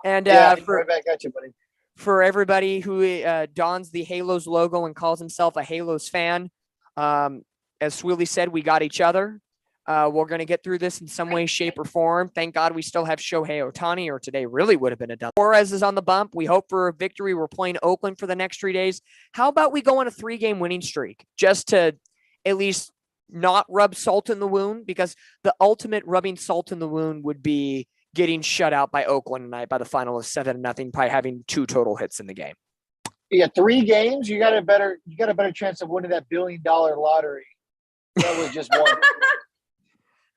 And right back at you, buddy. For everybody who dons the Halos logo and calls himself a Halos fan, as Swilly said, we got each other. We're going to get through this in some way, shape, or form. Thank God we still have Shohei Ohtani, or today really would have been a done. Suarez is on the bump. We hope for a victory. We're playing Oakland for the next 3 days. How about we go on a 3-game winning streak just to at least not rub salt in the wound? Because the ultimate rubbing salt in the wound would be getting shut out by Oakland tonight by the final of 7-0, by having 2 total hits in the game. Yeah, 3 games. You got a better chance of winning that $1 billion lottery. That was just one.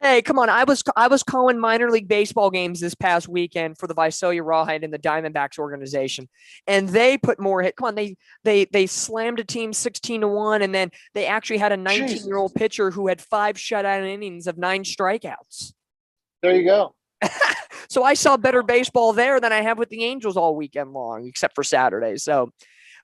Hey, come on. I was calling minor league baseball games this past weekend for the Visalia Rawhide and the Diamondbacks organization, and they put more hit. Come on, they slammed a team 16-1, and then they actually had a 19-year-old pitcher who had 5 shutout innings of 9 strikeouts. There you go. So I saw better baseball there than I have with the Angels all weekend long, except for Saturday. So,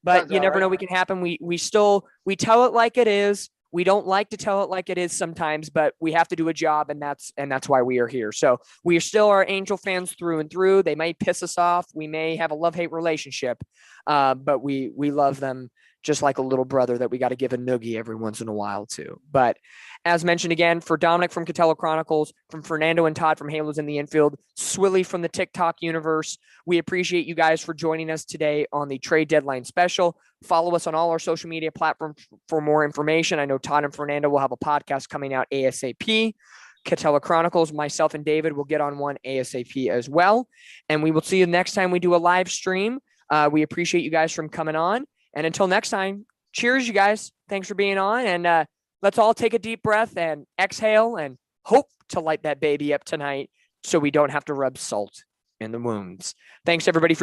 but Sounds you never all know right. what can happen. We tell it like it is. We don't like to tell it like it is sometimes, but we have to do a job, and that's why we are here. So we still are Angel fans through and through. They may piss us off. We may have a love-hate relationship, but we love them just like a little brother that we got to give a noogie every once in a while too. But as mentioned again, for Dominic from Katella Chronicles, from Fernando and Todd from Halos in the Infield, Swilly from the TikTok universe, we appreciate you guys for joining us today on the trade deadline special. Follow us on all our social media platforms for more information. I know Todd and Fernando will have a podcast coming out ASAP. Katella Chronicles, myself and David will get on one ASAP as well. And we will see you next time we do a live stream. We appreciate you guys from coming on. And until next time, cheers, you guys. Thanks for being on. And let's all take a deep breath and exhale and hope to light that baby up tonight so we don't have to rub salt in the wounds. Thanks, everybody, for